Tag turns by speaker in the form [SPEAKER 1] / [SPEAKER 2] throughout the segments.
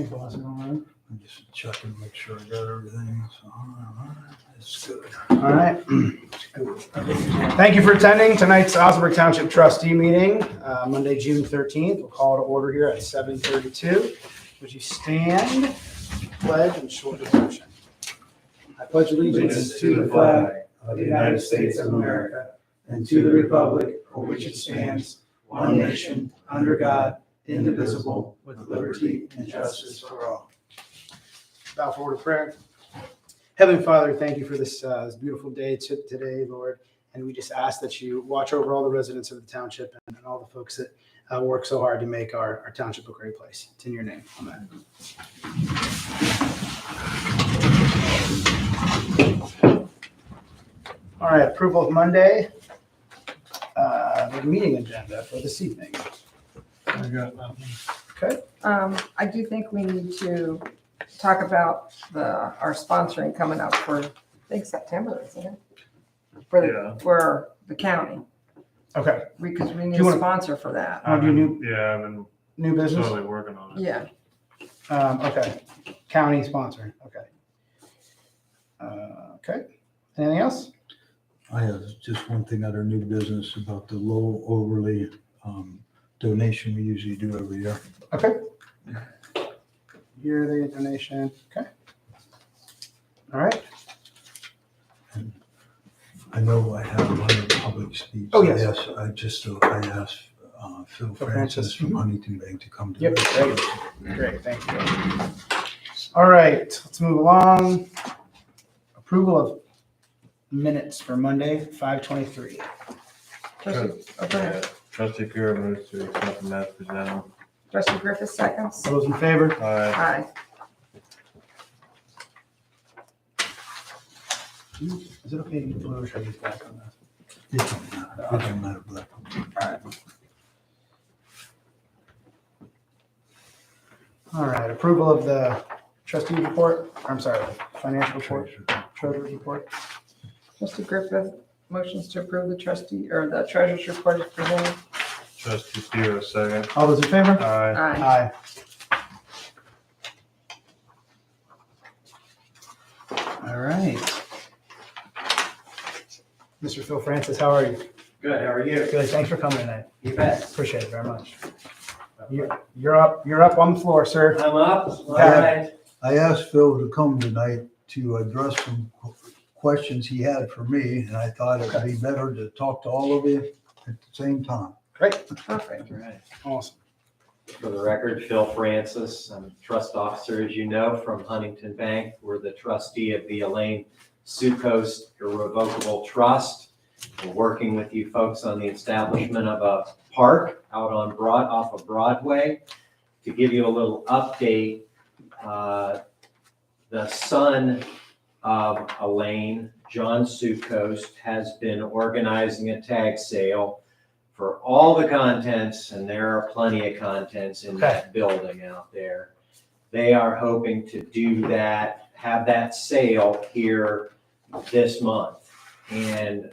[SPEAKER 1] Thanks, Austin. All right.
[SPEAKER 2] I'm just checking to make sure I got everything. So, it's good.
[SPEAKER 1] All right.
[SPEAKER 2] It's good.
[SPEAKER 1] Thank you for attending tonight's Osnaburg Township Trustee meeting, Monday, June 13th. We'll call to order here at 7:32. Would you stand, pledge, and short devotion? I pledge allegiance to the flag of the United States of America and to the republic for which it stands, one nation, under God, indivisible, with liberty and justice for all. Bow forward to prayer. Heavenly Father, thank you for this beautiful day today, Lord. And we just ask that you watch over all the residents of the township and all the folks that work so hard to make our township a great place. It's in your name. Amen. All right, approval of Monday, the meeting agenda for this evening.
[SPEAKER 2] I got nothing.
[SPEAKER 1] Okay.
[SPEAKER 3] I do think we need to talk about our sponsoring coming up for, I think September, isn't it? For the county,
[SPEAKER 1] Okay.
[SPEAKER 3] because we
[SPEAKER 1] Do
[SPEAKER 3] need
[SPEAKER 1] you
[SPEAKER 3] a
[SPEAKER 1] wanna-
[SPEAKER 3] sponsor for that.
[SPEAKER 1] Want to do new
[SPEAKER 4] Yeah, I've been
[SPEAKER 1] business?
[SPEAKER 4] slowly working on it.
[SPEAKER 3] Yeah,
[SPEAKER 1] Okay. County sponsor. Okay. Okay. Anything else?
[SPEAKER 2] I have just one thing under new business about the low overlay donation we usually do every year.
[SPEAKER 1] Okay. Yearly donation. Okay. All right.
[SPEAKER 2] And I know I have another public speech.
[SPEAKER 1] Oh, yes.
[SPEAKER 2] I asked Phil Francis from Huntington Bank to come to.
[SPEAKER 1] Yep. Great. Thank you. All right. Let's move along. Approval of minutes for Monday, 5/23.
[SPEAKER 4] Trustee Pure moves to accept them as presented.
[SPEAKER 3] Trustee Griffith seconds.
[SPEAKER 1] All those in favor?
[SPEAKER 4] Aye.
[SPEAKER 3] Aye.
[SPEAKER 1] Is it okay to use blue or should I use black on this?
[SPEAKER 2] It doesn't matter, but
[SPEAKER 1] All right. Approval of the trustee report. I'm sorry, financial report, treasurer's report.
[SPEAKER 3] Trustee Griffith motions to approve the trustee, or the treasurer's report is presented.
[SPEAKER 4] Trustee Pure, second.
[SPEAKER 1] All those in favor?
[SPEAKER 4] Aye.
[SPEAKER 3] Aye.
[SPEAKER 1] All right. Mr. Phil Francis, how are you?
[SPEAKER 5] Good, how are you?
[SPEAKER 1] Good. Thanks for coming tonight.
[SPEAKER 5] You bet.
[SPEAKER 1] Appreciate it very much. You're up on the floor, sir.
[SPEAKER 5] I'm up, all
[SPEAKER 1] Yeah.
[SPEAKER 5] right.
[SPEAKER 2] I asked Phil to come tonight to address some questions he had for me, and I thought it would be better to talk to all of you at the same time.
[SPEAKER 1] Great.
[SPEAKER 3] Perfect.
[SPEAKER 5] All right.
[SPEAKER 1] Awesome.
[SPEAKER 5] For the record, Phil Francis, I'm a trust officer, as you know, from Huntington Bank. We're the trustee of the Elaine Succoast Irrevocable Trust. We're working with you folks on the establishment of a park out on off of Broadway. To give you a little update, the son of Elaine, John Succoast, has been organizing a tag sale for all the contents, and there are plenty of contents in that building out there. They are hoping to do that, have that sale here this month. And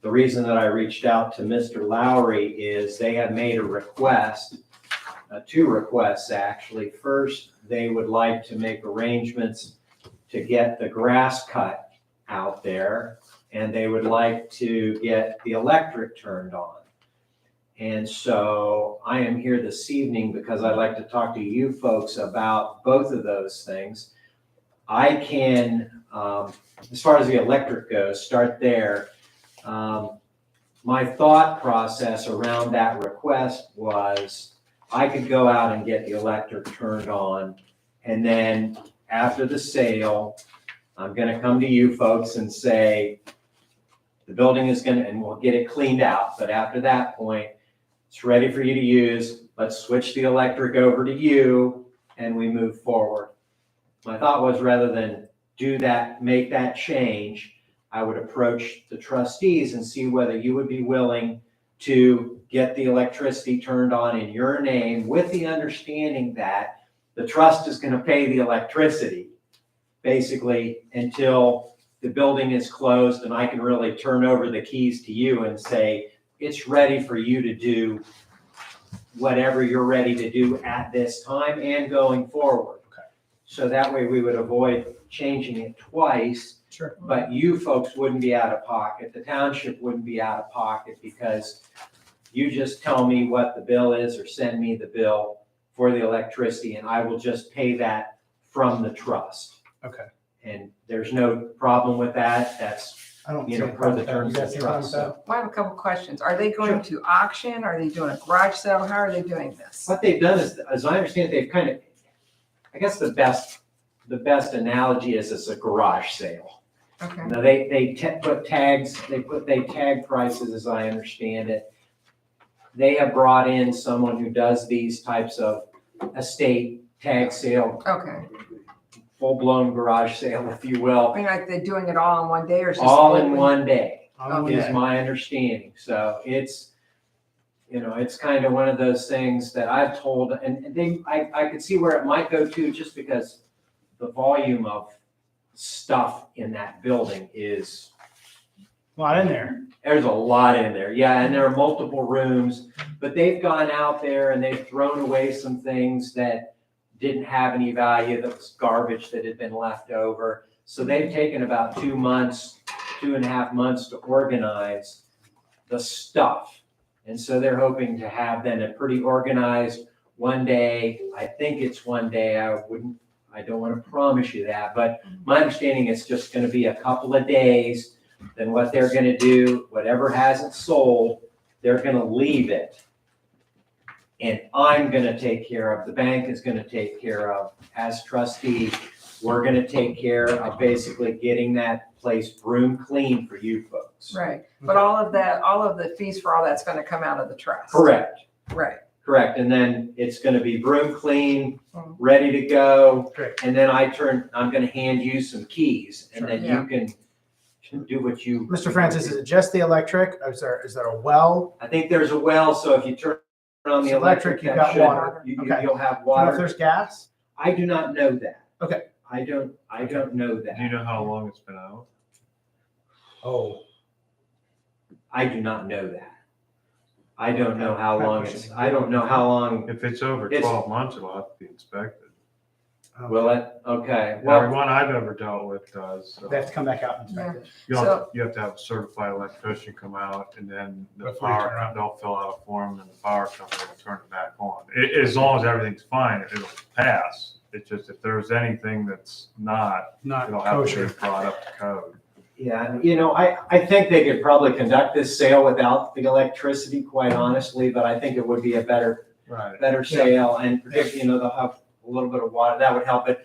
[SPEAKER 5] the reason that I reached out to Mr. Lowry is they have made a request, two requests actually. First, they would like to make arrangements to get the grass cut out there, and they would like to get the electric turned on. And so I am here this evening because I'd like to talk to you folks about both of those things. I can, as far as the electric goes, start there. My thought process around that request was I could go out and get the electric turned on, and then after the sale, I'm gonna come to you folks and say, the building is gonna, and we'll get it cleaned out, but after that point, it's ready for you to use. Let's switch the electric over to you and we move forward. My thought was, rather than do that, make that change, I would approach the trustees and see whether you would be willing to get the electricity turned on in your name, with the understanding that the trust is going to pay the electricity basically until the building is closed and I can really turn over the keys to you and say, it's ready for you to do whatever you're ready to do at this time and going forward. So that way we would avoid changing it twice,
[SPEAKER 1] Sure.
[SPEAKER 5] but you folks wouldn't be out of pocket. The township wouldn't be out of pocket because you just tell me what the bill is or send me the bill for the electricity and I will just pay that from the trust.
[SPEAKER 1] Okay.
[SPEAKER 5] And there's no problem with that. That's,
[SPEAKER 1] I don't
[SPEAKER 5] you
[SPEAKER 1] see
[SPEAKER 5] know,
[SPEAKER 1] a
[SPEAKER 5] per
[SPEAKER 1] problem
[SPEAKER 5] the
[SPEAKER 1] with that. You
[SPEAKER 5] terms
[SPEAKER 1] guys
[SPEAKER 5] of
[SPEAKER 1] see a problem with
[SPEAKER 5] trust.
[SPEAKER 1] that?
[SPEAKER 5] So
[SPEAKER 3] I have a couple questions. Are they going to auction? Are they doing a garage sale? How are they doing this?
[SPEAKER 5] what they've done is, as I understand, they've kind of, I guess the best analogy is it's a garage sale.
[SPEAKER 3] Okay,
[SPEAKER 5] Now, they put tags, they tag prices, as I understand it. They have brought in someone who does these types of estate tag sale,
[SPEAKER 3] okay.
[SPEAKER 5] full-blown garage sale, if you will,
[SPEAKER 3] I mean, like they're doing it all in one day or is just?
[SPEAKER 5] all in one day,
[SPEAKER 3] Okay.
[SPEAKER 5] is my understanding. So it's, you know, it's kind of one of those things that I've told, and I could see where it might go to, just because the volume of stuff in that building is,
[SPEAKER 1] A lot in there.
[SPEAKER 5] there's a lot in there. Yeah, and there are multiple rooms, but they've gone out there and they've thrown away some things that didn't have any value, that was garbage that had been left over. So they've taken about 2 months, 2.5 months to organize the stuff. And so they're hoping to have then a pretty organized one day. I think it's one day. I don't want to promise you that, but my understanding is just going to be a couple of days. Then what they're going to do, whatever hasn't sold, they're going to leave it. And I'm going to take care of, the bank is going to take care of, as trustee, we're going to take care of basically getting that place broom clean for you folks.
[SPEAKER 3] Right, but all of that, all of the fees for all that's gonna come out of the trust.
[SPEAKER 5] Correct.
[SPEAKER 3] Right,
[SPEAKER 5] Correct, and then it's gonna be broom clean,
[SPEAKER 3] Mhm.
[SPEAKER 5] ready to go.
[SPEAKER 1] Great.
[SPEAKER 5] And then I'm gonna hand you some keys, and then
[SPEAKER 3] Sure.
[SPEAKER 5] you can do what you.
[SPEAKER 1] Mr. Francis, is it just the electric? Is there a well?
[SPEAKER 5] I think there's a well, so if you turn on the
[SPEAKER 1] It's electric,
[SPEAKER 5] electric,
[SPEAKER 1] you've
[SPEAKER 5] that
[SPEAKER 1] got
[SPEAKER 5] should,
[SPEAKER 1] water. Okay.
[SPEAKER 5] you'll have
[SPEAKER 1] Do you know if
[SPEAKER 5] water.
[SPEAKER 1] there's gas?
[SPEAKER 5] I do not know that.
[SPEAKER 1] Okay.
[SPEAKER 5] I don't know that.
[SPEAKER 4] Do you know how long it's been out?
[SPEAKER 1] Oh.
[SPEAKER 5] I do not know that. I don't know how long I don't know how long,
[SPEAKER 4] If it's over
[SPEAKER 5] It's-
[SPEAKER 4] 12 months, it'll have to be inspected.
[SPEAKER 5] will it? Okay,
[SPEAKER 4] Well,
[SPEAKER 5] well,
[SPEAKER 4] everyone I've ever dealt with does. so.
[SPEAKER 1] They have to come back out and inspect it.
[SPEAKER 4] You have to have a certified electrician come out, and then the
[SPEAKER 1] Before you turn it on.
[SPEAKER 4] they'll fill out a form, and the power company will turn it back on. As long as everything's fine, it'll pass. It's just if there's anything that's not,
[SPEAKER 1] Not
[SPEAKER 4] it'll have to
[SPEAKER 1] kosher.
[SPEAKER 4] be brought up to code.
[SPEAKER 5] yeah, you know, I think they could probably conduct this sale without the electricity, quite honestly, but I think it would be a better
[SPEAKER 4] Right.
[SPEAKER 5] sale, and you know, they'll have a little bit of water, that would help it.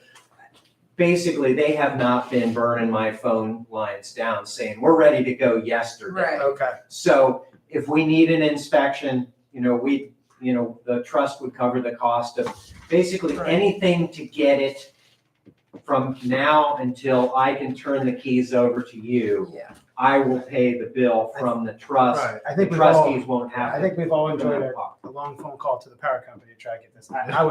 [SPEAKER 5] Basically, they have not been burning my phone lines down saying, we're ready to go yesterday.
[SPEAKER 3] right.
[SPEAKER 1] Okay.
[SPEAKER 5] So if we need an inspection, you know, the trust would cover the cost of basically
[SPEAKER 3] Right.
[SPEAKER 5] anything to get it from now until I can turn the keys over to you.
[SPEAKER 3] Yeah,
[SPEAKER 5] I will pay the bill from the trust.
[SPEAKER 4] Right.
[SPEAKER 1] I
[SPEAKER 5] The
[SPEAKER 1] think we've all,
[SPEAKER 5] trustees won't have
[SPEAKER 1] I
[SPEAKER 5] to.
[SPEAKER 1] think we've all
[SPEAKER 5] come
[SPEAKER 1] enjoyed
[SPEAKER 5] out
[SPEAKER 1] a
[SPEAKER 5] of pocket.
[SPEAKER 1] long phone call to the power company to try to get this. I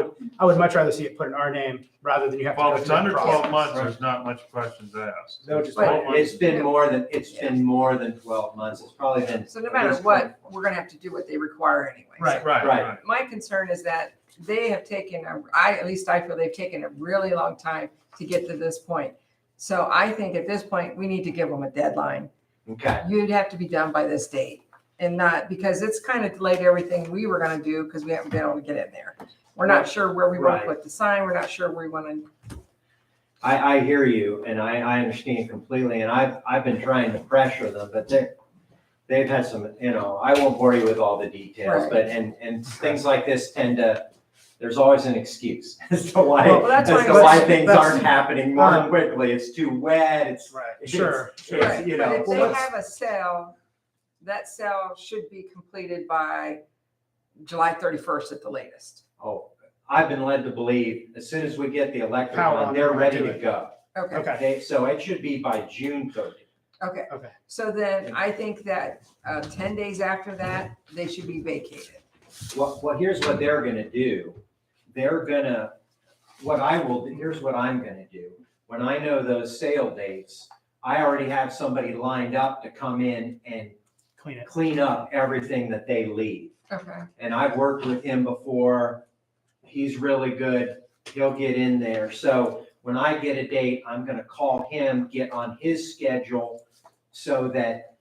[SPEAKER 1] would much rather see it put in our name rather than you have to
[SPEAKER 4] Well,
[SPEAKER 1] go
[SPEAKER 4] if it's
[SPEAKER 1] through the
[SPEAKER 4] under
[SPEAKER 1] process.
[SPEAKER 4] 12 months, there's not much questions asked.
[SPEAKER 1] They'll just-
[SPEAKER 5] But
[SPEAKER 4] 12 months
[SPEAKER 5] it's been more than 12 months. It's probably been.
[SPEAKER 3] so no matter what, we're gonna have to do what they require anyway.
[SPEAKER 1] Right.
[SPEAKER 4] Right.
[SPEAKER 3] My concern is that they have taken, at least I feel they've taken a really long time to get to this point. So I think at this point, we need to give them a deadline.
[SPEAKER 5] Okay,
[SPEAKER 3] You'd have to be done by this date and not, because it's kind of delayed everything we were gonna do because we haven't been able to get in there. We're not sure where we want
[SPEAKER 5] Right.
[SPEAKER 3] to put the sign. We're not sure where we want to,
[SPEAKER 5] I hear you and I understand completely, and I've been trying to pressure them, but they've had some, you know, I won't bore you with all the details,
[SPEAKER 3] Right.
[SPEAKER 5] but, and things like this tend to, there's always an excuse as to why,
[SPEAKER 1] Well,
[SPEAKER 3] that's
[SPEAKER 5] as to
[SPEAKER 3] why-
[SPEAKER 5] why things
[SPEAKER 1] that's-
[SPEAKER 5] aren't happening more
[SPEAKER 1] um,
[SPEAKER 5] quickly. It's too wet, it's.
[SPEAKER 1] Right.
[SPEAKER 5] it's-
[SPEAKER 1] Sure.
[SPEAKER 5] it's,
[SPEAKER 3] right,
[SPEAKER 5] you
[SPEAKER 3] but
[SPEAKER 5] know,
[SPEAKER 3] if they
[SPEAKER 1] let's-
[SPEAKER 3] have a sale, that sale should be completed by July 31st at the latest.
[SPEAKER 5] Oh, I've been led to believe as soon as we get the electric
[SPEAKER 1] Power
[SPEAKER 5] on,
[SPEAKER 1] on,
[SPEAKER 5] they're
[SPEAKER 1] they're
[SPEAKER 5] ready
[SPEAKER 1] gonna
[SPEAKER 5] to
[SPEAKER 1] do
[SPEAKER 5] go.
[SPEAKER 3] Okay,
[SPEAKER 1] Okay.
[SPEAKER 5] So it should be by June 30th.
[SPEAKER 3] okay.
[SPEAKER 1] Okay.
[SPEAKER 3] So then I think that 10 days after that, they should be vacated.
[SPEAKER 5] Well, here's what they're gonna do. Here's what I'm gonna do. When I know those sale dates, I already have somebody lined up to come in and
[SPEAKER 1] Clean it.
[SPEAKER 5] clean up everything that they leave.
[SPEAKER 3] Okay,
[SPEAKER 5] And I've worked with him before. He's really good. he'll get in there. So when I get a date, I'm gonna call him, get on his schedule so that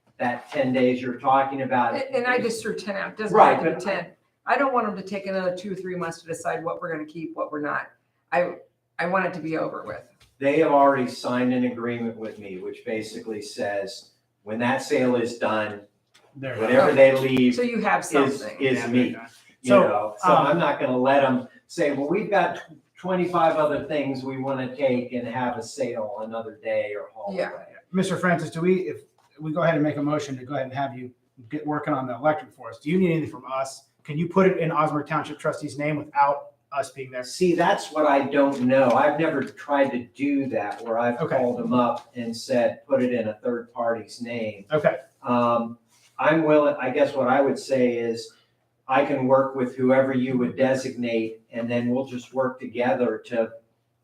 [SPEAKER 5] 10 days you're talking about.
[SPEAKER 3] And I just threw 10 out, doesn't
[SPEAKER 5] Right,
[SPEAKER 3] have to be
[SPEAKER 5] but
[SPEAKER 3] 10. I don't want them to take another 2 or 3 months to decide what we're gonna keep, what we're not. I want it to be over with.
[SPEAKER 5] They have already signed an agreement with me, which basically says, when that sale is done,
[SPEAKER 1] There.
[SPEAKER 5] whatever they leave
[SPEAKER 3] So you have
[SPEAKER 5] is
[SPEAKER 3] something.
[SPEAKER 5] me. You
[SPEAKER 1] So,
[SPEAKER 5] know, so I'm not gonna let them say, well, we've got 25 other things we wanna take and have a sale another day or haul
[SPEAKER 3] Yeah.
[SPEAKER 5] away.
[SPEAKER 1] Mr. Francis, if we go ahead and make a motion to go ahead and have you get working on the electric for us, do you need anything from us? Can you put it in Osnaburg Township trustee's name without us being there?
[SPEAKER 5] See, that's what I don't know. I've never tried to do that where I've
[SPEAKER 1] Okay.
[SPEAKER 5] called them up and said, put it in a third party's name.
[SPEAKER 1] Okay,
[SPEAKER 5] I'm willing, I guess what I would say is I can work with whoever you would designate and then we'll just work together to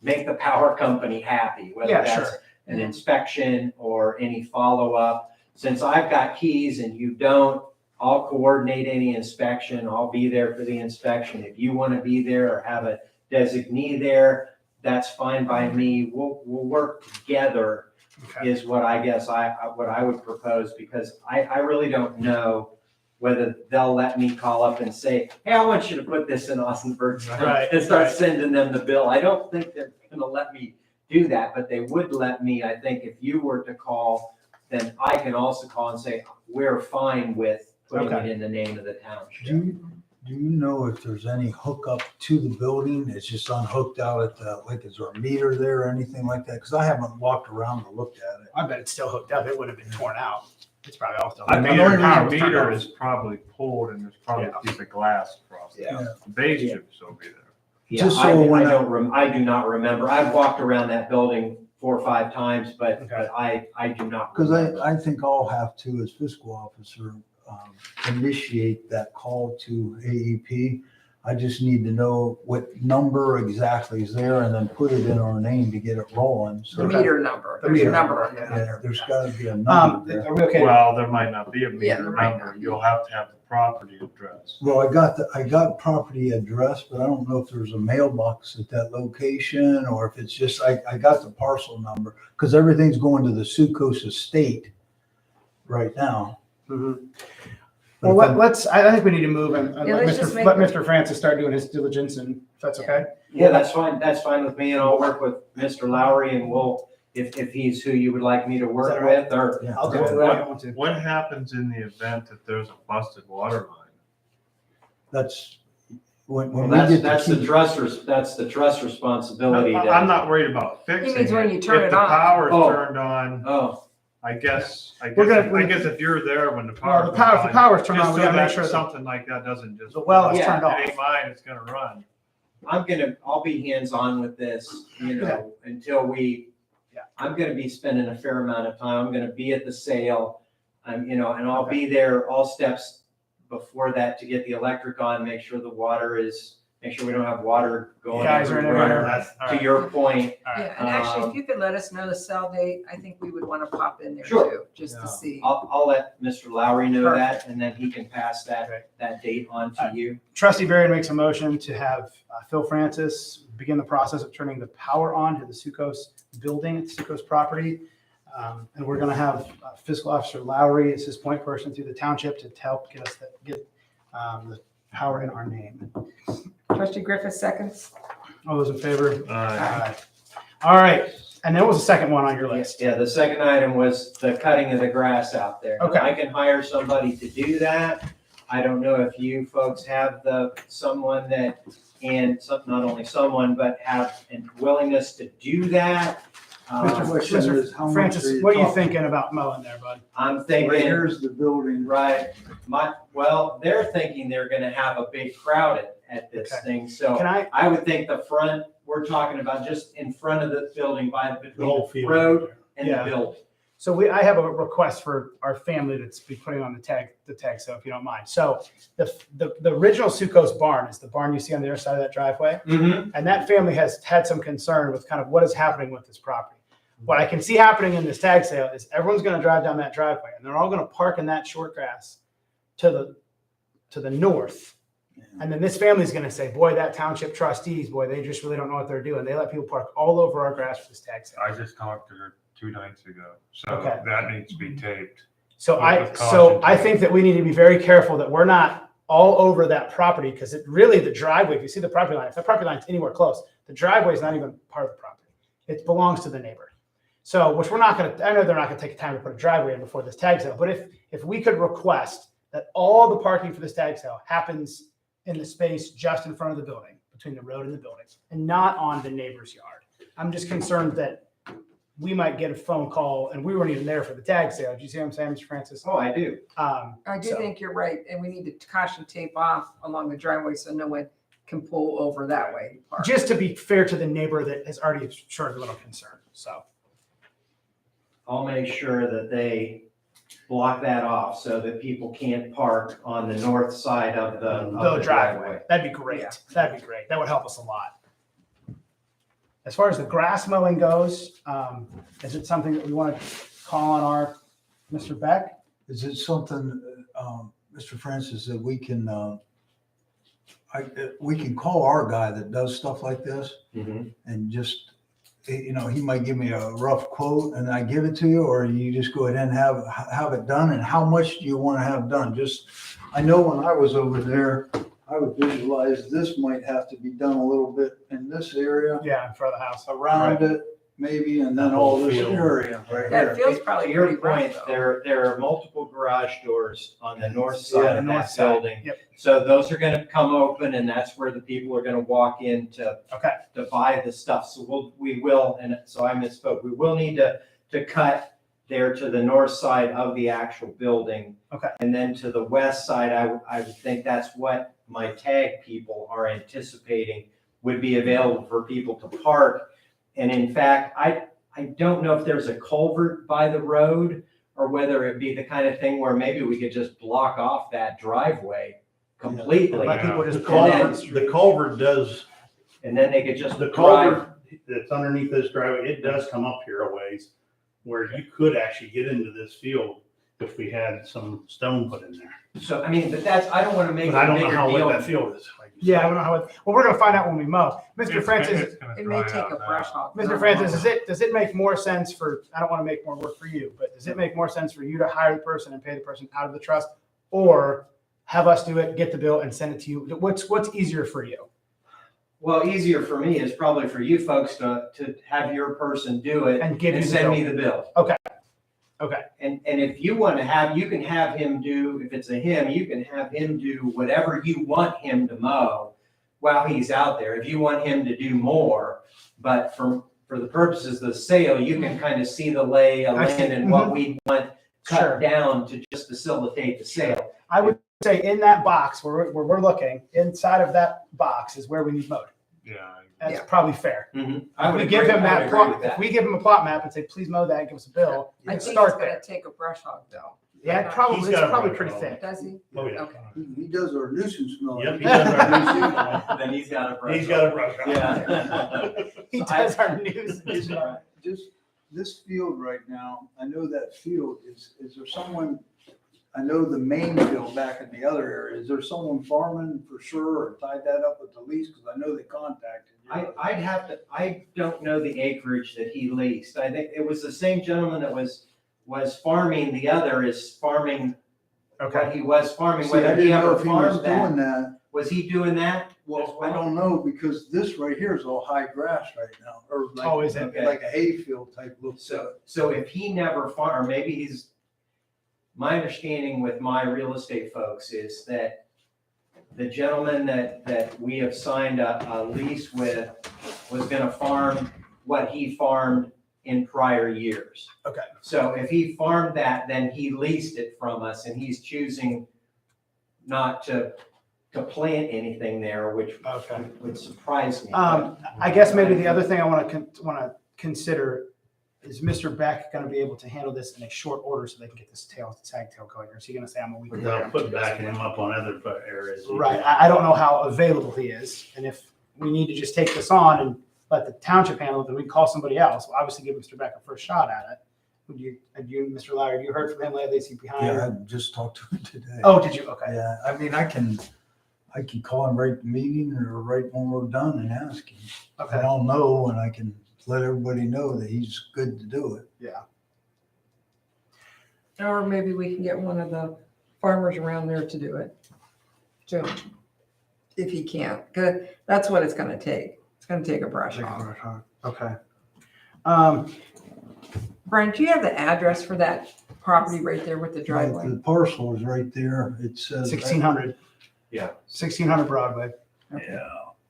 [SPEAKER 5] make the power company happy, whether
[SPEAKER 1] yeah,
[SPEAKER 5] that's
[SPEAKER 1] sure.
[SPEAKER 5] an inspection or any follow-up. Since I've got keys and you don't, I'll coordinate any inspection. I'll be there for the inspection. If you want to be there or have a designee there, that's fine by me. We'll work together
[SPEAKER 1] Okay.
[SPEAKER 5] is what I guess what I would propose, because I really don't know whether they'll let me call up and say, hey, I want you to put this in Osnaburg
[SPEAKER 1] Right,
[SPEAKER 5] and start
[SPEAKER 1] right.
[SPEAKER 5] sending them the bill. I don't think they're gonna let me do that, but they would let me. I think if you were to call, then I can also call and say, we're fine with putting it
[SPEAKER 1] Okay.
[SPEAKER 5] in the name of the township.
[SPEAKER 2] Do you know if there's any hookup to the building? It's just unhooked out at the, like, is there a meter there or anything like that? Because I haven't walked around and looked at it.
[SPEAKER 1] I bet it's still hooked up. It would have been torn out. It's probably all still.
[SPEAKER 4] The
[SPEAKER 1] The
[SPEAKER 4] meter,
[SPEAKER 1] power was
[SPEAKER 4] the
[SPEAKER 1] turned
[SPEAKER 4] meter
[SPEAKER 1] off.
[SPEAKER 4] is probably pulled and there's probably a piece of glass across it.
[SPEAKER 5] Yeah.
[SPEAKER 4] The base should still be there.
[SPEAKER 5] Yeah,
[SPEAKER 2] Just
[SPEAKER 5] I
[SPEAKER 2] so when
[SPEAKER 5] I do not remember. I've walked around that building 4 or 5 times, but
[SPEAKER 1] Okay.
[SPEAKER 5] I do not
[SPEAKER 2] Because
[SPEAKER 5] remember.
[SPEAKER 2] I think I'll have to, as fiscal officer, initiate that call to AEP. I just need to know what number exactly is there and then put it in our name to get it rolling.
[SPEAKER 3] The
[SPEAKER 2] So
[SPEAKER 3] meter number,
[SPEAKER 1] The
[SPEAKER 3] there's a
[SPEAKER 1] meter
[SPEAKER 3] number.
[SPEAKER 1] number,
[SPEAKER 2] yeah, there's got to be a number there.
[SPEAKER 1] Are we okay?
[SPEAKER 4] Well, there might not be a
[SPEAKER 3] Yeah,
[SPEAKER 4] meter
[SPEAKER 3] there might
[SPEAKER 4] number.
[SPEAKER 3] not be.
[SPEAKER 4] You'll have to have the property address.
[SPEAKER 2] Well, I got property address, but I don't know if there's a mailbox at that location or if it's just, I got the parcel number because everything's going to the Sucos estate right now.
[SPEAKER 1] Mhm.
[SPEAKER 2] But
[SPEAKER 1] Well,
[SPEAKER 2] if
[SPEAKER 1] let's, I think we need to move and
[SPEAKER 3] Yeah,
[SPEAKER 1] let
[SPEAKER 3] let's just make
[SPEAKER 1] Mr.
[SPEAKER 3] the-
[SPEAKER 1] Mr. Francis start doing his diligence, and if that's okay.
[SPEAKER 5] Yeah, that's fine. That's fine with me, and I'll work with Mr. Lowry, and we'll, if he's who you would like me to
[SPEAKER 1] Is
[SPEAKER 5] work
[SPEAKER 1] that all right?
[SPEAKER 5] with, or
[SPEAKER 2] Yeah.
[SPEAKER 1] I'll do it. I don't want to.
[SPEAKER 4] What happens in the event that there's a busted water line?
[SPEAKER 2] That's when
[SPEAKER 5] well,
[SPEAKER 2] we get the
[SPEAKER 5] that's the
[SPEAKER 2] key.
[SPEAKER 5] that's the trust responsibility. to-
[SPEAKER 4] I'm not worried about fixing
[SPEAKER 3] means when
[SPEAKER 4] it.
[SPEAKER 3] you turn
[SPEAKER 4] If
[SPEAKER 3] it
[SPEAKER 4] the
[SPEAKER 3] on.
[SPEAKER 4] power's
[SPEAKER 5] Oh.
[SPEAKER 4] turned on,
[SPEAKER 5] Oh,
[SPEAKER 4] I guess
[SPEAKER 1] gonna-
[SPEAKER 4] if you're there when the
[SPEAKER 1] Well,
[SPEAKER 4] power.
[SPEAKER 1] the power, if the power's turned on,
[SPEAKER 4] Just
[SPEAKER 1] we
[SPEAKER 4] so
[SPEAKER 1] gotta make
[SPEAKER 4] that
[SPEAKER 1] sure that
[SPEAKER 4] something like that doesn't just.
[SPEAKER 1] the well is
[SPEAKER 5] Yeah,
[SPEAKER 1] turned off.
[SPEAKER 4] It ain't mine, it's gonna run.
[SPEAKER 5] I'll be hands-on with this, until
[SPEAKER 1] Yeah.
[SPEAKER 5] I'm gonna be spending a fair amount of time. I'm gonna be at the sale. And I'll be there all steps before that to get the electric on, make sure we don't have water going
[SPEAKER 1] Guys are in everywhere.
[SPEAKER 5] everywhere.
[SPEAKER 1] That's- all
[SPEAKER 5] To
[SPEAKER 1] right.
[SPEAKER 5] your point,
[SPEAKER 1] All right.
[SPEAKER 3] Yeah, and actually, if you could let us know the sell date, I think we would want to pop in there
[SPEAKER 5] Sure.
[SPEAKER 3] too, just
[SPEAKER 4] Yeah.
[SPEAKER 3] to see.
[SPEAKER 5] I'll let Mr. Lowry know that, and then he can pass that date on to you.
[SPEAKER 1] Trustee Barry makes a motion to have Phil Francis begin the process of turning the power on to the Sucos building at the Sucos property. And we're gonna have fiscal officer Lowry as his point person through the township to help get the power in our name.
[SPEAKER 3] Trustee Griffith seconds.
[SPEAKER 1] All those in favor?
[SPEAKER 4] Uh,
[SPEAKER 1] All right, and there was a second one on your list.
[SPEAKER 5] Yeah, the second item was the cutting of the grass out there.
[SPEAKER 1] Okay.
[SPEAKER 5] I can hire somebody to do that. I don't know if you folks have someone that, not only someone, but have a willingness to do that.
[SPEAKER 2] question is, how much are
[SPEAKER 1] Francis,
[SPEAKER 2] you
[SPEAKER 1] what are you
[SPEAKER 2] talking?
[SPEAKER 1] thinking about mowing there, bud?
[SPEAKER 5] I'm
[SPEAKER 2] Right
[SPEAKER 5] thinking,
[SPEAKER 2] here's the building.
[SPEAKER 5] right, they're thinking they're gonna have a big crowd at this
[SPEAKER 1] Okay.
[SPEAKER 5] thing, so.
[SPEAKER 1] Can I,
[SPEAKER 5] I would think the front, we're talking about just in front of the building between
[SPEAKER 1] whole
[SPEAKER 5] the
[SPEAKER 1] field.
[SPEAKER 5] road and
[SPEAKER 1] Yeah.
[SPEAKER 5] the building.
[SPEAKER 1] so I have a request for our family that's be putting on the tag, so if you don't mind. So the original Sucos barn is the barn you see on the other side of that driveway.
[SPEAKER 5] Mm-hmm.
[SPEAKER 1] And that family has had some concern with kind of what is happening with this property. What I can see happening in this tag sale is everyone's going to drive down that driveway and they're all going to park in that short grass to the north And then this family's gonna say, boy, that township trustees, boy, they just really don't know what they're doing. They let people park all over our grass for this tag sale.
[SPEAKER 4] I just talked to her 2 nights ago, so
[SPEAKER 1] Okay.
[SPEAKER 4] that needs to be taped.
[SPEAKER 1] So
[SPEAKER 4] With
[SPEAKER 1] so
[SPEAKER 4] caution.
[SPEAKER 1] I think that we need to be very careful that we're not all over that property, because it really, the driveway, if you see the property line, if the property line's anywhere close, the driveway is not even part of the property. It belongs to the neighbor. So, which we're not gonna, I know they're not gonna take the time to put a driveway in before this tag sale, but if we could request that all the parking for this tag sale happens in the space just in front of the building, between the road and the building, and not on the neighbor's yard. I'm just concerned that we might get a phone call, and we weren't even there for the tag sale. Do you see what I'm saying, Mr. Francis?
[SPEAKER 5] Oh, I do.
[SPEAKER 3] I do
[SPEAKER 1] So-
[SPEAKER 3] think you're right, and we need to caution tape off along the driveway so no one can pull over that way. to park.
[SPEAKER 1] Just to be fair to the neighbor that has already shown a little concern, so.
[SPEAKER 5] I'll make sure that they block that off so that people can't park on the north side of
[SPEAKER 1] The
[SPEAKER 5] the
[SPEAKER 1] driveway, that'd be great,
[SPEAKER 3] Yeah.
[SPEAKER 1] that'd be great, that would help us a lot. As far as the grass mowing goes, is it something that we want to call on our Mr. Beck?
[SPEAKER 2] Is it something, Mr. Francis, that we can, we can call our guy that does stuff like this
[SPEAKER 5] Mhm.
[SPEAKER 2] and just, you know, he might give me a rough quote and I give it to you, or you just go ahead and have it done? And how much do you want to have done? Just, I know when I was over there, I would visualize this might have to be done a little bit in this area,
[SPEAKER 1] Yeah, in front of the house.
[SPEAKER 2] around it maybe, and then all this area right
[SPEAKER 3] That
[SPEAKER 2] here.
[SPEAKER 3] feels
[SPEAKER 5] To
[SPEAKER 3] probably
[SPEAKER 5] your
[SPEAKER 3] pretty rough,
[SPEAKER 5] point,
[SPEAKER 3] though.
[SPEAKER 5] there are multiple garage doors on the north
[SPEAKER 1] Yeah,
[SPEAKER 5] side
[SPEAKER 1] the
[SPEAKER 5] of
[SPEAKER 1] north
[SPEAKER 5] that
[SPEAKER 1] side.
[SPEAKER 5] building.
[SPEAKER 1] Yep.
[SPEAKER 5] So those are gonna come open and that's where the people are gonna walk in to
[SPEAKER 1] Okay,
[SPEAKER 5] buy the stuff. So we will, and so I misspoke, we will need to cut there to the north side of the actual building.
[SPEAKER 1] Okay.
[SPEAKER 5] And then to the west side, I would think that's what my tag people are anticipating would be available for people to park. And in fact, I don't know if there's a culvert by the road or whether it'd be the kind of thing where maybe we could just block off that driveway completely.
[SPEAKER 1] let people just
[SPEAKER 6] The
[SPEAKER 1] pull down the
[SPEAKER 6] culvert,
[SPEAKER 1] street.
[SPEAKER 6] the culvert does,
[SPEAKER 5] And then they could just
[SPEAKER 6] the
[SPEAKER 5] drive.
[SPEAKER 6] culvert that's underneath this driveway, it does come up here a ways where you could actually get into this field if we had some stone put in there.
[SPEAKER 5] So, I mean, but that's, I don't want to make
[SPEAKER 6] But I
[SPEAKER 5] a
[SPEAKER 6] don't know
[SPEAKER 5] bigger
[SPEAKER 6] how wet
[SPEAKER 5] deal.
[SPEAKER 6] that field is. like you
[SPEAKER 1] Yeah, I
[SPEAKER 6] said.
[SPEAKER 1] don't know how, well, we're gonna find out when we mow. Mr.
[SPEAKER 4] It's-
[SPEAKER 1] Francis,
[SPEAKER 4] it's gonna
[SPEAKER 3] It may
[SPEAKER 4] dry
[SPEAKER 3] take
[SPEAKER 4] out
[SPEAKER 3] a
[SPEAKER 4] now.
[SPEAKER 3] brush hog.
[SPEAKER 1] Mr. Francis, does it make more sense for, I don't want to make more work for you, but does it make more sense for you to hire the person and pay the person out of the trust? Or have us do it, get the bill and send it to you? What's easier for you?
[SPEAKER 5] Well, easier for me is probably for you folks to have your person do it
[SPEAKER 1] And give you
[SPEAKER 5] and
[SPEAKER 1] the
[SPEAKER 5] send
[SPEAKER 1] bill?
[SPEAKER 5] me the bill.
[SPEAKER 1] Okay,
[SPEAKER 5] And if you want to have, you can have him do, if it's a him, you can have him do whatever you want him to mow while he's out there. If you want him to do more, but for the purposes of the sale, you can kind of see the lay of
[SPEAKER 1] I see.
[SPEAKER 5] land and what we want
[SPEAKER 1] Sure.
[SPEAKER 5] cut down to just facilitate the sale.
[SPEAKER 1] I would say in that box where we're looking, inside of that box is where we need mowed.
[SPEAKER 4] Yeah.
[SPEAKER 1] That's
[SPEAKER 3] Yeah.
[SPEAKER 1] probably fair.
[SPEAKER 5] I
[SPEAKER 1] If
[SPEAKER 5] would
[SPEAKER 1] we give
[SPEAKER 5] agree-
[SPEAKER 1] him
[SPEAKER 5] I
[SPEAKER 1] that
[SPEAKER 5] would agree
[SPEAKER 1] plot,
[SPEAKER 5] with
[SPEAKER 1] if
[SPEAKER 5] that.
[SPEAKER 1] we give him a plot map and say, please mow that and give us a bill,
[SPEAKER 3] I
[SPEAKER 1] and
[SPEAKER 3] think
[SPEAKER 1] start
[SPEAKER 3] it's gonna
[SPEAKER 1] there.
[SPEAKER 3] take a brush hog though.
[SPEAKER 1] Yeah,
[SPEAKER 6] He's
[SPEAKER 1] probably, it's
[SPEAKER 6] got a
[SPEAKER 1] probably
[SPEAKER 6] brush
[SPEAKER 1] pretty
[SPEAKER 6] hog.
[SPEAKER 1] thick.
[SPEAKER 3] Does he?
[SPEAKER 6] Oh, yeah.
[SPEAKER 3] Okay.
[SPEAKER 2] He does our nuisance mowing.
[SPEAKER 6] Yep, he does our nuisance.
[SPEAKER 5] Then he's got a brush.
[SPEAKER 6] He's got a brush. hog.
[SPEAKER 5] Yeah.
[SPEAKER 1] He
[SPEAKER 5] So I-
[SPEAKER 1] does our news.
[SPEAKER 2] Just this field right now, I know that field, is there someone, I know the main field back in the other area, is there someone farming for sure or tied that up with the lease? Because I know they contacted you.
[SPEAKER 5] I'd have to, I don't know the acreage that he leased. I think it was the same gentleman that was farming, the other is farming
[SPEAKER 1] Okay,
[SPEAKER 5] what he was farming,
[SPEAKER 2] See, I
[SPEAKER 5] whether he
[SPEAKER 2] didn't know
[SPEAKER 5] ever
[SPEAKER 2] if he was
[SPEAKER 5] farmed that.
[SPEAKER 2] doing that.
[SPEAKER 5] Was he doing that?
[SPEAKER 2] Well, I don't know, because this right here is all high grass right now, or like,
[SPEAKER 1] Oh, is it?
[SPEAKER 2] like a hayfield type look.
[SPEAKER 5] So if he never farmed, or maybe he's, my understanding with my real estate folks is that the gentleman that we have signed a lease with was gonna farm what he farmed in prior years.
[SPEAKER 1] Okay.
[SPEAKER 5] So if he farmed that, then he leased it from us and he's choosing not to plant anything there, which
[SPEAKER 1] okay.
[SPEAKER 5] would surprise me.
[SPEAKER 1] I guess maybe the other thing I want to consider is Mr. Beck going to be able to handle this in a short order so they can get this tag tail going? Or is he going to say, I'm a week later?
[SPEAKER 6] Without putting backing him up on other areas.
[SPEAKER 1] Right. I don't know how available he is. And if we need to just take this on and let the township handle it, then we can call somebody else. We'll obviously give Mr. Beck a first shot at it. Would you, Mr. Lowry, have you heard from him lately? Is he behind?
[SPEAKER 2] Yeah, I just talked to him today.
[SPEAKER 1] Oh, did you? Okay.
[SPEAKER 2] Yeah, I mean, I can I can call him right at the meeting or right when we're done and ask him.
[SPEAKER 1] Okay.
[SPEAKER 2] I'll know and I can let everybody know that he's good to do it.
[SPEAKER 1] Yeah.
[SPEAKER 3] Or maybe we can get one of the farmers around there to do it too. If he can't, because that's what it's gonna take. It's gonna take a brush hog.
[SPEAKER 1] Okay.
[SPEAKER 3] Brian, do you have the address for that property right there with the driveway?
[SPEAKER 2] The parcel is right there. It says.
[SPEAKER 1] 1600.
[SPEAKER 5] Yeah.
[SPEAKER 1] 1600 Broadway.
[SPEAKER 2] Yeah.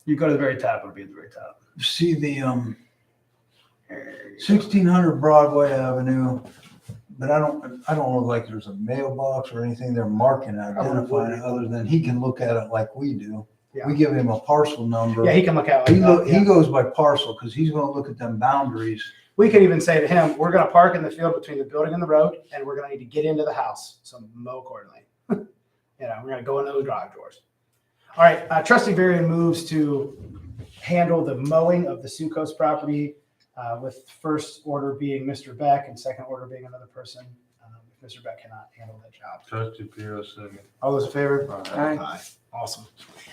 [SPEAKER 1] You go to the very top, it'll be at the very top.
[SPEAKER 2] See the 1600 Broadway Avenue, but I don't look like there's a mailbox or anything they're marking, identifying it, other than he can look at it like we do.
[SPEAKER 1] Yeah.
[SPEAKER 2] We give him a parcel number.
[SPEAKER 1] Yeah, he can look out.
[SPEAKER 2] He
[SPEAKER 1] Like that, yeah.
[SPEAKER 2] goes by parcel because he's gonna look at them boundaries.
[SPEAKER 1] We could even say to him, we're gonna park in the field between the building and the road, and we're gonna need to get into the house, so mow accordingly. We're gonna go into the drive doors. All right, Trustee Varian moves to handle the mowing of the Sucos property, with first order being Mr. Beck and second order being another person, if Mr. Beck cannot handle that job.
[SPEAKER 4] Trustee Pio, second.
[SPEAKER 1] All those in favor?
[SPEAKER 3] Aye.
[SPEAKER 1] Awesome.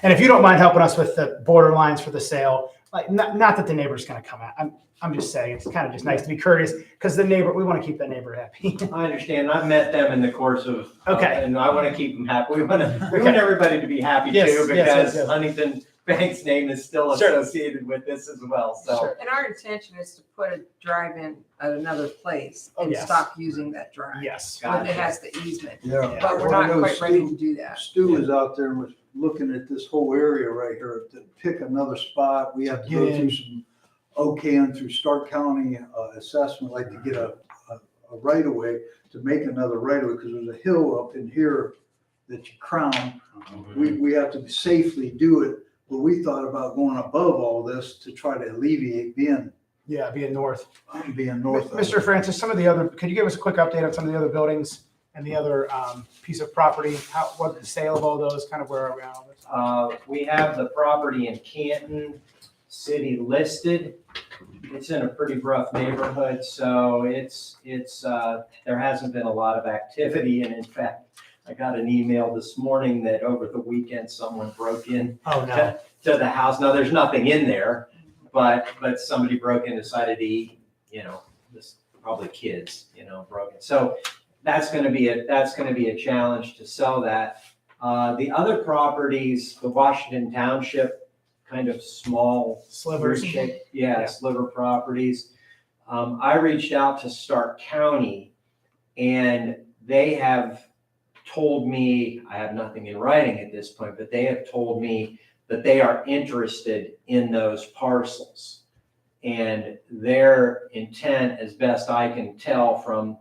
[SPEAKER 1] And if you don't mind helping us with the border lines for the sale, like, not that the neighbor's gonna come out, I'm just saying, it's kind of just nice to be courteous, because the neighbor, we want to keep that neighbor happy.
[SPEAKER 5] I understand. I've met them in the course of,
[SPEAKER 1] Okay.
[SPEAKER 5] and I want to keep them happy. We want everybody to be happy
[SPEAKER 1] Yes,
[SPEAKER 5] too,
[SPEAKER 1] yes,
[SPEAKER 5] because
[SPEAKER 1] yes.
[SPEAKER 5] Huntington Bank's name is still
[SPEAKER 1] Sure.
[SPEAKER 5] associated with this as well. So
[SPEAKER 1] Sure.
[SPEAKER 3] And our intention is to put a drive-in at another place
[SPEAKER 1] Oh,
[SPEAKER 3] and
[SPEAKER 1] yes.
[SPEAKER 3] stop using that drive.
[SPEAKER 1] Yes.
[SPEAKER 3] When it has the easement,
[SPEAKER 2] Yeah.
[SPEAKER 3] but we're
[SPEAKER 2] Well, I
[SPEAKER 3] not
[SPEAKER 2] know
[SPEAKER 3] quite ready
[SPEAKER 2] Stu-
[SPEAKER 3] to do that.
[SPEAKER 2] Stu was out there and was looking at this whole area right here to pick another spot. We have to go
[SPEAKER 1] Get in.
[SPEAKER 2] through some OCAN through Stark County assessment, like to get a right of way to make another right of way, because there's a hill up in here that you crown. We have to safely do it, but we thought about going above all this to try to alleviate being
[SPEAKER 1] north.
[SPEAKER 2] north of it.
[SPEAKER 1] Mr. Francis, could you give us a quick update on some of the other buildings and the other piece of property? What the sale of all those, kind of where are we on all this?
[SPEAKER 5] we have the property in Canton City listed. It's in a pretty rough neighborhood, so it's there hasn't been a lot of activity. And in fact, I got an email this morning that over the weekend, someone broke in
[SPEAKER 1] Oh, no.
[SPEAKER 5] to the house. Now, there's nothing in there, but somebody broke in, decided to eat, this, probably kids, broke in. So that's gonna be a challenge to sell that. The other properties, the Washington Township, kind of small.
[SPEAKER 1] Slivers.
[SPEAKER 5] Yeah, sliver properties. I reached out to Stark County and they have told me, I have nothing in writing at this point, but they have told me that they are interested in those parcels. And their intent, as best I can tell from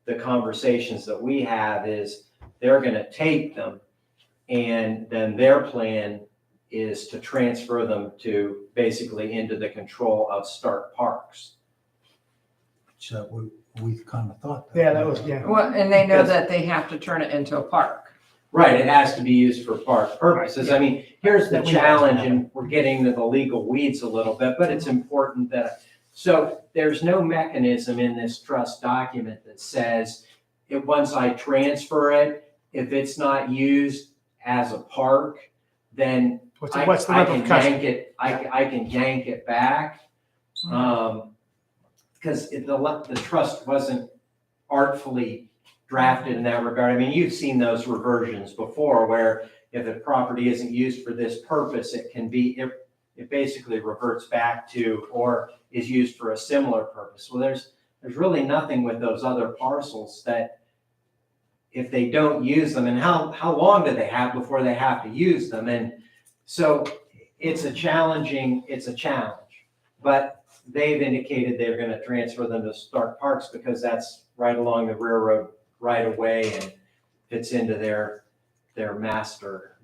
[SPEAKER 5] the conversations that we have, is they're gonna take them, and then their plan is to transfer them to basically into the control of Stark Parks.
[SPEAKER 2] So we kind of thought that.
[SPEAKER 1] Yeah, that was, yeah.
[SPEAKER 3] Well, and they know that they have to turn it into a park.
[SPEAKER 5] Right, it has to be used for park purposes. I mean, here's the
[SPEAKER 1] That we
[SPEAKER 5] challenge,
[SPEAKER 1] have.
[SPEAKER 5] and we're getting into the legal weeds a little bit, but it's important that, so there's no mechanism in this trust document that says, once I transfer it, if it's not used as a park, then
[SPEAKER 1] What's
[SPEAKER 5] I
[SPEAKER 1] the
[SPEAKER 5] can
[SPEAKER 1] repercussion?
[SPEAKER 5] yank it, I can yank it back. Because the trust wasn't artfully drafted in that regard. I mean, you've seen those reversions before where if a property isn't used for this purpose, it can be, it basically reverts back to, or is used for a similar purpose. Well, there's really nothing with those other parcels that if they don't use them, and how long do they have before they have to use them? And so it's a challenge, but they've indicated they're going to transfer them to Stark Parks because that's right along the railroad right away and fits into their master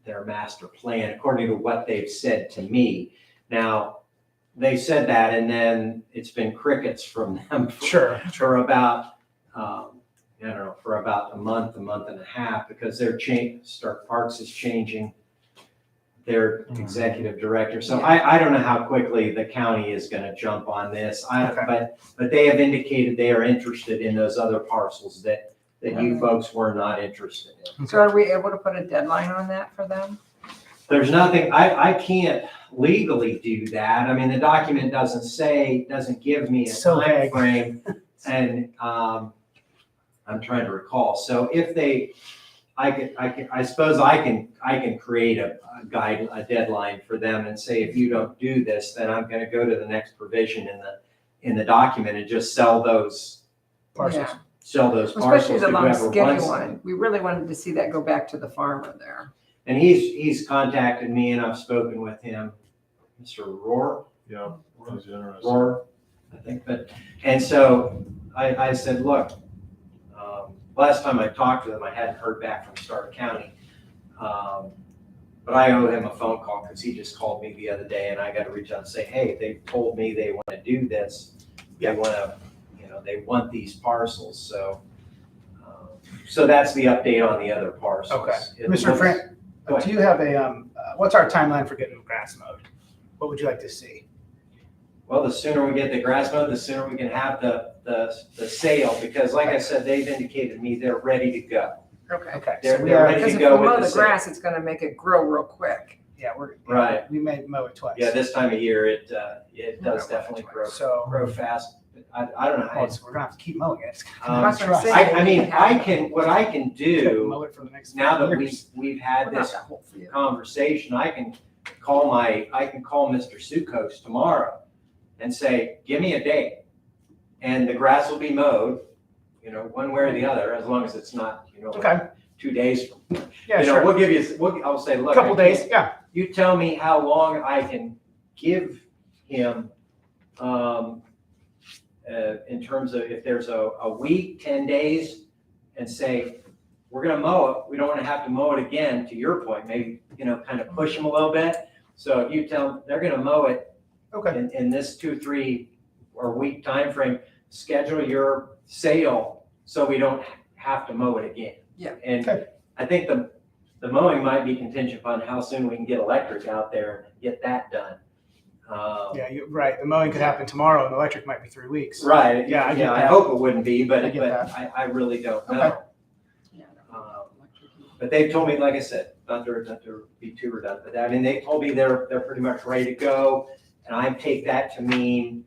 [SPEAKER 5] plan, according to what they've said to me. Now, they said that, and then it's been crickets from them for about, I don't know, for about a month and a half, because Stark Parks is changing their executive director. So I don't know how quickly the county is going to jump on this. But they have indicated they are interested in those other parcels that you folks were not interested in.
[SPEAKER 3] So are we able to put a deadline on that for them?
[SPEAKER 5] There's nothing, I can't legally do that. I mean, the document doesn't give me a
[SPEAKER 1] So
[SPEAKER 5] time
[SPEAKER 1] vague.
[SPEAKER 5] frame. And, I'm trying to recall. So if I suppose I can create a deadline for them and say, if you don't do this, then I'm gonna go to the next provision in the document and just sell those
[SPEAKER 1] Parcels.
[SPEAKER 3] Yeah.
[SPEAKER 5] parcels
[SPEAKER 3] Especially
[SPEAKER 5] to
[SPEAKER 3] the long
[SPEAKER 5] whoever
[SPEAKER 3] skinny
[SPEAKER 5] wants
[SPEAKER 3] one.
[SPEAKER 5] them.
[SPEAKER 3] We really wanted to see that go back to the farmer there.
[SPEAKER 5] And he's contacted me and I've spoken with him, Mr. Rohr.
[SPEAKER 4] Yeah, was interesting.
[SPEAKER 5] Rohr, I think, and so I said, look, last time I talked to him, I hadn't heard back from Stark County. But I owe him a phone call because he just called me the other day and I got to reach out and say, hey, they told me they want to do this. They want to, they want these parcels. So that's the update on the other parcels.
[SPEAKER 1] Okay.
[SPEAKER 5] It
[SPEAKER 1] Mr.
[SPEAKER 5] looks-
[SPEAKER 1] Frank,
[SPEAKER 5] Go ahead.
[SPEAKER 1] do you have what's our timeline for getting the grass mowed? What would you like to see?
[SPEAKER 5] Well, the sooner we get the grass mowed, the sooner we can have the sale, because like I said, they've indicated to me they're ready to go.
[SPEAKER 3] Okay.
[SPEAKER 1] Okay.
[SPEAKER 5] They're-
[SPEAKER 1] So we
[SPEAKER 5] they're
[SPEAKER 1] are,
[SPEAKER 5] ready.
[SPEAKER 3] Because
[SPEAKER 5] to
[SPEAKER 3] if
[SPEAKER 5] go
[SPEAKER 3] we
[SPEAKER 5] with
[SPEAKER 3] mow
[SPEAKER 5] the
[SPEAKER 3] the
[SPEAKER 5] sale.
[SPEAKER 3] grass, it's gonna make it grow real quick.
[SPEAKER 5] Right.
[SPEAKER 1] we may mow it twice.
[SPEAKER 5] Yeah, this time of year, it does
[SPEAKER 3] Yeah,
[SPEAKER 5] definitely
[SPEAKER 1] So
[SPEAKER 5] grow fast. I don't know how it's.
[SPEAKER 1] we're gonna have to keep mowing it. It's
[SPEAKER 5] Um,
[SPEAKER 1] gonna be
[SPEAKER 3] That's what I'm
[SPEAKER 1] trust.
[SPEAKER 3] saying.
[SPEAKER 5] I mean, what I can do,
[SPEAKER 1] Mow it for the next
[SPEAKER 5] now that
[SPEAKER 1] 5 years.
[SPEAKER 5] we've had
[SPEAKER 3] Well, not
[SPEAKER 5] this
[SPEAKER 3] that whole field.
[SPEAKER 5] conversation, I can call Mr. Sukos tomorrow and say, give me a date. And the grass will be mowed, one way or the other, as long as it's not,
[SPEAKER 1] Okay.
[SPEAKER 5] 2 days from.
[SPEAKER 1] Yeah, sure.
[SPEAKER 5] We'll give you, I'll say, look.
[SPEAKER 1] Couple
[SPEAKER 5] I can't-
[SPEAKER 1] days. Yeah.
[SPEAKER 5] You tell me how long I can give him, in terms of if there's a week, 10 days, and say, we're gonna mow it, we don't wanna have to mow it again, to your point, maybe, kind of push them a little bit. So if you tell them they're gonna mow it
[SPEAKER 1] Okay.
[SPEAKER 5] in this 2, 3 or week time frame, schedule your sale so we don't have to mow it again.
[SPEAKER 3] Yeah.
[SPEAKER 5] And
[SPEAKER 1] Okay.
[SPEAKER 5] I think the mowing might be contingent upon how soon we can get electric out there and get that done.
[SPEAKER 1] Yeah, you're right. The mowing could happen tomorrow and the electric might be 3 weeks.
[SPEAKER 5] Right,
[SPEAKER 1] Yeah, I get
[SPEAKER 5] I
[SPEAKER 1] that.
[SPEAKER 5] hope it wouldn't be,
[SPEAKER 1] I
[SPEAKER 5] but
[SPEAKER 1] get that.
[SPEAKER 5] I really don't
[SPEAKER 1] Okay.
[SPEAKER 5] know.
[SPEAKER 3] Yeah.
[SPEAKER 5] But they've told me, like I said, not to be too redundant, but I mean, they told me they're pretty much ready to go. And I take that to mean,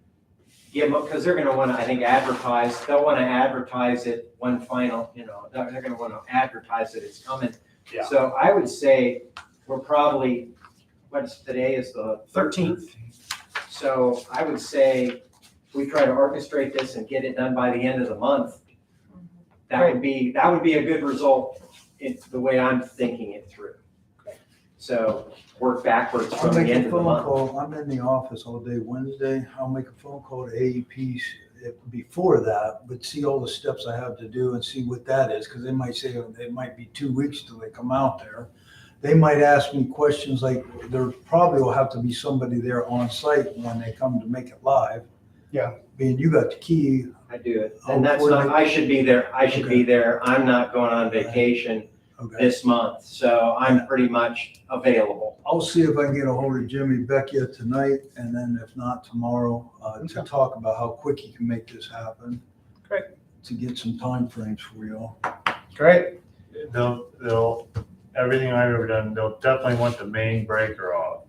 [SPEAKER 5] give them, because they're gonna wanna, I think, advertise, they'll wanna advertise it one final, they're gonna wanna advertise that it's coming.
[SPEAKER 1] Yeah.
[SPEAKER 5] So I would say we're probably, today is the
[SPEAKER 1] 13th.
[SPEAKER 5] So I would say we try to orchestrate this and get it done by the end of the month. That would be a good result. It's the way I'm thinking it through. So work backwards
[SPEAKER 2] I'll
[SPEAKER 5] from the
[SPEAKER 2] make
[SPEAKER 5] end
[SPEAKER 2] a
[SPEAKER 5] of the
[SPEAKER 2] phone
[SPEAKER 5] month.
[SPEAKER 2] call. I'm in the office all day Wednesday. I'll make a phone call to AEPs before that, but see all the steps I have to do and see what that is, because they might say it might be 2 weeks till they come out there. They might ask me questions like, there probably will have to be somebody there on site when they come to make it live.
[SPEAKER 1] Yeah.
[SPEAKER 2] Being you got the key.
[SPEAKER 5] I do it.
[SPEAKER 2] I'll
[SPEAKER 5] And that's not,
[SPEAKER 2] coordinate.
[SPEAKER 5] I should be there. I should be
[SPEAKER 2] Okay.
[SPEAKER 5] there. I'm not going on vacation
[SPEAKER 2] Okay.
[SPEAKER 5] this month. So I'm pretty much available.
[SPEAKER 2] I'll see if I can get a hold of Jimmy Beckia tonight, and then if not, tomorrow, to
[SPEAKER 1] Okay.
[SPEAKER 2] talk about how quick he can make this happen.
[SPEAKER 1] Great.
[SPEAKER 2] To get some time frames for y'all.
[SPEAKER 1] Great.
[SPEAKER 4] They'll, everything I've ever done, they'll definitely want the main breaker off.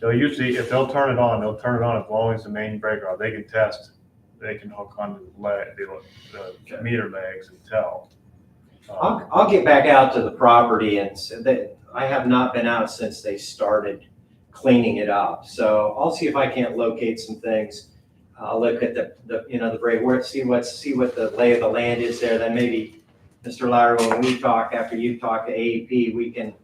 [SPEAKER 4] They'll usually, if they'll turn it on as long as the main breaker off. They can test, they can hook onto the meter legs and tell.
[SPEAKER 5] I'll get back out to the property and so that I have not been out since they started cleaning it up. So I'll see if I can't locate some things. I'll look at the break, see what the lay of the land is there. Then maybe, Mr. Lowry, when we talk, after you talk to AEP, we can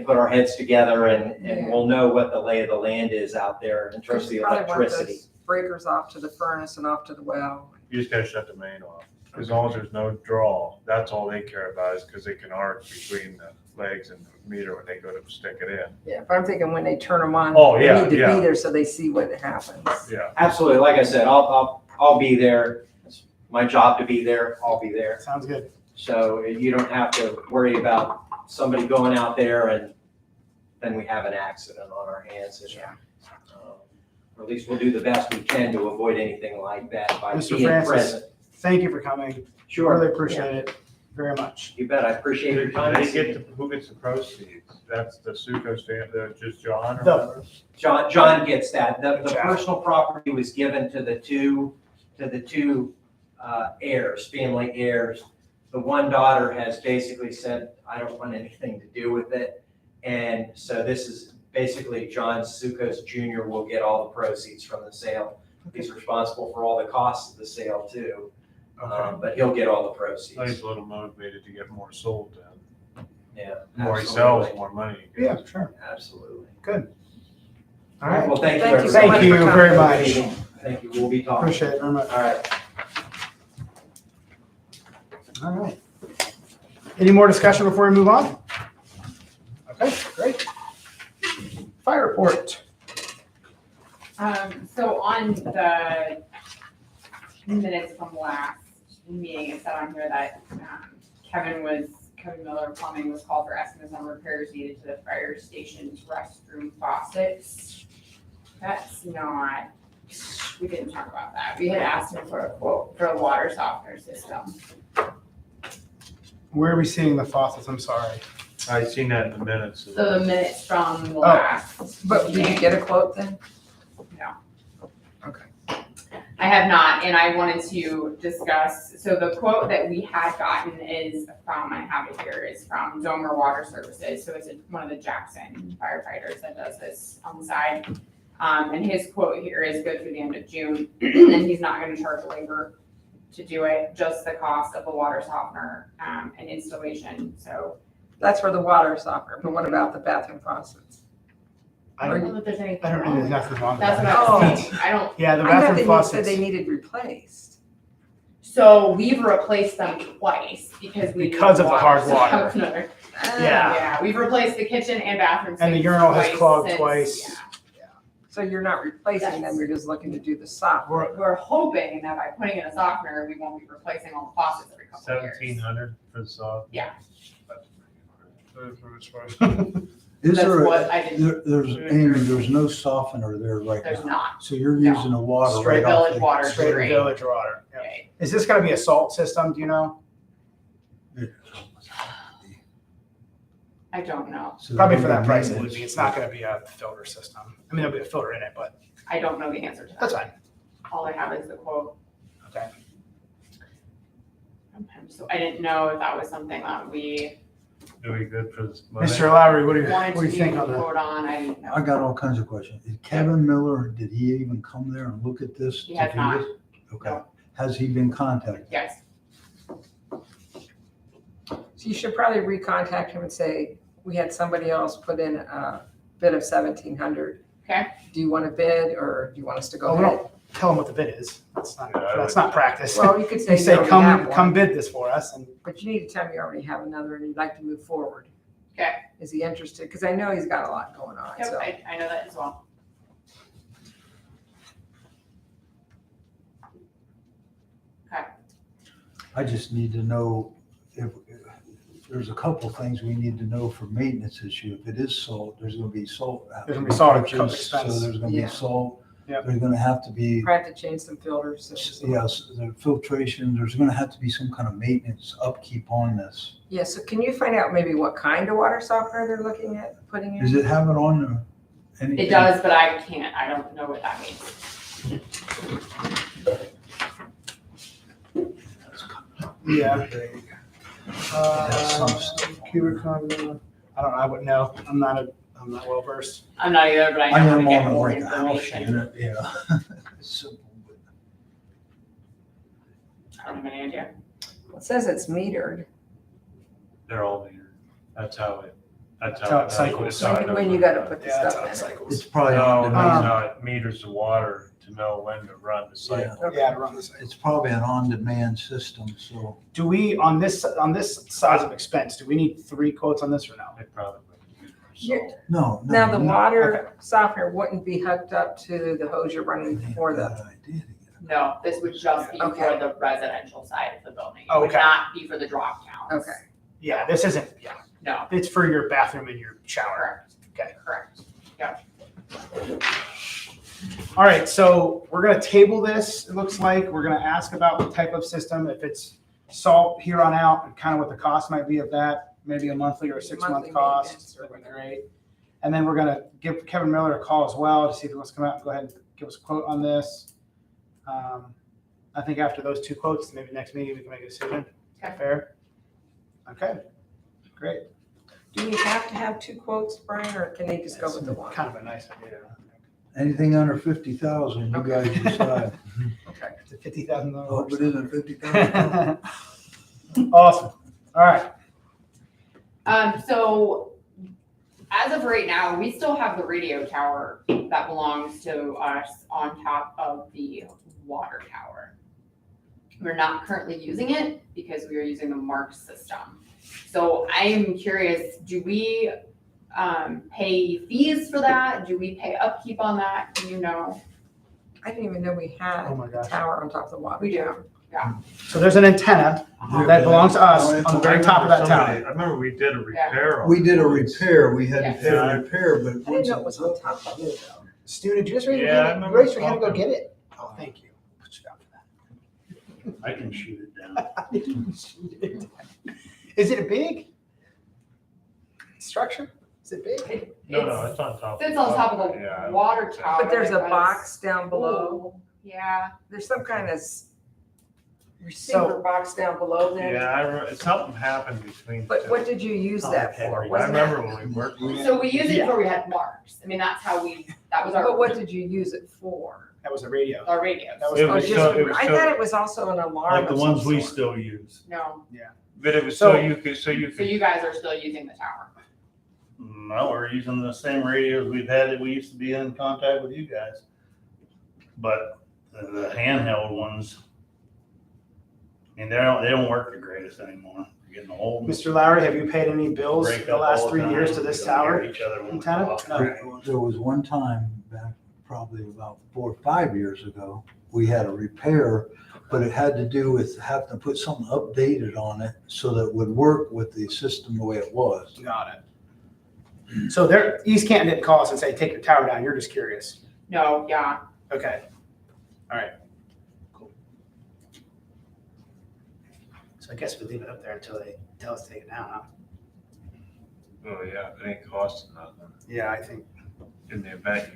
[SPEAKER 5] put our heads together and we'll know what the lay of the land is out there in terms of the
[SPEAKER 3] Probably want
[SPEAKER 5] electricity.
[SPEAKER 3] those breakers off to the furnace and off to the well.
[SPEAKER 4] You just gotta shut the main off. As long as there's no draw, that's all they care about is because they can arc between the legs and the meter when they go to stick it in.
[SPEAKER 3] Yeah, but I'm thinking when they turn them on,
[SPEAKER 4] Oh,
[SPEAKER 3] they
[SPEAKER 4] yeah,
[SPEAKER 3] need to
[SPEAKER 4] yeah.
[SPEAKER 3] be there so they see what happens.
[SPEAKER 4] Yeah.
[SPEAKER 5] Absolutely. Like I said, I'll be there. It's my job to be there. I'll be there.
[SPEAKER 1] Sounds good.
[SPEAKER 5] So you don't have to worry about somebody going out there and then we have an accident on our hands.
[SPEAKER 3] Yeah.
[SPEAKER 5] Or at least we'll do the best we can to avoid anything like that by
[SPEAKER 1] Mr.
[SPEAKER 5] being
[SPEAKER 1] Francis.
[SPEAKER 5] present.
[SPEAKER 1] Thank you for coming.
[SPEAKER 5] Sure.
[SPEAKER 1] Really appreciate it. very much.
[SPEAKER 5] You bet, I appreciate your time.
[SPEAKER 4] They
[SPEAKER 5] this
[SPEAKER 4] get
[SPEAKER 5] evening.
[SPEAKER 4] who gets the proceeds? That's the Suco stand, just John or
[SPEAKER 1] The-
[SPEAKER 4] whatever?
[SPEAKER 5] John gets that. The
[SPEAKER 1] Jack.
[SPEAKER 5] personal property was given to the two heirs, family heirs. The one daughter has basically said, I don't want anything to do with it. And so this is basically John Sucos Jr. will get all the proceeds from the sale. He's responsible for all the costs of the sale too, but he'll get all the proceeds.
[SPEAKER 4] So he's a little motivated to get more sold then.
[SPEAKER 5] Yeah.
[SPEAKER 4] The more he
[SPEAKER 5] absolutely.
[SPEAKER 4] sells, more money he
[SPEAKER 1] Yeah,
[SPEAKER 4] gets.
[SPEAKER 1] sure.
[SPEAKER 5] Absolutely.
[SPEAKER 1] All right.
[SPEAKER 5] Well, thank you.
[SPEAKER 3] Thank you
[SPEAKER 5] everybody.
[SPEAKER 3] so much
[SPEAKER 1] Thank you
[SPEAKER 3] for coming.
[SPEAKER 1] very much.
[SPEAKER 5] Thank you. We'll be talking.
[SPEAKER 1] Appreciate it very much.
[SPEAKER 5] All right.
[SPEAKER 1] All right. Any more discussion before we move on? Okay, great. Fire report.
[SPEAKER 7] So on the minutes from last meeting, it said on here that Kevin Miller Plumbing was called for estimates on repairs needed to the fire station's restroom faucets. That's not, we didn't talk about that. We had asked him for a quote for a water softener system.
[SPEAKER 1] Where are we seeing the faucets? I'm sorry.
[SPEAKER 4] I seen that in the minutes.
[SPEAKER 7] So the minutes from the last.
[SPEAKER 3] But did you get a quote then?
[SPEAKER 7] I have not, and I wanted to discuss, so the quote that we had gotten is from, I have it here, is from Domer Water Services, so it's one of the Jackson firefighters that does this on the side. And his quote here is good through the end of June, and he's not gonna charge labor to do it, just the cost of the water softener, and installation, so.
[SPEAKER 3] That's for the water softener, but what about the bathroom faucets?
[SPEAKER 1] I
[SPEAKER 7] I don't
[SPEAKER 1] don't,
[SPEAKER 7] know that there's anything
[SPEAKER 1] I don't
[SPEAKER 7] wrong
[SPEAKER 1] know,
[SPEAKER 7] with
[SPEAKER 1] there's
[SPEAKER 7] that.
[SPEAKER 1] nothing wrong with
[SPEAKER 7] That's what
[SPEAKER 1] that.
[SPEAKER 7] I was saying, I don't,
[SPEAKER 1] Yeah, the
[SPEAKER 3] I thought
[SPEAKER 1] bathroom
[SPEAKER 3] they
[SPEAKER 1] faucets.
[SPEAKER 3] said they needed replaced.
[SPEAKER 7] so we've replaced them twice because we.
[SPEAKER 1] Because of the hard water.
[SPEAKER 7] softener.
[SPEAKER 1] Yeah.
[SPEAKER 7] Yeah, we've replaced the kitchen and bathroom
[SPEAKER 1] And the
[SPEAKER 7] sinks
[SPEAKER 1] urinal has
[SPEAKER 7] twice
[SPEAKER 1] clogged
[SPEAKER 7] since-
[SPEAKER 1] twice.
[SPEAKER 7] yeah.
[SPEAKER 3] So you're not replacing them, you're just looking to do the softener.
[SPEAKER 7] We're hoping that by putting in a softener, we won't be replacing all the faucets every couple of years.
[SPEAKER 4] 1,700 for the soft.
[SPEAKER 7] Yeah.
[SPEAKER 2] Is
[SPEAKER 7] That's
[SPEAKER 2] there,
[SPEAKER 7] what I didn't,
[SPEAKER 2] there's, Amy, there's no softener there right
[SPEAKER 7] there's
[SPEAKER 2] now.
[SPEAKER 7] not.
[SPEAKER 2] So you're
[SPEAKER 7] No.
[SPEAKER 2] using the water
[SPEAKER 7] Straight
[SPEAKER 2] right off
[SPEAKER 7] village
[SPEAKER 2] the-
[SPEAKER 7] water,
[SPEAKER 1] Straight
[SPEAKER 7] straight.
[SPEAKER 1] village water. Yeah.
[SPEAKER 7] Okay.
[SPEAKER 1] Is this gonna be a salt system, do you know?
[SPEAKER 7] I don't know.
[SPEAKER 2] So
[SPEAKER 1] Probably for
[SPEAKER 2] there'll
[SPEAKER 1] that
[SPEAKER 2] be
[SPEAKER 1] price it would
[SPEAKER 2] maintenance.
[SPEAKER 1] be. It's not gonna be a filter system. I mean, there'll be a filter in it, but
[SPEAKER 7] I don't know the answer to
[SPEAKER 1] that's
[SPEAKER 7] that.
[SPEAKER 1] fine.
[SPEAKER 7] All I have is the quote.
[SPEAKER 1] Okay.
[SPEAKER 7] So I didn't know if that was something that we
[SPEAKER 4] Do we good for this Monday?
[SPEAKER 1] Mr. Lowry, what do you
[SPEAKER 7] wanted to do
[SPEAKER 1] think
[SPEAKER 7] a
[SPEAKER 1] on that?
[SPEAKER 7] quote on. I didn't know.
[SPEAKER 2] I got all kinds of questions. Did Kevin Miller, did he even come there and look at this?
[SPEAKER 7] He
[SPEAKER 2] to
[SPEAKER 7] has
[SPEAKER 2] do
[SPEAKER 7] not.
[SPEAKER 2] this? Okay.
[SPEAKER 7] No.
[SPEAKER 2] Has he been contacted?
[SPEAKER 7] Yes.
[SPEAKER 3] So you should probably recontact him and say, we had somebody else put in a bid of 1,700.
[SPEAKER 7] Okay.
[SPEAKER 3] Do you want to bid or do you want us to go
[SPEAKER 1] Oh, we
[SPEAKER 3] ahead?
[SPEAKER 1] don't tell them what the bid is. That's not,
[SPEAKER 4] Yeah, I
[SPEAKER 1] that's
[SPEAKER 4] would-
[SPEAKER 1] not practice.
[SPEAKER 3] Well, you could say
[SPEAKER 1] You
[SPEAKER 3] you
[SPEAKER 1] say,
[SPEAKER 3] already have
[SPEAKER 1] come
[SPEAKER 3] one,
[SPEAKER 1] bid this for us and
[SPEAKER 3] but you need to tell me you already have another and you'd like to move forward.
[SPEAKER 7] Okay.
[SPEAKER 3] Is he interested? Because I know he's got a lot going on,
[SPEAKER 7] Yep,
[SPEAKER 3] so.
[SPEAKER 7] I know that as well.
[SPEAKER 2] I just need to know if there's a couple things we need to know for maintenance issue. If it is salt, there's gonna be salt.
[SPEAKER 1] There's gonna be salt at
[SPEAKER 2] purchased,
[SPEAKER 1] expense.
[SPEAKER 2] So there's gonna
[SPEAKER 3] Yeah.
[SPEAKER 2] be salt.
[SPEAKER 1] Yep.
[SPEAKER 2] There's gonna have to be,
[SPEAKER 3] Try to change some filters.
[SPEAKER 2] yes, the filtration, there's gonna have to be some kind of maintenance upkeep on this.
[SPEAKER 3] Yeah, so can you find out maybe what kind of water softener they're looking at putting in?
[SPEAKER 2] Does it have it on the? anything?
[SPEAKER 7] It does, but I can't, I don't know what that means.
[SPEAKER 1] yeah.
[SPEAKER 2] Some stuff.
[SPEAKER 1] Cubic con- I don't know. I wouldn't know. I'm not well versed.
[SPEAKER 7] I'm not either, but I
[SPEAKER 2] I
[SPEAKER 7] know how to
[SPEAKER 2] am
[SPEAKER 7] get
[SPEAKER 2] on
[SPEAKER 7] more
[SPEAKER 2] like a house
[SPEAKER 7] information.
[SPEAKER 2] unit, yeah. It's simple, but
[SPEAKER 7] I don't have any idea.
[SPEAKER 3] It says it's metered.
[SPEAKER 4] They're all metered. That's how it
[SPEAKER 1] cycles.
[SPEAKER 4] it's how it
[SPEAKER 3] When you
[SPEAKER 4] does.
[SPEAKER 3] gotta put the
[SPEAKER 1] Yeah, that's how
[SPEAKER 3] stuff
[SPEAKER 1] it
[SPEAKER 3] in.
[SPEAKER 1] cycles.
[SPEAKER 2] It's probably
[SPEAKER 4] No,
[SPEAKER 2] on
[SPEAKER 4] that's
[SPEAKER 2] demand.
[SPEAKER 4] how it meters the water to know when to run the cycle.
[SPEAKER 1] Yeah, to run the cycle.
[SPEAKER 2] It's probably an on-demand system, so.
[SPEAKER 1] Do we, on this size of expense, do we need 3 quotes on this or no?
[SPEAKER 4] They probably.
[SPEAKER 3] Yeah.
[SPEAKER 2] No, no.
[SPEAKER 3] Now, the
[SPEAKER 2] no.
[SPEAKER 3] water softener wouldn't be hooked up to the hose you're running for the,
[SPEAKER 2] Bad idea to get it.
[SPEAKER 7] No, this would just be
[SPEAKER 3] Okay.
[SPEAKER 7] for the residential side of the building. It
[SPEAKER 1] Oh,
[SPEAKER 7] would
[SPEAKER 1] okay.
[SPEAKER 7] not be for the drop downs.
[SPEAKER 3] okay.
[SPEAKER 1] Yeah, this isn't, yeah.
[SPEAKER 7] No,
[SPEAKER 1] It's for your bathroom and your shower.
[SPEAKER 7] correct.
[SPEAKER 1] All right, so we're gonna table this, it looks like. We're gonna ask about the type of system, if it's salt here on out and kind of what the cost might be of that, maybe a monthly or a 6-month
[SPEAKER 3] Monthly
[SPEAKER 1] cost.
[SPEAKER 3] maintenance or
[SPEAKER 1] That'd be
[SPEAKER 3] whatever.
[SPEAKER 1] great. And then we're gonna give Kevin Miller a call as well to see if he wants to come out and go ahead and give us a quote on this. I think after those 2 quotes, maybe next meeting we can make a decision. Is that fair? Okay, great.
[SPEAKER 3] Do we have to have 2 quotes, Brian, or can they just go with the one?
[SPEAKER 1] Kind of a nice idea.
[SPEAKER 2] Anything under 50,000, you guys decide.
[SPEAKER 1] Okay, it's a $50,000.
[SPEAKER 2] Hope it isn't 50,000.
[SPEAKER 1] Awesome. All right.
[SPEAKER 7] So as of right now, we still have the radio tower that belongs to us on top of the water tower. We're not currently using it because we are using the MARC system. So I'm curious, do we pay fees for that? Do we pay upkeep on that? Do you know?
[SPEAKER 3] I didn't even know we had
[SPEAKER 1] Oh my
[SPEAKER 3] a
[SPEAKER 1] gosh.
[SPEAKER 3] tower on top of the water.
[SPEAKER 7] We do.
[SPEAKER 3] tower.
[SPEAKER 1] So there's an antenna that belongs to us on the very top of that tower.
[SPEAKER 4] I remember we did a repair on
[SPEAKER 2] We did a
[SPEAKER 4] it.
[SPEAKER 2] repair, we had to pay
[SPEAKER 4] Yeah.
[SPEAKER 2] a repair, but.
[SPEAKER 3] I didn't know it was on top of it.
[SPEAKER 1] Stu, did you just raise your
[SPEAKER 4] Yeah, I
[SPEAKER 1] hand?
[SPEAKER 4] remember
[SPEAKER 1] Raise your hand and go
[SPEAKER 4] talking.
[SPEAKER 1] get it? Oh, thank you. Put you down for
[SPEAKER 6] I can shoot it down.
[SPEAKER 1] that. Is it a big structure? Is it big?
[SPEAKER 4] No, it's on top.
[SPEAKER 7] It's on top of
[SPEAKER 4] Yeah.
[SPEAKER 7] the water tower.
[SPEAKER 3] But there's a
[SPEAKER 7] because-
[SPEAKER 3] box down below.
[SPEAKER 7] Ooh, yeah.
[SPEAKER 3] There's some kind of receiver box down below there.
[SPEAKER 4] Yeah, something happened between.
[SPEAKER 3] But
[SPEAKER 4] the
[SPEAKER 3] what
[SPEAKER 4] two.
[SPEAKER 3] did you use that for?
[SPEAKER 4] I
[SPEAKER 3] Wasn't it?
[SPEAKER 4] remember when we worked. with it.
[SPEAKER 7] So we used it before we had marks. I mean, that's how that was
[SPEAKER 3] But what did you use it for?
[SPEAKER 1] That was a radio.
[SPEAKER 7] our radios.
[SPEAKER 1] That was-
[SPEAKER 4] It
[SPEAKER 3] Oh,
[SPEAKER 4] was
[SPEAKER 3] just,
[SPEAKER 4] so- it was
[SPEAKER 3] I
[SPEAKER 4] so-
[SPEAKER 3] thought it was also an alarm
[SPEAKER 6] Like the
[SPEAKER 3] of some
[SPEAKER 6] ones we
[SPEAKER 3] sort.
[SPEAKER 6] still use.
[SPEAKER 7] No,
[SPEAKER 4] But it was
[SPEAKER 1] So-
[SPEAKER 4] so you
[SPEAKER 7] so
[SPEAKER 4] could.
[SPEAKER 7] you guys are still using the tower.
[SPEAKER 6] No, we're using the same radios we've had that we used to be in contact with you guys. But the handheld ones, I mean, they don't work the greatest anymore. They're getting old.
[SPEAKER 1] Mr. Lowry, have you paid any bills
[SPEAKER 6] Break
[SPEAKER 1] the
[SPEAKER 6] up
[SPEAKER 1] last
[SPEAKER 6] all
[SPEAKER 1] 3
[SPEAKER 6] the
[SPEAKER 1] years
[SPEAKER 6] time.
[SPEAKER 1] to this
[SPEAKER 6] We don't hear
[SPEAKER 1] tower?
[SPEAKER 6] each other when we
[SPEAKER 1] Antenna?
[SPEAKER 6] talk.
[SPEAKER 1] No.
[SPEAKER 2] There was one time back probably about 4 or 5 years ago, we had a repair, but it had to do with having to put something updated on it so that it would work with the system the way it was.
[SPEAKER 1] Got it. So East Canton didn't call us and say, take your tower down. You're just curious.
[SPEAKER 7] No, yeah.
[SPEAKER 1] Okay. All right. Cool. So I guess we leave it up there until they tell us to take it down, huh?
[SPEAKER 4] Oh, yeah, it ain't costing nothing
[SPEAKER 1] Yeah, I think.
[SPEAKER 4] in the event.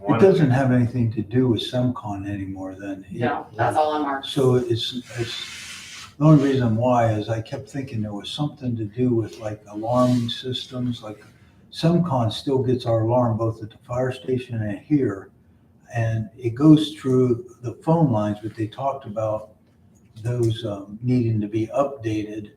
[SPEAKER 2] It doesn't have anything to do with SEMCON anymore then.
[SPEAKER 7] No, that's all on marks.
[SPEAKER 2] So it's, the only reason why is I kept thinking there was something to do with like alarming systems, like SEMCON still gets our alarm both at the fire station and here. And it goes through the phone lines, but they talked about those needing to be updated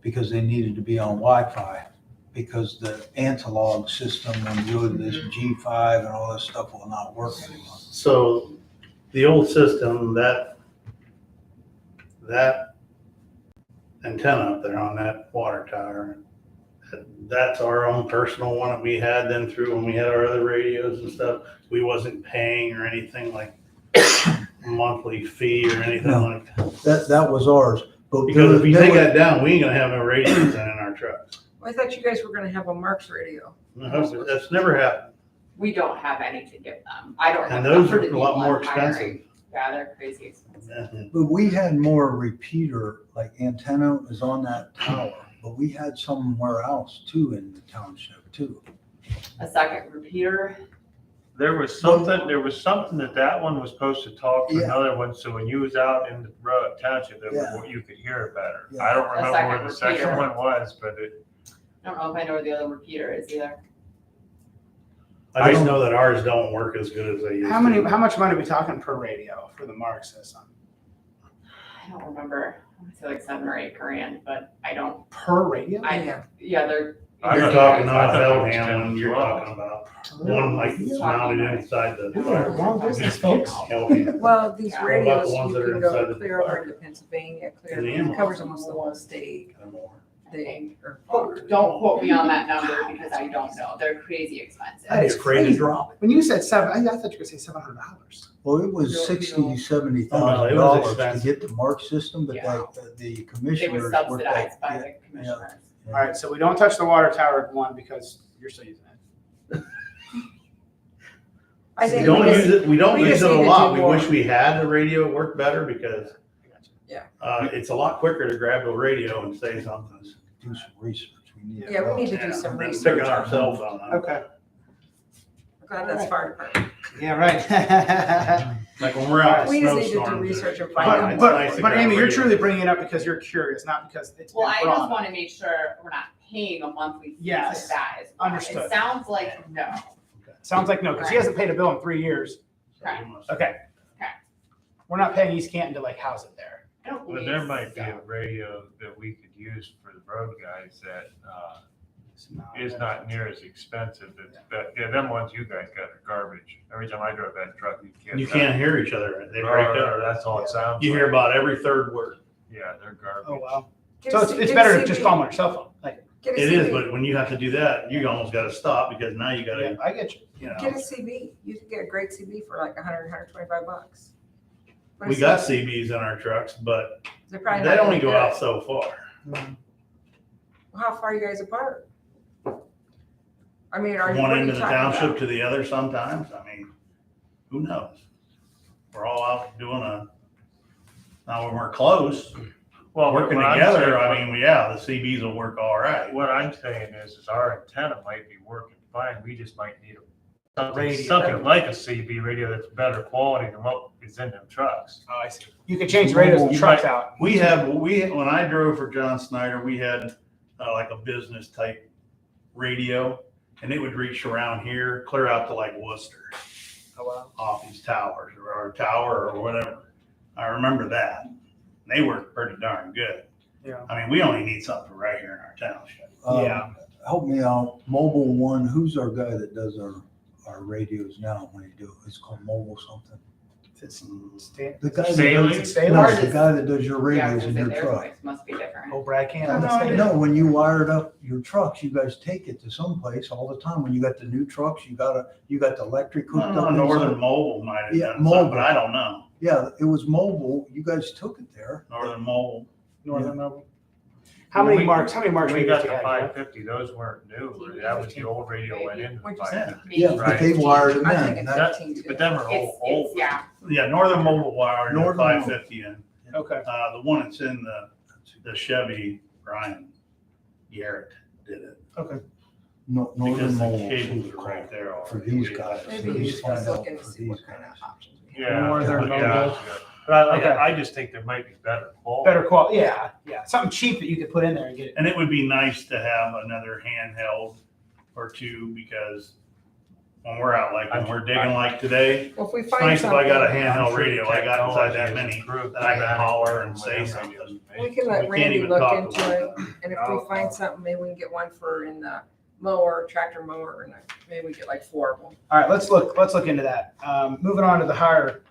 [SPEAKER 2] because they needed to be on Wi-Fi. Because the analog system, when you go to this G5 and all this stuff will not work anymore.
[SPEAKER 6] So the old system, that antenna up there on that water tower, that's our own personal one that we had then through when we had our other radios and stuff. We wasn't paying or anything like monthly fee or anything
[SPEAKER 2] No.
[SPEAKER 6] like that.
[SPEAKER 2] That was ours. But
[SPEAKER 6] Because if you
[SPEAKER 2] there
[SPEAKER 6] take
[SPEAKER 2] was-
[SPEAKER 6] that down, we ain't gonna have no radios in our trucks.
[SPEAKER 3] I thought you guys were gonna have a Marks radio.
[SPEAKER 6] No, that's never happened.
[SPEAKER 7] We don't have any to give them. I don't have.
[SPEAKER 6] And those
[SPEAKER 7] enough for
[SPEAKER 6] are
[SPEAKER 7] the
[SPEAKER 6] a lot
[SPEAKER 7] people
[SPEAKER 6] more
[SPEAKER 7] I'm hiring.
[SPEAKER 6] expensive.
[SPEAKER 7] Yeah, they're crazy expensive.
[SPEAKER 2] But we had more repeater, like antenna is on that tower, but we had somewhere else too in the township too.
[SPEAKER 7] A second repeater.
[SPEAKER 4] There was something that one was supposed to talk to
[SPEAKER 2] Yeah.
[SPEAKER 4] another one, so when you was out in the road township,
[SPEAKER 2] Yeah.
[SPEAKER 4] you could hear it better.
[SPEAKER 2] Yeah.
[SPEAKER 4] I don't
[SPEAKER 7] A
[SPEAKER 4] remember
[SPEAKER 7] second
[SPEAKER 4] where the second
[SPEAKER 7] repeater.
[SPEAKER 4] one was, but it,
[SPEAKER 7] I don't know if I know where the other repeater is either.
[SPEAKER 6] I just know that ours don't work as good as they used to.
[SPEAKER 1] How much money are we talking per radio for the Mark system?
[SPEAKER 7] I don't remember. I would say like 7 or 8 grand, but I don't.
[SPEAKER 1] Per radio?
[SPEAKER 7] Yeah, they're.
[SPEAKER 6] You're talking
[SPEAKER 4] I
[SPEAKER 6] not
[SPEAKER 4] thought it
[SPEAKER 6] bell
[SPEAKER 4] was 10
[SPEAKER 6] handling, you're
[SPEAKER 4] 12.
[SPEAKER 6] talking about one like it's mounted inside the.
[SPEAKER 1] You're in the wrong business, folks.
[SPEAKER 6] Hell, yeah.
[SPEAKER 3] Well, these
[SPEAKER 7] Yeah.
[SPEAKER 6] What about
[SPEAKER 3] radios,
[SPEAKER 6] the ones
[SPEAKER 3] you
[SPEAKER 6] that are
[SPEAKER 3] can go
[SPEAKER 6] inside the
[SPEAKER 3] clear over
[SPEAKER 6] fire?
[SPEAKER 3] into Pennsylvania, clear,
[SPEAKER 6] And the
[SPEAKER 3] it
[SPEAKER 6] ambulance.
[SPEAKER 3] covers almost the whole state. They are.
[SPEAKER 7] Don't quote me on that number because I don't know. They're crazy expensive.
[SPEAKER 1] That is
[SPEAKER 6] It's crazy
[SPEAKER 1] crazy.
[SPEAKER 6] drop.
[SPEAKER 1] When you said seven, I thought you were gonna say $700.
[SPEAKER 2] Well, it was $60,000-$70,000
[SPEAKER 6] Oh, no, it was
[SPEAKER 2] to
[SPEAKER 6] expensive.
[SPEAKER 2] get the Mark system, but
[SPEAKER 7] Yeah.
[SPEAKER 2] the
[SPEAKER 7] They
[SPEAKER 2] commissioners.
[SPEAKER 7] were
[SPEAKER 2] were
[SPEAKER 7] subsidized by
[SPEAKER 2] yeah,
[SPEAKER 7] the commissioners.
[SPEAKER 1] All right, so we don't touch the water tower one because you're still using it.
[SPEAKER 3] I
[SPEAKER 6] We
[SPEAKER 3] think
[SPEAKER 6] don't
[SPEAKER 3] we
[SPEAKER 6] use it, we don't
[SPEAKER 3] we
[SPEAKER 6] use
[SPEAKER 3] just
[SPEAKER 6] it a
[SPEAKER 3] need to
[SPEAKER 6] lot.
[SPEAKER 3] do
[SPEAKER 6] We
[SPEAKER 3] more.
[SPEAKER 6] wish we had the radio work better because
[SPEAKER 3] Yeah.
[SPEAKER 6] It's a lot quicker to grab the radio and say something.
[SPEAKER 2] Do some research. We need to
[SPEAKER 3] Yeah, we
[SPEAKER 2] know.
[SPEAKER 3] need to do some
[SPEAKER 6] Than
[SPEAKER 3] research.
[SPEAKER 6] picking our cell phone up.
[SPEAKER 1] Okay.
[SPEAKER 3] Glad that's fire department.
[SPEAKER 1] Yeah, right.
[SPEAKER 6] Like when we're out in
[SPEAKER 3] We just need to do
[SPEAKER 6] snowstorms.
[SPEAKER 3] research and
[SPEAKER 6] it's
[SPEAKER 3] find out.
[SPEAKER 6] nice
[SPEAKER 1] But
[SPEAKER 6] to
[SPEAKER 1] but
[SPEAKER 6] grab
[SPEAKER 1] Amy, you're
[SPEAKER 6] radio.
[SPEAKER 1] truly bringing it up because you're curious, not because it's been
[SPEAKER 7] Well, I
[SPEAKER 1] brought
[SPEAKER 7] just
[SPEAKER 1] up.
[SPEAKER 7] want to make sure we're not paying a monthly fee
[SPEAKER 1] Yes.
[SPEAKER 7] for that as well.
[SPEAKER 1] Understood.
[SPEAKER 7] It sounds like no.
[SPEAKER 1] Sounds like no, because he hasn't paid a bill in 3 years.
[SPEAKER 7] Okay.
[SPEAKER 1] Okay.
[SPEAKER 7] Okay.
[SPEAKER 1] We're not paying East Canton to like house it there.
[SPEAKER 7] I don't
[SPEAKER 4] But
[SPEAKER 7] believe
[SPEAKER 4] there might be
[SPEAKER 7] so.
[SPEAKER 4] a radio that we could use for the road guys that is not near as expensive. Yeah, them ones you guys got are garbage. Every time I drove that truck,
[SPEAKER 6] You can't hear each other. They break up.
[SPEAKER 4] That's all it sounds
[SPEAKER 6] You hear
[SPEAKER 4] like.
[SPEAKER 6] about every third word.
[SPEAKER 4] Yeah, they're garbage.
[SPEAKER 1] Oh, wow.
[SPEAKER 3] Get
[SPEAKER 1] So
[SPEAKER 3] a
[SPEAKER 1] it's
[SPEAKER 3] C-
[SPEAKER 1] it's
[SPEAKER 3] get a
[SPEAKER 1] better to
[SPEAKER 3] CB.
[SPEAKER 1] just call them on your cell phone. Like,
[SPEAKER 3] Get a
[SPEAKER 6] It is,
[SPEAKER 3] CB.
[SPEAKER 6] but when you have to do that, you almost got to stop because now you got to,
[SPEAKER 1] I get you.
[SPEAKER 6] you
[SPEAKER 3] Get a
[SPEAKER 6] know.
[SPEAKER 3] CB. You can get a great CB for like 100, $125. What
[SPEAKER 6] We
[SPEAKER 3] is
[SPEAKER 6] got
[SPEAKER 3] that?
[SPEAKER 6] CBs in our trucks, but
[SPEAKER 3] They're probably
[SPEAKER 6] they
[SPEAKER 3] not
[SPEAKER 6] only
[SPEAKER 3] any
[SPEAKER 6] go
[SPEAKER 3] good.
[SPEAKER 6] out so far.
[SPEAKER 3] Well, how far are you guys apart? I mean, are you,
[SPEAKER 6] One
[SPEAKER 3] what are
[SPEAKER 6] end
[SPEAKER 3] you
[SPEAKER 6] of the
[SPEAKER 3] talking
[SPEAKER 6] township
[SPEAKER 3] about?
[SPEAKER 6] to the other sometimes. I mean, who knows? We're all out doing now when we're close,
[SPEAKER 4] Well,
[SPEAKER 6] working
[SPEAKER 4] what I'm
[SPEAKER 6] together,
[SPEAKER 4] saying-
[SPEAKER 6] I mean, yeah, the CBs will work all right.
[SPEAKER 4] What I'm saying is our antenna might be working fine, we just might need
[SPEAKER 1] Radio.
[SPEAKER 4] something like a CB radio that's better quality than what is in them trucks.
[SPEAKER 1] Oh, I see. You could change the radios and
[SPEAKER 4] You
[SPEAKER 1] trucks
[SPEAKER 4] might-
[SPEAKER 1] out.
[SPEAKER 6] When I drove for John Snyder, we had like a business type radio and it would reach around here, clear out to like Worcester
[SPEAKER 1] Oh, wow.
[SPEAKER 6] off these towers or tower or whatever. I remember that. They worked pretty darn good.
[SPEAKER 1] Yeah.
[SPEAKER 6] I mean, we only need something right here in our township.
[SPEAKER 1] Yeah.
[SPEAKER 2] Help me out. Mobile One, who's our guy that does our radios now when he do it? It's called Mobile something.
[SPEAKER 1] It's Stan-
[SPEAKER 2] The guy that
[SPEAKER 4] Staley?
[SPEAKER 2] does,
[SPEAKER 1] Staley?
[SPEAKER 2] no,
[SPEAKER 7] Ours
[SPEAKER 2] the
[SPEAKER 7] is-
[SPEAKER 2] guy that does your
[SPEAKER 7] Yeah, I was
[SPEAKER 2] radios in
[SPEAKER 7] gonna
[SPEAKER 2] your
[SPEAKER 7] say their
[SPEAKER 2] truck.
[SPEAKER 7] voice must be different.
[SPEAKER 1] Oh, Brad Can.
[SPEAKER 2] No, when you wired up your trucks, you guys take it to someplace all the time. When you got the new trucks, you got the electric hooked up.
[SPEAKER 6] Northern
[SPEAKER 2] inside.
[SPEAKER 6] Mobile might have
[SPEAKER 2] Yeah,
[SPEAKER 6] done something,
[SPEAKER 2] Mobile.
[SPEAKER 6] but I don't know.
[SPEAKER 2] Yeah, it was Mobile. You guys took it there.
[SPEAKER 6] Northern Mobile.
[SPEAKER 1] Northern Mobile. How many marks
[SPEAKER 4] We
[SPEAKER 1] radios
[SPEAKER 4] got
[SPEAKER 1] do you
[SPEAKER 4] the
[SPEAKER 1] have? Jeff?
[SPEAKER 4] 550, those weren't new, that was the old radio went into the
[SPEAKER 3] What'd you say?
[SPEAKER 4] 550.
[SPEAKER 2] Yeah, but they wired them
[SPEAKER 3] I'm
[SPEAKER 2] in.
[SPEAKER 3] thinking
[SPEAKER 2] That-
[SPEAKER 3] 15 too.
[SPEAKER 4] But them are old.
[SPEAKER 7] Yeah,
[SPEAKER 6] Yeah, Northern Mobile wired the
[SPEAKER 2] Northern
[SPEAKER 6] 550 in.
[SPEAKER 1] Okay.
[SPEAKER 6] The one that's in the Chevy, Brian Garrett did it.
[SPEAKER 2] Northern
[SPEAKER 6] Because the
[SPEAKER 2] Mobile
[SPEAKER 6] cables are right there
[SPEAKER 2] for
[SPEAKER 6] already.
[SPEAKER 2] these guys.
[SPEAKER 3] Maybe
[SPEAKER 2] Please
[SPEAKER 3] you should
[SPEAKER 2] find
[SPEAKER 3] just
[SPEAKER 2] out
[SPEAKER 3] look into
[SPEAKER 2] for
[SPEAKER 3] see what
[SPEAKER 2] these
[SPEAKER 3] kind of
[SPEAKER 2] guys.
[SPEAKER 3] options we have.
[SPEAKER 4] Yeah.
[SPEAKER 1] Northern
[SPEAKER 4] yeah.
[SPEAKER 1] Mobile.
[SPEAKER 4] But
[SPEAKER 1] Okay.
[SPEAKER 4] I just think there might be better quality.
[SPEAKER 1] Better quality. Yeah. Yeah. Something cheap that you could put in there and get it.
[SPEAKER 6] And it would be nice to have another handheld or two because when we're out, like when we're digging like today,
[SPEAKER 3] Well, if we
[SPEAKER 6] it's
[SPEAKER 3] find
[SPEAKER 6] nice if I got a
[SPEAKER 3] something,
[SPEAKER 6] handheld radio. I got inside that many
[SPEAKER 4] Improved
[SPEAKER 6] that I can holler and say
[SPEAKER 4] dramatically
[SPEAKER 6] something.
[SPEAKER 4] when them
[SPEAKER 3] we
[SPEAKER 4] radios
[SPEAKER 3] can let
[SPEAKER 6] We can't
[SPEAKER 3] Randy
[SPEAKER 6] even
[SPEAKER 3] look
[SPEAKER 6] talk
[SPEAKER 3] into
[SPEAKER 6] about
[SPEAKER 3] it.
[SPEAKER 6] that.
[SPEAKER 3] And if we find something, maybe we can get one for in the mower, tractor mower, and maybe we get like 4 of them.
[SPEAKER 1] All right. Let's look into that. Moving on to the hire.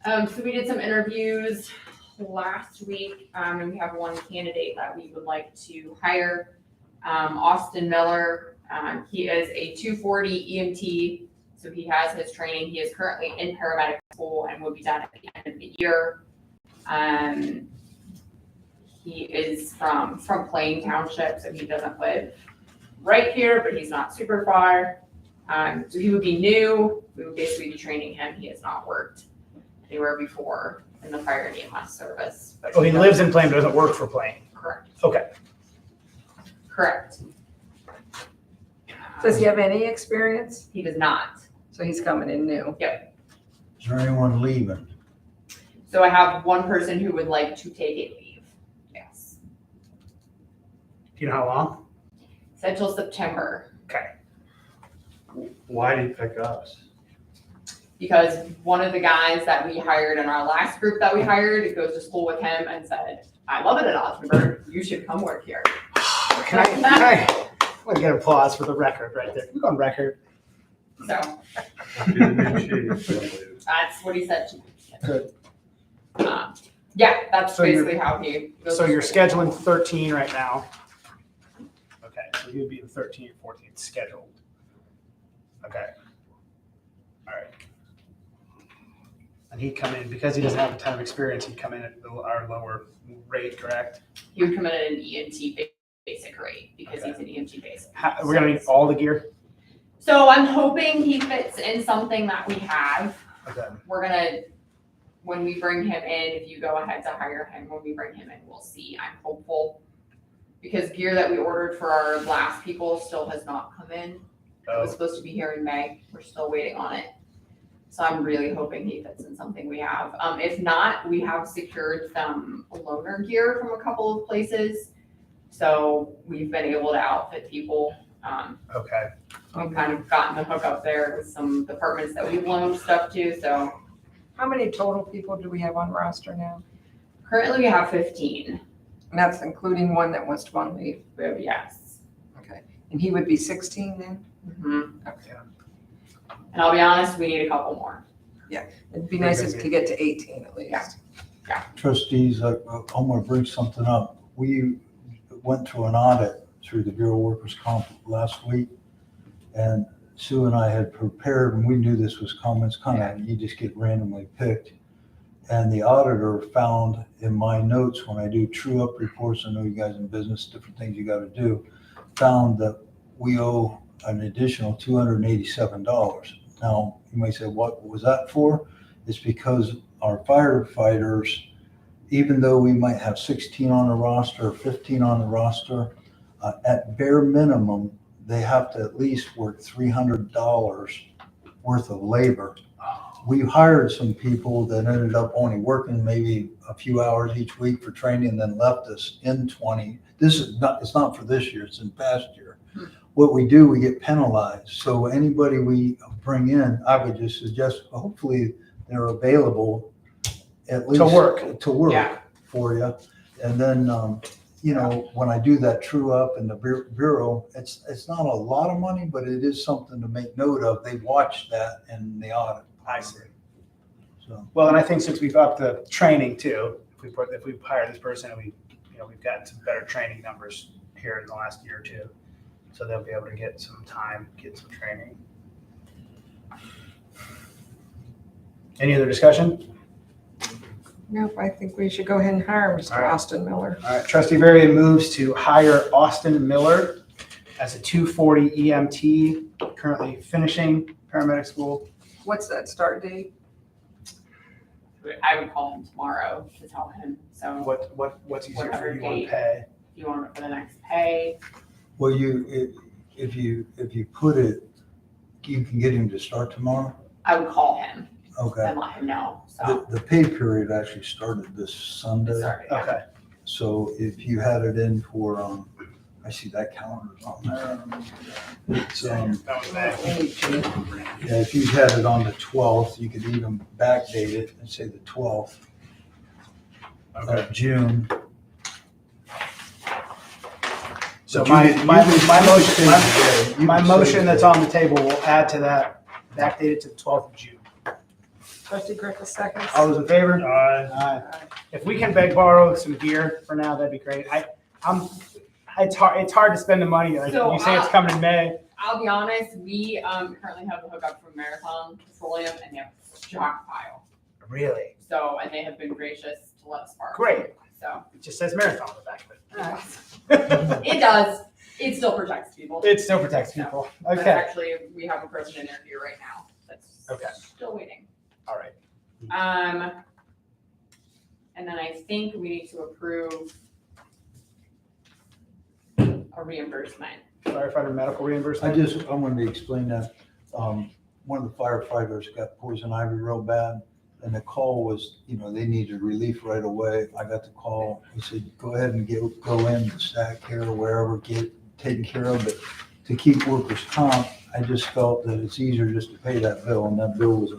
[SPEAKER 7] so we did some interviews last week, and we have one candidate that we would like to hire. Austin Miller, he is a 240 EMT, so he has his training. He is currently in paramedic school and will be done at the end of the year. He is from Plain Township, so he doesn't live right here, but he's not super far. So he would be new. We would basically be training him. He has not worked anywhere before in the fire and EMS service. But
[SPEAKER 1] Oh, he lives in Plain, but doesn't work for Plain.
[SPEAKER 7] Correct.
[SPEAKER 1] Okay.
[SPEAKER 7] Correct.
[SPEAKER 3] Does he have any experience?
[SPEAKER 7] He does not.
[SPEAKER 3] So he's coming in new.
[SPEAKER 2] Is there anyone leaving?
[SPEAKER 7] So I have one person who would like to take a leave. Yes.
[SPEAKER 1] Do you know how long?
[SPEAKER 7] Said till September,
[SPEAKER 4] Why did he pick us?
[SPEAKER 7] because one of the guys that we hired in our last group that we hired goes to school with him and said, I love it at Osnaburg. You should come work here.
[SPEAKER 1] Can I want to get applause for the record right there. Look on record.
[SPEAKER 7] So
[SPEAKER 4] Be the new chief.
[SPEAKER 7] that's what he said to me.
[SPEAKER 1] Good.
[SPEAKER 7] Yeah, that's
[SPEAKER 1] So you're-
[SPEAKER 7] basically how he goes.
[SPEAKER 1] So
[SPEAKER 7] to
[SPEAKER 1] you're
[SPEAKER 7] school.
[SPEAKER 1] scheduling 13 right now. Okay, so he would be the 13th, 14th scheduled. Okay. All right. And he'd come in, because he doesn't have a ton of experience, he'd come in at our lower rate, correct?
[SPEAKER 7] He would come in at an EMT basic rate because he's an EMT basic.
[SPEAKER 1] We're gonna need all the gear?
[SPEAKER 7] So I'm hoping he fits in something that we have.
[SPEAKER 1] Okay.
[SPEAKER 7] We're when we bring him in, if you go ahead to hire him, when we bring him in, we'll see. I'm hopeful. Because gear that we ordered for our last people still has not come in. It was supposed to be here in May. We're still waiting on it. So I'm really hoping he fits in something we have. If not, we have secured some loaner gear from a couple of places. So we've been able to outfit people.
[SPEAKER 1] Okay.
[SPEAKER 7] We've kind of gotten the hook up there with some departments that we've loaned stuff to, so.
[SPEAKER 3] How many total people do we have on roster now?
[SPEAKER 7] Currently we have 15.
[SPEAKER 3] And that's including one that wants to go on leave.
[SPEAKER 7] Yes.
[SPEAKER 3] Okay. And he would be 16 then?
[SPEAKER 7] Mhm.
[SPEAKER 3] Okay.
[SPEAKER 7] And I'll be honest, we need a couple more.
[SPEAKER 3] It'd be nice if to get to 18 at least.
[SPEAKER 2] Trustees, I'm gonna bring something up. We went through an audit through the Bureau of Workers' Comp last week. And Sue and I had prepared, and we knew this was coming. It's kind of, you just get randomly picked. And the auditor found in my notes, when I do true up reports, I know you guys in business, different things you gotta do, found that we owe an additional $287. Now, you may say, what was that for? It's because our firefighters, even though we might have 16 on the roster or 15 on the roster, at bare minimum, they have to at least work $300 worth of labor. We hired some people that ended up only working maybe a few hours each week for training and then left us in 20. This is not, it's not for this year, it's in past year. What we do, we get penalized. So anybody we bring in, I would just suggest, hopefully they're available at least to work
[SPEAKER 7] Yeah.
[SPEAKER 2] for you. And then, you know, when I do that true up in the bureau, it's not a lot of money, but it is something to make note of. They watch that in the audit.
[SPEAKER 1] I see.
[SPEAKER 2] So,
[SPEAKER 1] Well, and I think since we've upped the training too, if we hire this person, and we've gotten some better training numbers here in the last year or two. So they'll be able to get some time, get some training. Any other discussion?
[SPEAKER 3] Nope, I think we should go ahead and hire Mr.
[SPEAKER 1] All right.
[SPEAKER 3] Austin Miller.
[SPEAKER 1] All right, Trustee Varian moves to hire Austin Miller as a 240 EMT, currently finishing paramedic school.
[SPEAKER 3] What's that start date?
[SPEAKER 7] I would call him tomorrow to tell him, so
[SPEAKER 1] What's easier for
[SPEAKER 7] Whatever
[SPEAKER 1] you on
[SPEAKER 7] date.
[SPEAKER 1] pay?
[SPEAKER 7] if you want it for the next pay.
[SPEAKER 2] well, if you put it, you can get him to start tomorrow?
[SPEAKER 7] I would call him
[SPEAKER 2] Okay.
[SPEAKER 7] and let him know, so.
[SPEAKER 2] The pay period actually started this Sunday.
[SPEAKER 7] Sorry, yeah.
[SPEAKER 1] Okay.
[SPEAKER 2] So if you had it in for, I see that calendar's on there. It's,
[SPEAKER 1] That was bad.
[SPEAKER 2] yeah, if you had it on the 12th, you could even backdate it and say the 12th of June.
[SPEAKER 1] So
[SPEAKER 2] But
[SPEAKER 1] my
[SPEAKER 2] you
[SPEAKER 1] motion,
[SPEAKER 2] could
[SPEAKER 1] my
[SPEAKER 2] say
[SPEAKER 1] motion
[SPEAKER 2] the
[SPEAKER 1] that's
[SPEAKER 2] date.
[SPEAKER 1] on the table will add to that, backdated to the 12th of June.
[SPEAKER 3] Trustee Griffith seconds.
[SPEAKER 1] All those in favor?
[SPEAKER 6] Aye.
[SPEAKER 1] Aye. If we can beg borrow some gear for now, that'd be great. It's hard to spend the money. Like
[SPEAKER 7] So,
[SPEAKER 1] you say, it's coming in May.
[SPEAKER 7] I'll be honest, we currently have a hookup from Marathon Petroleum and they have a stockpile.
[SPEAKER 1] Really?
[SPEAKER 7] So, and they have been gracious to let us borrow.
[SPEAKER 1] Great.
[SPEAKER 7] So,
[SPEAKER 1] It just says marathon on the back of it.
[SPEAKER 7] it does, it still protects people.
[SPEAKER 1] It still protects people.
[SPEAKER 7] That's
[SPEAKER 1] Okay.
[SPEAKER 7] actually, we have a person in there here right now that's
[SPEAKER 1] Okay.
[SPEAKER 7] still waiting.
[SPEAKER 1] All right.
[SPEAKER 7] And then I think we need to approve a reimbursement.
[SPEAKER 1] Firefighter medical reimbursement.
[SPEAKER 2] I wanted to explain that. One of the firefighters got poison ivy real bad, and the call was, they needed relief right away. I got the call. He said, go ahead and go in to Stack Care or wherever, get taken care of. But to keep workers' comp, I just felt that it's easier just to pay that bill, and that bill was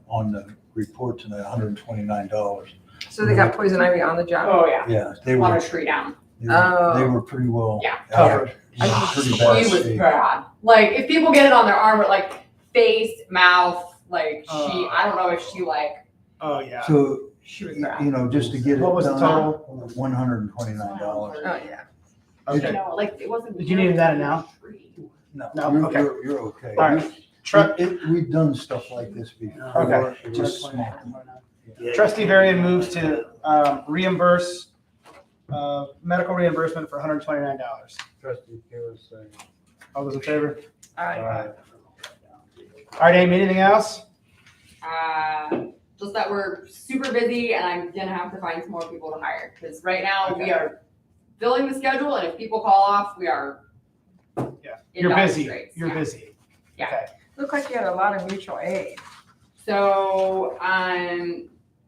[SPEAKER 2] on the report tonight, $129.
[SPEAKER 3] So they got poison ivy on the job?
[SPEAKER 7] Oh, yeah,
[SPEAKER 2] Yeah, they
[SPEAKER 7] on
[SPEAKER 2] were,
[SPEAKER 7] a tree down.
[SPEAKER 2] they
[SPEAKER 3] Oh.
[SPEAKER 2] were pretty well.
[SPEAKER 7] Yeah.
[SPEAKER 1] Covered.
[SPEAKER 2] It was pretty bad
[SPEAKER 7] She was
[SPEAKER 2] shape.
[SPEAKER 7] bad. Like, if people get it on their arm, or like face, mouth, like I don't know if she
[SPEAKER 1] Oh, yeah.
[SPEAKER 2] So,
[SPEAKER 7] she was bad.
[SPEAKER 2] just to get it
[SPEAKER 1] What was the
[SPEAKER 2] done,
[SPEAKER 1] total?
[SPEAKER 2] $129.
[SPEAKER 3] Oh, yeah.
[SPEAKER 1] Okay.
[SPEAKER 7] No, like, it wasn't.
[SPEAKER 1] Did you need that now?
[SPEAKER 2] No,
[SPEAKER 1] No,
[SPEAKER 2] you're,
[SPEAKER 1] okay.
[SPEAKER 2] you're okay.
[SPEAKER 1] All right.
[SPEAKER 2] We've done stuff like this before.
[SPEAKER 1] Okay.
[SPEAKER 2] It was small.
[SPEAKER 1] Trustee Varian moves to reimburse, medical reimbursement for $129.
[SPEAKER 6] Trustee Kara, second.
[SPEAKER 1] All those in favor?
[SPEAKER 3] Aye.
[SPEAKER 1] All right, Amy, anything else?
[SPEAKER 7] just that we're super busy and I'm gonna have to find some more people to hire. Because right now we
[SPEAKER 1] Okay.
[SPEAKER 7] are filling the schedule and if people call off, we are
[SPEAKER 1] Yeah,
[SPEAKER 7] in
[SPEAKER 1] you're
[SPEAKER 7] dire
[SPEAKER 1] busy.
[SPEAKER 7] straits.
[SPEAKER 1] You're
[SPEAKER 7] Yeah.
[SPEAKER 1] busy.
[SPEAKER 7] Yeah.
[SPEAKER 1] Okay.
[SPEAKER 3] Looked like you had a lot of mutual aid.
[SPEAKER 7] So,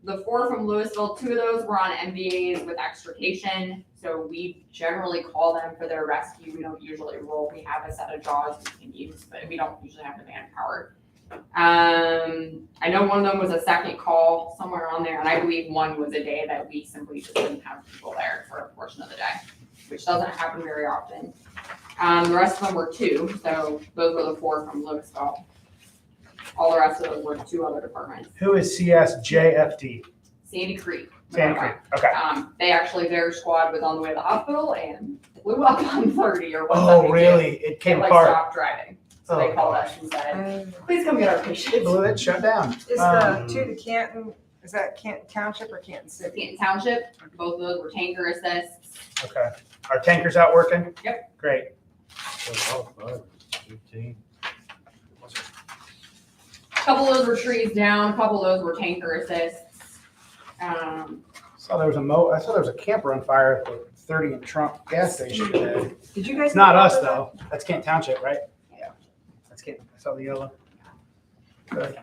[SPEAKER 7] the 4 from Louisville, 2 of those were on MBAs with extrication. So we generally call them for their rescue. We don't usually roll. We have a set of jaws we can use, but we don't usually have the manpower. I know one of them was a second call somewhere on there, and I believe one was a day that we simply just didn't have people there for a portion of the day, which doesn't happen very often. The rest of them were 2, so those were the 4 from Louisville. All the rest of those were 2 other departments.
[SPEAKER 1] Who is CSJFD?
[SPEAKER 7] Sandy Creek.
[SPEAKER 1] Sandy Creek. Okay.
[SPEAKER 7] They actually, their squad was on the way to the hospital and blew up on 30 or what's
[SPEAKER 1] Oh, really? It
[SPEAKER 7] They
[SPEAKER 1] came
[SPEAKER 7] like
[SPEAKER 1] apart.
[SPEAKER 7] stopped driving. So they
[SPEAKER 1] Oh,
[SPEAKER 7] called
[SPEAKER 1] gosh.
[SPEAKER 7] us and said,
[SPEAKER 3] Um,
[SPEAKER 7] please come get our
[SPEAKER 1] It
[SPEAKER 7] patient.
[SPEAKER 1] blew it shut down.
[SPEAKER 3] Is the 2 to Canton, is that Canton Township or Canton City?
[SPEAKER 7] Canton Township, both of those were tanker assists.
[SPEAKER 1] Okay. Are tankers out working?
[SPEAKER 7] Yep.
[SPEAKER 1] Great.
[SPEAKER 4] So, oh, 15.
[SPEAKER 7] A couple of those were trees down, a couple of those were tanker assists.
[SPEAKER 1] Saw there was I saw there was a camper on fire at the 30 and Trump gas station today.
[SPEAKER 3] Did you guys?
[SPEAKER 1] It's not
[SPEAKER 3] know
[SPEAKER 1] us
[SPEAKER 3] about
[SPEAKER 1] though. That's Kent Township, right? Yeah. That's Kent. I saw the yellow. Good.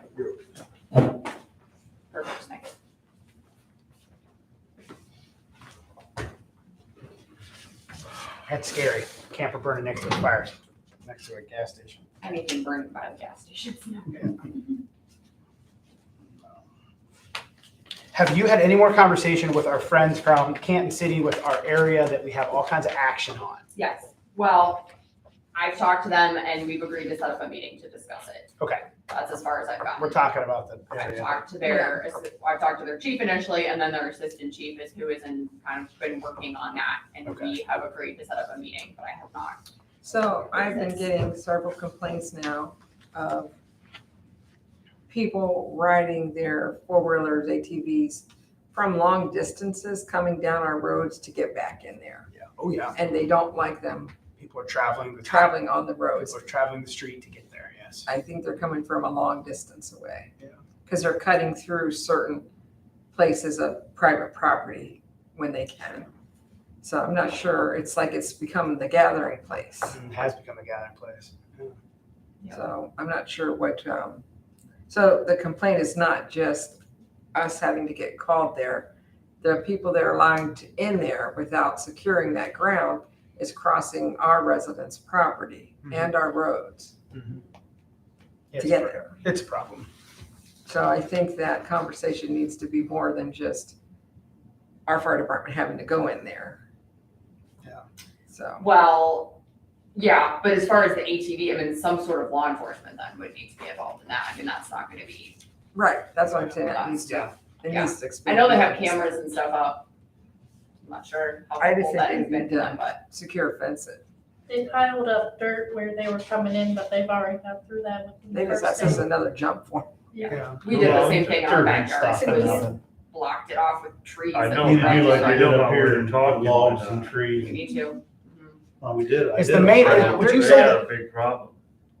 [SPEAKER 7] Perfect, thank you.
[SPEAKER 1] That's scary. Camper burning next to a fire, next to a gas station.
[SPEAKER 7] Anything burning by the gas stations.
[SPEAKER 1] Have you had any more conversation with our friends from Canton City with our area that we have all kinds of action on?
[SPEAKER 7] Yes, well, I've talked to them and we've agreed to set up a meeting to discuss it.
[SPEAKER 1] Okay.
[SPEAKER 7] That's as far as I've gotten.
[SPEAKER 1] We're talking about the
[SPEAKER 7] I've
[SPEAKER 1] area.
[SPEAKER 7] talked to their chief initially, and then their assistant chief is who is in kind of been working on that, and
[SPEAKER 1] Okay.
[SPEAKER 7] we have agreed to set up a meeting, but I have not.
[SPEAKER 3] So I've been getting several complaints now of people riding their 4-wheelers, ATVs from long distances coming down our roads to get back in there.
[SPEAKER 1] Yeah. Oh yeah.
[SPEAKER 3] And they don't like them
[SPEAKER 1] People are traveling
[SPEAKER 3] traveling on the roads.
[SPEAKER 1] People are traveling the street to get there. Yes.
[SPEAKER 3] I think they're coming from a long distance away.
[SPEAKER 1] Yeah.
[SPEAKER 3] Because they're cutting through certain places of private property when they can. So I'm not sure, it's like it's become the gathering place.
[SPEAKER 1] It has become a gathering place.
[SPEAKER 3] So I'm not sure what, so the complaint is not just us having to get called there. The people that are allowing in there without securing that ground is crossing our residents' property and our roads
[SPEAKER 1] Mhm.
[SPEAKER 3] to get there.
[SPEAKER 1] It's a problem.
[SPEAKER 3] So I think that conversation needs to be more than just our fire department having to go in there.
[SPEAKER 1] Yeah.
[SPEAKER 3] So,
[SPEAKER 7] Well, yeah, but as far as the ATV, I mean, some sort of law enforcement then would need to be involved in that. I mean, that's not gonna be,
[SPEAKER 3] right, that's what I'm saying, it needs to, it
[SPEAKER 7] Yeah.
[SPEAKER 3] needs to
[SPEAKER 7] I
[SPEAKER 3] expand.
[SPEAKER 7] know they have cameras and stuff up. I'm not sure how
[SPEAKER 3] I just
[SPEAKER 7] helpful
[SPEAKER 3] think
[SPEAKER 7] that
[SPEAKER 3] they
[SPEAKER 7] has been
[SPEAKER 3] need
[SPEAKER 7] to them,
[SPEAKER 3] to
[SPEAKER 7] but
[SPEAKER 3] secure fence it.
[SPEAKER 8] They piled up dirt where they were coming in, but they've already got through that with the
[SPEAKER 3] Maybe
[SPEAKER 8] first
[SPEAKER 3] that's
[SPEAKER 8] day.
[SPEAKER 3] just another jump for them.
[SPEAKER 1] Yeah.
[SPEAKER 7] we did the same thing in our
[SPEAKER 6] Turbine
[SPEAKER 7] backyard.
[SPEAKER 6] stuff
[SPEAKER 7] It was
[SPEAKER 6] and
[SPEAKER 7] blocked it off with trees.
[SPEAKER 4] I
[SPEAKER 7] and
[SPEAKER 4] know,
[SPEAKER 6] You
[SPEAKER 7] stuff.
[SPEAKER 6] do like
[SPEAKER 4] I
[SPEAKER 6] we
[SPEAKER 4] know
[SPEAKER 6] did
[SPEAKER 4] how
[SPEAKER 6] up
[SPEAKER 4] we
[SPEAKER 6] here,
[SPEAKER 4] were talking
[SPEAKER 6] logs
[SPEAKER 4] about
[SPEAKER 6] and
[SPEAKER 4] that.
[SPEAKER 6] trees.
[SPEAKER 7] You need to. Mhm.
[SPEAKER 6] Well, we did. I
[SPEAKER 1] It's
[SPEAKER 6] did
[SPEAKER 1] the
[SPEAKER 6] it
[SPEAKER 1] main-
[SPEAKER 6] Friday.
[SPEAKER 1] would you
[SPEAKER 4] They
[SPEAKER 1] say
[SPEAKER 4] had
[SPEAKER 1] that-
[SPEAKER 4] a big problem.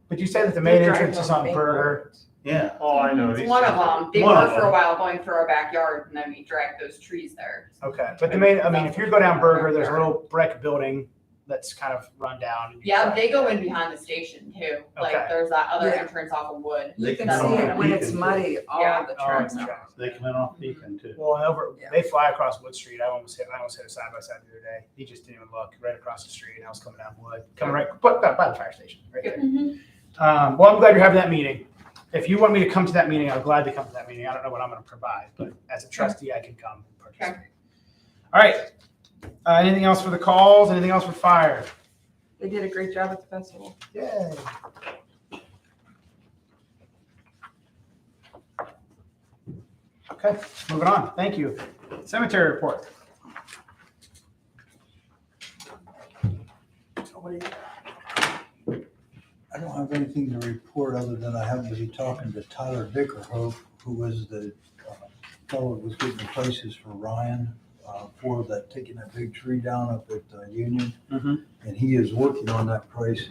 [SPEAKER 1] Would you say that the main
[SPEAKER 3] They're
[SPEAKER 1] entrance
[SPEAKER 3] driving
[SPEAKER 1] is
[SPEAKER 3] the
[SPEAKER 1] on
[SPEAKER 3] main
[SPEAKER 1] Burger?
[SPEAKER 3] roads.
[SPEAKER 6] Yeah.
[SPEAKER 4] Oh, I know.
[SPEAKER 7] It's
[SPEAKER 4] these
[SPEAKER 7] one of
[SPEAKER 4] things-
[SPEAKER 7] them. They
[SPEAKER 6] One
[SPEAKER 7] were
[SPEAKER 6] of
[SPEAKER 7] for a
[SPEAKER 6] them.
[SPEAKER 7] while going through our backyard and then we dragged those trees there.
[SPEAKER 1] Okay, but the main, I mean, if you go down Burger, there's a little brick building that's kind of run down. and you
[SPEAKER 7] Yeah,
[SPEAKER 1] drive
[SPEAKER 7] they go
[SPEAKER 1] there.
[SPEAKER 7] in behind the station too. Like
[SPEAKER 1] Okay.
[SPEAKER 7] there's that other
[SPEAKER 3] Yeah.
[SPEAKER 7] entrance off of Wood.
[SPEAKER 6] They
[SPEAKER 3] You can
[SPEAKER 6] come
[SPEAKER 3] see
[SPEAKER 6] in
[SPEAKER 3] it
[SPEAKER 6] off
[SPEAKER 3] when it's
[SPEAKER 6] Beacon, too.
[SPEAKER 3] muddy, all
[SPEAKER 7] Yeah.
[SPEAKER 3] the
[SPEAKER 1] Oh,
[SPEAKER 3] tracks
[SPEAKER 1] it's
[SPEAKER 3] are.
[SPEAKER 1] tracks.
[SPEAKER 6] They come in off Beacon too.
[SPEAKER 1] Well, over,
[SPEAKER 3] Yeah.
[SPEAKER 1] they fly across Wood Street. I almost hit a side by side the other day. He just didn't even look right across the street. And I was coming down Wood, coming right by the fire station, right there. Well, I'm glad you're having that meeting. If you want me to come to that meeting, I'm glad to come to that meeting. I don't know what I'm going to provide, but as a trustee, I can come and participate. All right. Anything else for the calls? Anything else for fire?
[SPEAKER 3] They did a great job at the festival.
[SPEAKER 1] Yay. Okay, moving on. Thank you. Cemetery report.
[SPEAKER 2] I don't have anything to report other than I happened to be talking to Tyler Dickerhoff, who was the fellow that was getting the places for Ryan for that, taking that big tree down up at Union.
[SPEAKER 1] Mhm.
[SPEAKER 2] And he is working on that price.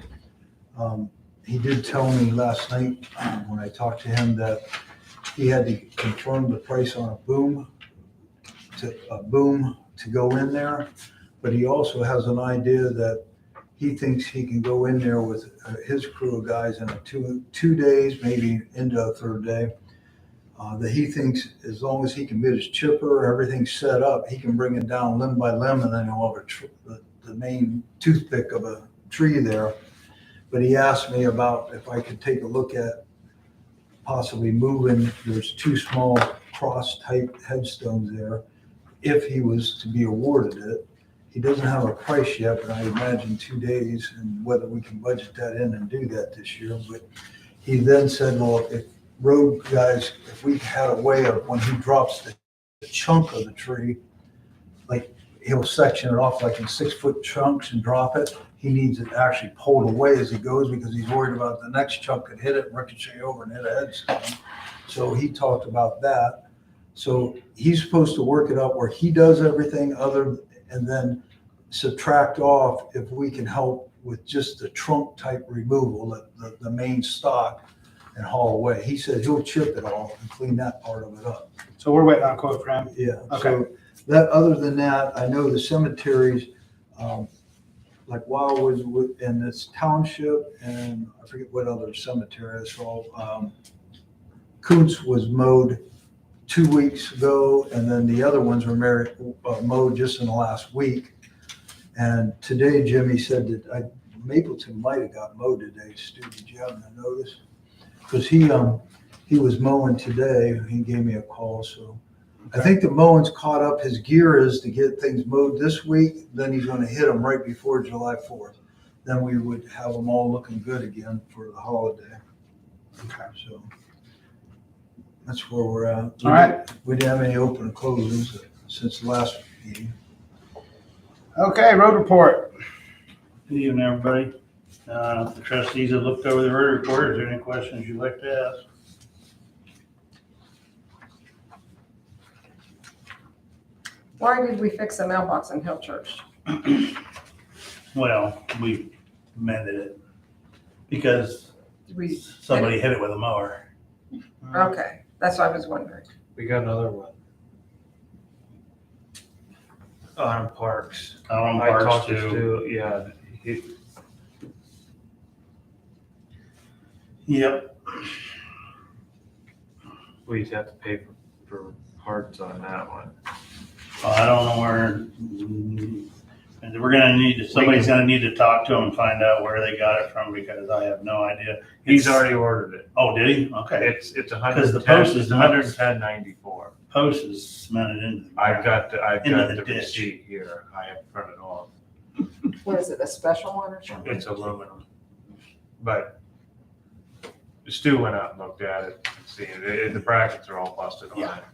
[SPEAKER 2] He did tell me last night when I talked to him that he had to confirm the price on a boom to go in there. But he also has an idea that he thinks he can go in there with his crew of guys in two days, maybe into a third day. That he thinks as long as he can get his chipper, everything set up, he can bring it down limb by limb, and then he'll have the main toothpick of a tree there. But he asked me about if I could take a look at possibly moving, there's two small cross type headstones there, if he was to be awarded it. He doesn't have a price yet, but I imagine 2 days, and whether we can budget that in and do that this year. But he then said, well, if road guys, if we had a way of when he drops the chunk of the tree, like he'll section it off like in 6-foot chunks and drop it. He needs it actually pulled away as he goes because he's worried about the next chunk could hit it, ricochet over and hit a headstone. So he talked about that. So he's supposed to work it up where he does everything other, and then subtract off if we can help with just the trunk type removal, the main stock, and haul away. He said he'll chip it all and clean that part of it up.
[SPEAKER 1] So we're waiting on a quote for him.
[SPEAKER 2] Yeah.
[SPEAKER 1] Okay.
[SPEAKER 2] So that, other than that, I know the cemeteries, like Wildwood in this township, and I forget what other cemetery it's called. Kuntz was mowed 2 weeks ago, and then the other ones were mowed just in the last week. And today, Jimmy said that Mapleton might have got mowed today. Stu, did you happen to notice? Because he was mowing today. He gave me a call, so. I think the mowing's caught up. His gear is to get things mowed this week. Then he's going to hit them right before July 4th. Then we would have them all looking good again for the holiday.
[SPEAKER 1] Okay.
[SPEAKER 2] So that's where we're at.
[SPEAKER 1] All right.
[SPEAKER 2] We didn't have any open and closes since the last meeting.
[SPEAKER 1] Okay, road report.
[SPEAKER 6] Good evening, everybody. The trustees have looked over the road report. Is there any questions you'd like to ask?
[SPEAKER 3] Why did we fix the mailbox in Hill Church?
[SPEAKER 6] Well, we mended it because
[SPEAKER 3] Did we,
[SPEAKER 6] somebody hit it with a mower.
[SPEAKER 3] okay, that's what I was wondering.
[SPEAKER 5] We got another one. On Parks.
[SPEAKER 6] On
[SPEAKER 5] I
[SPEAKER 6] Parks
[SPEAKER 5] talked to
[SPEAKER 6] too.
[SPEAKER 5] Stu, yeah,
[SPEAKER 6] Yep.
[SPEAKER 5] we'd have to pay for parts on that one.
[SPEAKER 6] I don't know where, and we're gonna need, somebody's gonna need to talk to them and find out where they got it from because I have no idea.
[SPEAKER 5] He's already ordered it.
[SPEAKER 6] Oh, did he? Okay.
[SPEAKER 5] It's
[SPEAKER 6] the
[SPEAKER 5] 110,
[SPEAKER 6] post is
[SPEAKER 5] it's 110.94.
[SPEAKER 6] Post is cemented into the
[SPEAKER 5] I've
[SPEAKER 6] ground.
[SPEAKER 5] got
[SPEAKER 6] Into the
[SPEAKER 5] the
[SPEAKER 6] ditch.
[SPEAKER 5] receipt here. I have printed off.
[SPEAKER 3] What is it, a special one or something?
[SPEAKER 5] It's aluminum. But Stu went out and looked at it, see, the brackets are all busted on
[SPEAKER 3] Yeah.
[SPEAKER 5] it.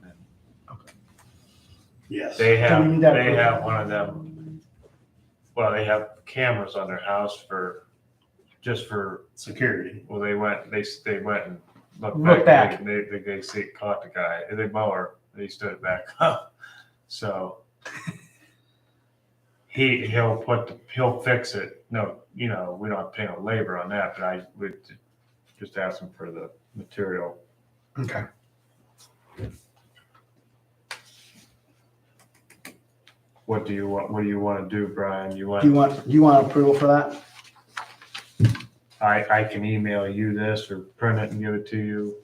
[SPEAKER 6] Yes.
[SPEAKER 5] They
[SPEAKER 1] Do we
[SPEAKER 5] have,
[SPEAKER 1] need that
[SPEAKER 5] they
[SPEAKER 1] approval?
[SPEAKER 5] have one of them, well, they have cameras on their house just for,
[SPEAKER 6] Security.
[SPEAKER 5] well, they went and looked
[SPEAKER 1] Look
[SPEAKER 5] back.
[SPEAKER 1] back.
[SPEAKER 5] and They caught the guy, the mower, he stood it back up. So he'll fix it. No, we don't have to pay no labor on that, but I would just ask him for the material.
[SPEAKER 1] Okay.
[SPEAKER 5] What do you want to do, Brian?
[SPEAKER 1] Do you want approval for that?
[SPEAKER 5] I can email you this or print it and give it to you.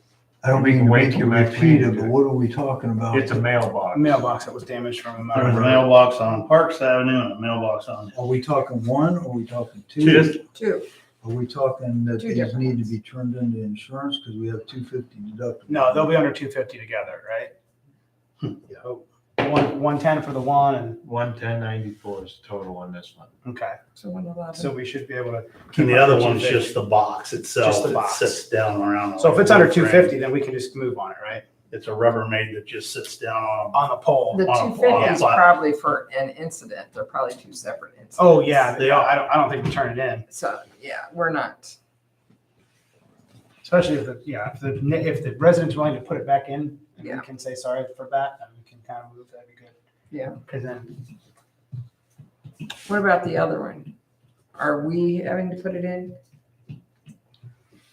[SPEAKER 2] I don't
[SPEAKER 5] We
[SPEAKER 2] mean
[SPEAKER 5] can
[SPEAKER 2] to
[SPEAKER 5] wait
[SPEAKER 2] make
[SPEAKER 5] till
[SPEAKER 2] you
[SPEAKER 5] next
[SPEAKER 2] repeat it,
[SPEAKER 5] meeting.
[SPEAKER 2] but what are we talking about?
[SPEAKER 5] It's a mailbox.
[SPEAKER 1] Mailbox that was damaged from a
[SPEAKER 6] There was a
[SPEAKER 1] motor.
[SPEAKER 6] mailbox on Parks Avenue and a mailbox on.
[SPEAKER 2] Are we talking one or are we talking two?
[SPEAKER 6] Two.
[SPEAKER 3] Two.
[SPEAKER 2] Are we talking that
[SPEAKER 3] Two
[SPEAKER 2] these
[SPEAKER 3] different
[SPEAKER 2] need to
[SPEAKER 3] ones.
[SPEAKER 2] be turned into insurance because we have 250 deductible?
[SPEAKER 1] No, they'll be under 250 together, right?
[SPEAKER 2] Yeah.
[SPEAKER 1] Oh, 110 for the one and,
[SPEAKER 5] 110.94 is total on this one.
[SPEAKER 1] okay.
[SPEAKER 3] So 111.
[SPEAKER 1] So we should be able to.
[SPEAKER 6] And
[SPEAKER 1] keep
[SPEAKER 6] the
[SPEAKER 1] our
[SPEAKER 6] other
[SPEAKER 1] 250.
[SPEAKER 6] one's just the box itself.
[SPEAKER 1] Just the
[SPEAKER 6] It
[SPEAKER 1] box.
[SPEAKER 6] sits down around.
[SPEAKER 1] So if it's under
[SPEAKER 6] the frame.
[SPEAKER 1] 250, then we can just move on it, right?
[SPEAKER 6] It's a Rubbermaid that just sits down on
[SPEAKER 1] On the pole.
[SPEAKER 3] The
[SPEAKER 6] on a
[SPEAKER 3] 250 is
[SPEAKER 6] flat.
[SPEAKER 3] probably for an incident. They're probably two separate incidents.
[SPEAKER 1] Oh, yeah.
[SPEAKER 6] They are.
[SPEAKER 1] I don't think we turn it in,
[SPEAKER 3] So, yeah, we're not.
[SPEAKER 1] especially if the resident's willing to put it back in. And
[SPEAKER 3] Yeah.
[SPEAKER 1] we can say sorry for that and we can kind of move, that'd be good.
[SPEAKER 3] Yeah.
[SPEAKER 1] Because then,
[SPEAKER 3] What about the other one? Are we having to put it in?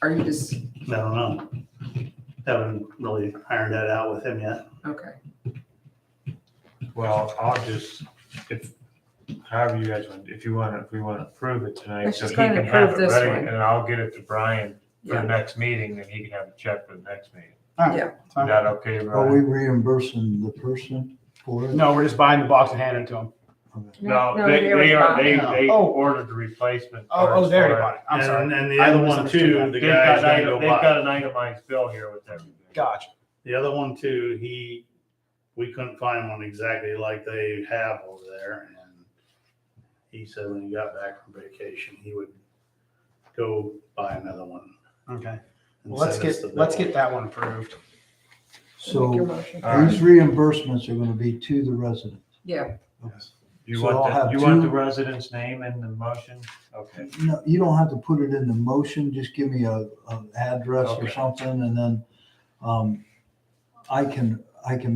[SPEAKER 3] Are you just,
[SPEAKER 6] I don't know. Haven't really ironed that out with him yet.
[SPEAKER 3] Okay.
[SPEAKER 4] Well, I'll just, however you guys want, if we want to approve it tonight,
[SPEAKER 3] Let's
[SPEAKER 4] so
[SPEAKER 3] just
[SPEAKER 4] he
[SPEAKER 3] go ahead
[SPEAKER 4] can
[SPEAKER 3] and
[SPEAKER 4] have
[SPEAKER 3] approve
[SPEAKER 4] it
[SPEAKER 3] this
[SPEAKER 4] ready,
[SPEAKER 3] one.
[SPEAKER 4] and then I'll get it to Brian for
[SPEAKER 3] Yeah.
[SPEAKER 4] the next meeting, and he can have a check for the next meeting.
[SPEAKER 1] All right,
[SPEAKER 3] Yeah.
[SPEAKER 4] Is
[SPEAKER 1] fine.
[SPEAKER 4] that okay,
[SPEAKER 2] Are we
[SPEAKER 4] Brian?
[SPEAKER 2] reimbursing the person for it?
[SPEAKER 1] No, we're just buying the box and handing it to them.
[SPEAKER 4] No,
[SPEAKER 3] No,
[SPEAKER 4] they
[SPEAKER 3] already bought it.
[SPEAKER 4] they
[SPEAKER 1] Oh.
[SPEAKER 4] ordered the replacement.
[SPEAKER 1] Oh,
[SPEAKER 4] parts
[SPEAKER 1] they already
[SPEAKER 4] for it.
[SPEAKER 1] bought it. I'm sorry.
[SPEAKER 6] And the
[SPEAKER 1] I
[SPEAKER 6] other one
[SPEAKER 1] misunderstood
[SPEAKER 6] too,
[SPEAKER 1] that.
[SPEAKER 6] the
[SPEAKER 4] They've
[SPEAKER 6] guy's
[SPEAKER 4] got,
[SPEAKER 6] gonna go
[SPEAKER 4] they've got
[SPEAKER 6] buy.
[SPEAKER 4] an itemized bill here with everything.
[SPEAKER 1] Gotcha.
[SPEAKER 6] The other one too, we couldn't find one exactly like they have over there. And he said when he got back from vacation, he would go buy another one.
[SPEAKER 1] Okay.
[SPEAKER 6] and
[SPEAKER 1] Well, let's
[SPEAKER 6] send us the
[SPEAKER 1] get
[SPEAKER 6] bill.
[SPEAKER 1] that one approved.
[SPEAKER 3] Make your
[SPEAKER 2] So
[SPEAKER 3] motion.
[SPEAKER 4] All right.
[SPEAKER 2] these reimbursements are gonna be to the resident.
[SPEAKER 3] Yeah.
[SPEAKER 4] You
[SPEAKER 2] So I'll
[SPEAKER 4] want
[SPEAKER 2] have
[SPEAKER 4] you want the
[SPEAKER 2] two-
[SPEAKER 4] resident's name in the motion? Okay.
[SPEAKER 2] No, you don't have to put it in the motion, just give me a address or
[SPEAKER 4] Okay.
[SPEAKER 2] something, and then, I can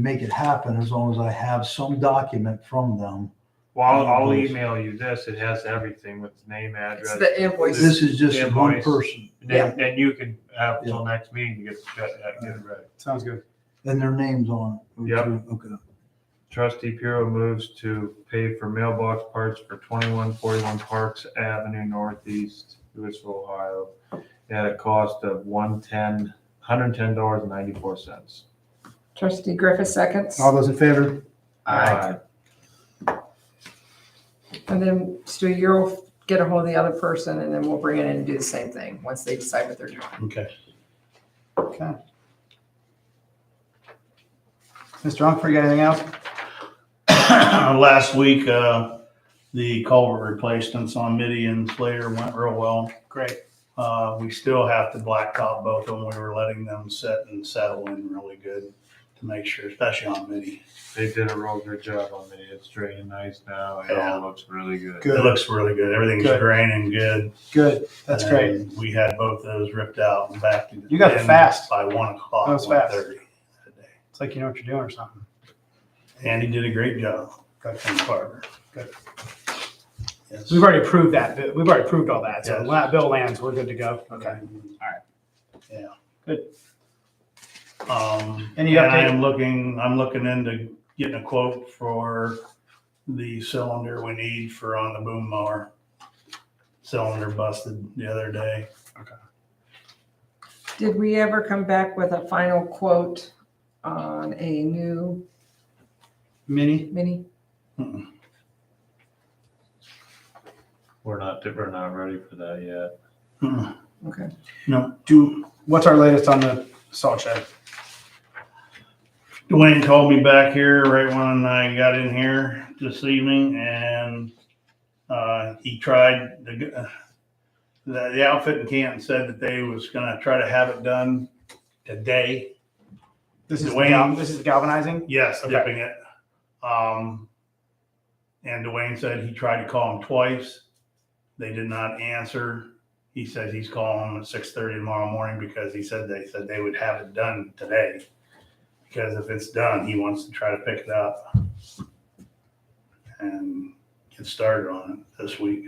[SPEAKER 2] make it happen as long as I have some document from them.
[SPEAKER 4] Well, I'll email you this. It has everything with the name,
[SPEAKER 3] It's
[SPEAKER 4] address.
[SPEAKER 3] the invoice.
[SPEAKER 2] This is just one
[SPEAKER 4] Invoice.
[SPEAKER 2] person,
[SPEAKER 4] Then you can have till next meeting to get it ready.
[SPEAKER 1] Sounds good.
[SPEAKER 2] and their name's on it.
[SPEAKER 4] Yep.
[SPEAKER 2] Okay.
[SPEAKER 4] Trustee Puro moves to pay for mailbox parts for 2141 Parks Avenue Northeast, Louisville, Ohio, at a cost of $110.94.
[SPEAKER 3] Trustee Griffith seconds.
[SPEAKER 1] All those in favor?
[SPEAKER 4] Aye.
[SPEAKER 3] And then Stu, you'll get a hold of the other person and then we'll bring it in and do the same thing once they decide what they're doing.
[SPEAKER 6] Okay.
[SPEAKER 1] Okay. Mr. Humphrey, got anything else?
[SPEAKER 6] Last week, the culvert replacements on Mitty and Slater went real well.
[SPEAKER 1] Great.
[SPEAKER 6] We still have to blacktop both of them. We were letting them set and settle in really good to make sure, especially on Mitty.
[SPEAKER 4] They did a real good job on me. It's draining nice now. It
[SPEAKER 6] Yeah.
[SPEAKER 4] all looks really good.
[SPEAKER 1] Good.
[SPEAKER 6] It looks really good. Everything's
[SPEAKER 1] Good.
[SPEAKER 6] draining good.
[SPEAKER 1] Good. That's great.
[SPEAKER 6] And we had both those ripped out and back to.
[SPEAKER 1] You got it
[SPEAKER 6] in
[SPEAKER 1] fast.
[SPEAKER 6] By 1:00,
[SPEAKER 1] That was fast.
[SPEAKER 6] 1:30 today.
[SPEAKER 1] It's like you know what you're doing or something.
[SPEAKER 6] And he did a great job.
[SPEAKER 1] Good.
[SPEAKER 6] From Carter.
[SPEAKER 1] Good.
[SPEAKER 6] Yes.
[SPEAKER 1] We've already approved that. We've already approved all that. So
[SPEAKER 6] Yes.
[SPEAKER 1] when that bill lands, we're good to go. Okay. All right.
[SPEAKER 6] Yeah.
[SPEAKER 1] Good.
[SPEAKER 6] And
[SPEAKER 1] Any update?
[SPEAKER 6] I'm looking into getting a quote for the cylinder we need for on the boom mower. Cylinder busted the other day.
[SPEAKER 3] Did we ever come back with a final quote on a new
[SPEAKER 1] Mini?
[SPEAKER 3] mini?
[SPEAKER 6] Mm-mm.
[SPEAKER 4] We're not ready for that yet.
[SPEAKER 6] Mm-mm.
[SPEAKER 3] Okay.
[SPEAKER 1] What's our latest on the salt shed?
[SPEAKER 6] Dwayne called me back here right when I got in here this evening, and he tried the outfit in Canton said that they was gonna try to have it done today.
[SPEAKER 1] This is
[SPEAKER 6] Dwayne.
[SPEAKER 1] this is the galvanizing?
[SPEAKER 6] Yes,
[SPEAKER 1] Okay.
[SPEAKER 6] dipping it. And Dwayne said he tried to call him twice. They did not answer. He said he's calling them at 6:30 tomorrow morning because they said they would have it done today. Because if it's done, he wants to try to pick it up and get started on it this week.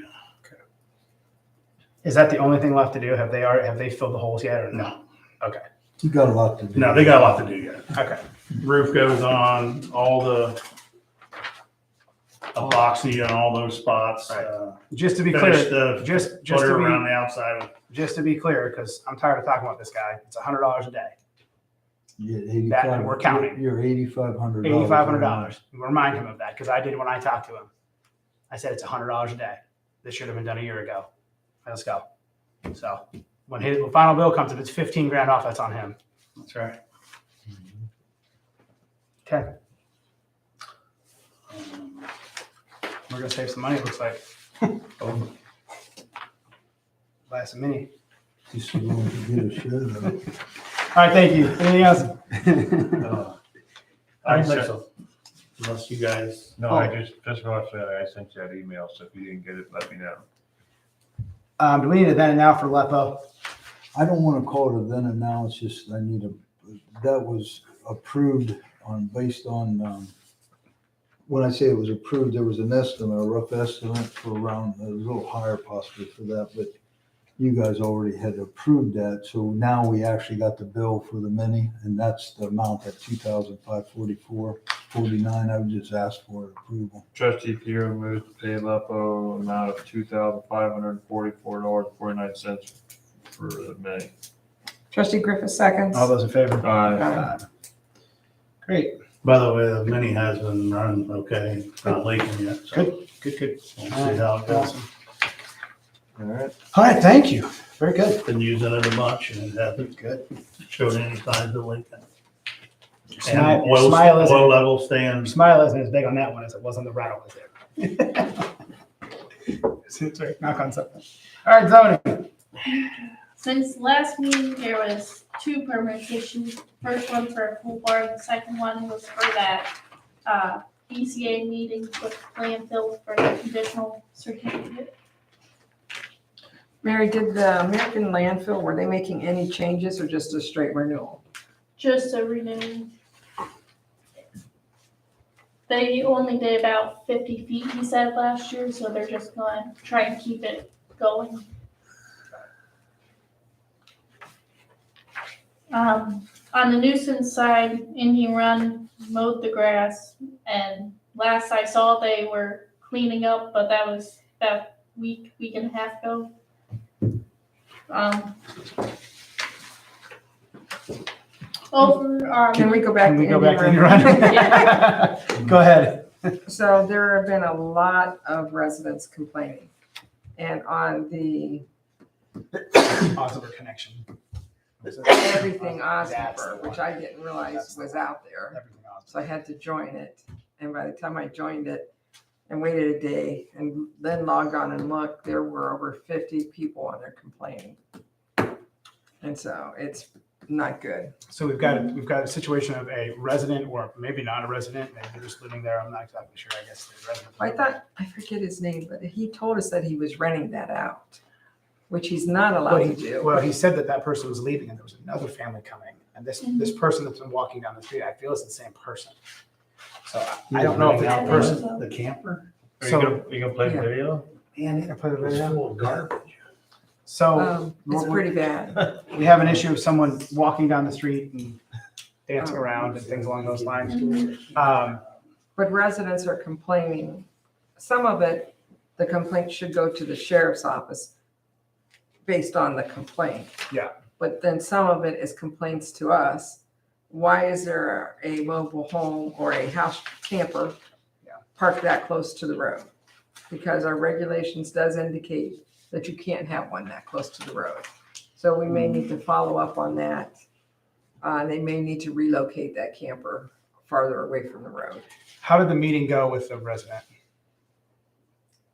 [SPEAKER 1] Is that the only thing left to do? Have they filled the holes yet or no?
[SPEAKER 6] No,
[SPEAKER 2] You got a lot to do.
[SPEAKER 6] no, they got a lot to do yet.
[SPEAKER 1] Okay.
[SPEAKER 6] Roof goes on, all the epoxy on all those spots.
[SPEAKER 1] Right. Just to be
[SPEAKER 6] Finish
[SPEAKER 1] clear,
[SPEAKER 6] the
[SPEAKER 1] just
[SPEAKER 6] footer
[SPEAKER 1] to
[SPEAKER 6] around
[SPEAKER 1] be
[SPEAKER 6] the outside.
[SPEAKER 1] just to be clear, because I'm tired of talking about this guy. It's $100 a day.
[SPEAKER 2] Yeah,
[SPEAKER 1] That we're counting.
[SPEAKER 2] You're $8,500.
[SPEAKER 1] $8,500. Remind him of that because I did when I talked to him. I said it's $100 a day. This should have been done a year ago. Let's go. So when his final bill comes, if it's 15 grand off, that's on him.
[SPEAKER 6] That's right.
[SPEAKER 1] Okay. We're gonna save some money. It looks like. Buy some mini.
[SPEAKER 2] Just so long to get a shed up.
[SPEAKER 1] All right. Thank you. Anything else?
[SPEAKER 6] I don't think so. Unless you guys.
[SPEAKER 4] No, I just want to say I sent you that email, so if you didn't get it, let me know.
[SPEAKER 1] Do we need a then and now for Lepo?
[SPEAKER 2] I don't want to call it a then and now, it's just that was approved based on, when I say it was approved, there was an estimate, a rough estimate for around, it was a little higher possibly for that, but you guys already had approved that, so now we actually got the bill for the mini, and that's the amount at $2,544.49. I would just ask for approval.
[SPEAKER 4] Trustee Pierre moves to pay LEPO amount of $2,544.49 for the May.
[SPEAKER 3] Trustee Griffith seconds.
[SPEAKER 1] All those in favor?
[SPEAKER 4] Aye.
[SPEAKER 1] Great,
[SPEAKER 6] By the way, the mini has been running okay, it's not leaking yet, so
[SPEAKER 1] good.
[SPEAKER 6] we'll see how it goes.
[SPEAKER 1] Awesome.
[SPEAKER 4] All right.
[SPEAKER 1] All right, thank you. Very good.
[SPEAKER 6] Been using it a bunch and it hasn't
[SPEAKER 1] Good.
[SPEAKER 6] showed any signs of leaking.
[SPEAKER 1] Smile,
[SPEAKER 6] And
[SPEAKER 1] your smile
[SPEAKER 6] oil
[SPEAKER 1] isn't,
[SPEAKER 6] level
[SPEAKER 1] your
[SPEAKER 6] staying,
[SPEAKER 1] smile isn't as big on that one as it was on the rattle was there. Sorry, knock on something. All right, zoning.
[SPEAKER 8] Since last meeting, there was 2 permits issued. First one for a pool bar, the second one was for that, BCA meeting with landfill for the conditional certificate.
[SPEAKER 3] Mary, did the American landfill, were they making any changes or just a straight renewal?
[SPEAKER 8] Just a renew. They only did about 50 feet, he said, last year, so they're just gonna try and keep it going. On the nuisance side, Indian Run mowed the grass, and last I saw they were cleaning up, but that was about a week and a half ago.
[SPEAKER 3] Can we go back
[SPEAKER 1] Can
[SPEAKER 3] to
[SPEAKER 1] we go back to
[SPEAKER 3] Indian
[SPEAKER 1] Indian Run? Go ahead.
[SPEAKER 3] So there have been a lot of residents complaining. And on the
[SPEAKER 1] Osnaburg connection.
[SPEAKER 3] everything
[SPEAKER 1] That's the
[SPEAKER 3] Osnaburg,
[SPEAKER 1] one.
[SPEAKER 3] which I didn't realize was out there.
[SPEAKER 1] Everything Osnaburg.
[SPEAKER 3] So I had to join it. And by the time I joined it and waited a day and then logged on and looked, there were over 50 people on there complaining. And so it's not good.
[SPEAKER 1] So we've got a situation of a resident, or maybe not a resident, maybe they're just living there. I'm not exactly sure. I guess the resident.
[SPEAKER 3] I forget his name, but he told us that he was renting that out, which he's not allowed to do.
[SPEAKER 1] Well, he said that person was leaving and there was another family coming. And this person that's been walking down the street, I feel is the same person. So I don't know if it's the person.
[SPEAKER 6] the camper,
[SPEAKER 4] Are you
[SPEAKER 1] So-
[SPEAKER 4] gonna play the
[SPEAKER 3] Yeah.
[SPEAKER 4] video?
[SPEAKER 1] Man, I put it
[SPEAKER 6] was
[SPEAKER 1] right now.
[SPEAKER 6] full of garbage.
[SPEAKER 1] So
[SPEAKER 3] It's pretty bad.
[SPEAKER 1] we have an issue of someone walking down the street and dancing around and things along those lines.
[SPEAKER 3] But residents are complaining. Some of it, the complaint should go to the sheriff's office based on the complaint.
[SPEAKER 1] Yeah.
[SPEAKER 3] But then some of it is complaints to us. Why is there a mobile home or a house camper parked that close to the road? Because our regulations does indicate that you can't have one that close to the road. So we may need to follow up on that. They may need to relocate that camper farther away from the road.
[SPEAKER 1] How did the meeting go with the resident?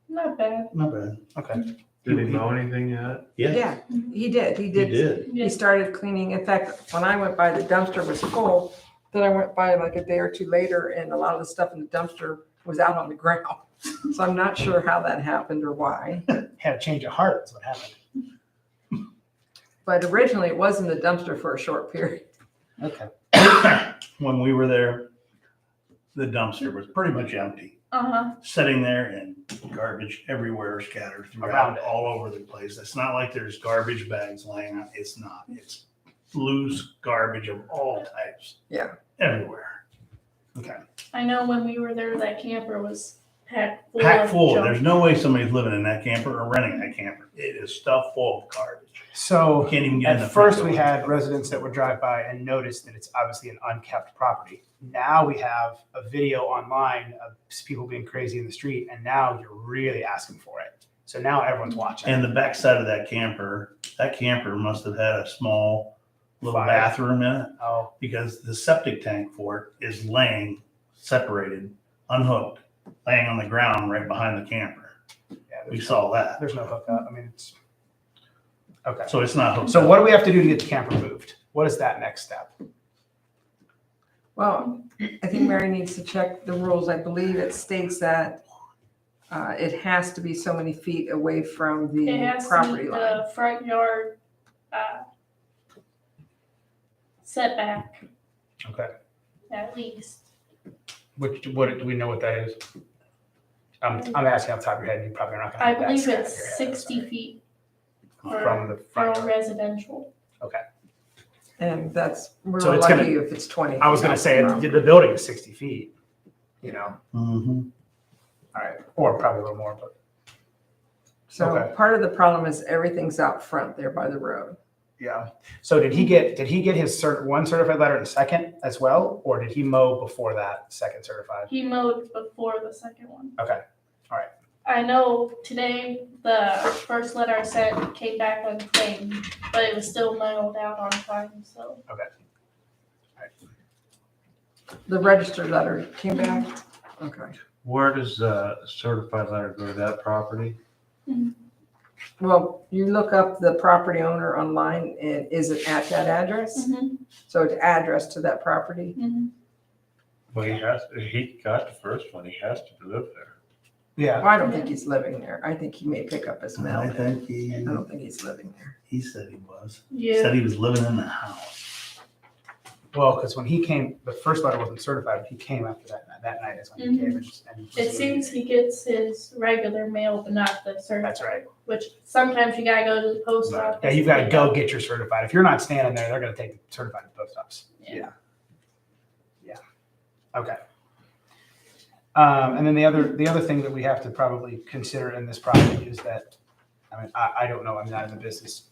[SPEAKER 8] Not bad.
[SPEAKER 6] Not bad.
[SPEAKER 1] Okay.
[SPEAKER 4] Did he mow anything yet?
[SPEAKER 3] Yeah, he did.
[SPEAKER 6] He did.
[SPEAKER 3] He started cleaning. In fact, when I went by, the dumpster was full. Then I went by like a day or two later and a lot of the stuff in the dumpster was out on the ground. So I'm not sure how that happened or why.
[SPEAKER 1] Had a change of heart, that's what happened.
[SPEAKER 3] But originally it was in the dumpster for a short period.
[SPEAKER 1] Okay.
[SPEAKER 6] When we were there, the dumpster was pretty much empty, sitting there and garbage everywhere scattered
[SPEAKER 1] Around
[SPEAKER 6] throughout,
[SPEAKER 1] it.
[SPEAKER 6] all over the place. It's not like there's garbage bags laying out. It's not. It's loose garbage of all types.
[SPEAKER 3] Yeah.
[SPEAKER 6] Everywhere.
[SPEAKER 1] Okay.
[SPEAKER 8] I know when we were there, that camper was packed full.
[SPEAKER 6] Packed
[SPEAKER 8] of
[SPEAKER 6] full.
[SPEAKER 8] junk.
[SPEAKER 6] There's no way somebody's living in that camper or renting that camper. It is stuffed full of garbage.
[SPEAKER 1] So
[SPEAKER 6] You can't even get in the
[SPEAKER 1] at
[SPEAKER 6] front
[SPEAKER 1] first we
[SPEAKER 6] door.
[SPEAKER 1] had residents that would drive by and notice that it's obviously an unkept property. Now we have a video online of people being crazy in the street, and now you're really asking for it. So now everyone's watching.
[SPEAKER 6] And the backside of that camper must have had a small little
[SPEAKER 1] Fire.
[SPEAKER 6] bathroom in it,
[SPEAKER 1] Oh,
[SPEAKER 6] because the septic tank for it is laying separated, unhooked, laying on the ground right behind the camper.
[SPEAKER 1] yeah,
[SPEAKER 6] We saw that.
[SPEAKER 1] there's no hookup. I mean, it's, okay.
[SPEAKER 6] So it's not hooked
[SPEAKER 1] So
[SPEAKER 6] up.
[SPEAKER 1] what do we have to do to get the camper moved? What is that next step?
[SPEAKER 3] Well, I think Mary needs to check the rules. I believe it states that it has to be so many feet away from
[SPEAKER 8] It
[SPEAKER 3] the
[SPEAKER 8] has to
[SPEAKER 3] property
[SPEAKER 8] meet
[SPEAKER 3] line.
[SPEAKER 8] the front yard, setback
[SPEAKER 1] Okay.
[SPEAKER 8] at least.
[SPEAKER 1] What do we know what that is? I'm asking off the top of your head. You probably are not going to.
[SPEAKER 8] I believe it's 60 feet.
[SPEAKER 1] from the front
[SPEAKER 8] for
[SPEAKER 1] yard.
[SPEAKER 8] residential.
[SPEAKER 3] And we're
[SPEAKER 1] So it's gonna-
[SPEAKER 3] lucky if it's 20.
[SPEAKER 1] I was gonna
[SPEAKER 3] feet
[SPEAKER 1] say,
[SPEAKER 3] off the
[SPEAKER 1] the building is 60 feet, you know,
[SPEAKER 2] Mm-hmm.
[SPEAKER 1] all right, or probably a little more, but,
[SPEAKER 3] So
[SPEAKER 1] Okay.
[SPEAKER 3] part of the problem is everything's out front there by the road.
[SPEAKER 1] yeah. So did he get his one certified letter and second as well, or did he mow before that second certified?
[SPEAKER 8] He mowed before the second one.
[SPEAKER 1] Okay,
[SPEAKER 8] I know today the first letter I sent came back unclaimed, but it was still mailed out on time, so.
[SPEAKER 3] The registered letter came back? Okay.
[SPEAKER 4] Where does the certified letter go to that property?
[SPEAKER 3] Well, you look up the property owner online and is it at that address?
[SPEAKER 8] Mhm,
[SPEAKER 3] So it's address to that property?
[SPEAKER 8] mhm.
[SPEAKER 4] Well, he got the first one, he has to live there.
[SPEAKER 1] yeah,
[SPEAKER 3] Well, I don't think he's living there. I think he may pick up his mail.
[SPEAKER 6] I
[SPEAKER 3] there.
[SPEAKER 6] think
[SPEAKER 3] I don't think he's living there.
[SPEAKER 6] he said he was.
[SPEAKER 8] Yeah,
[SPEAKER 6] Said he was living in the house.
[SPEAKER 1] well, because when he came, the first letter wasn't certified, but he came after that night is when he came. And
[SPEAKER 8] it seems he gets his regular mail, but not the certified.
[SPEAKER 1] That's right.
[SPEAKER 8] Which sometimes you gotta go to the post
[SPEAKER 4] Right.
[SPEAKER 8] office.
[SPEAKER 1] Yeah, you've got to go get your certified. If you're not standing there, they're going to take the certified to the post office.
[SPEAKER 8] Yeah.
[SPEAKER 1] Okay. And then the other thing that we have to probably consider in this project is that, I mean, I don't know, I'm not in the business.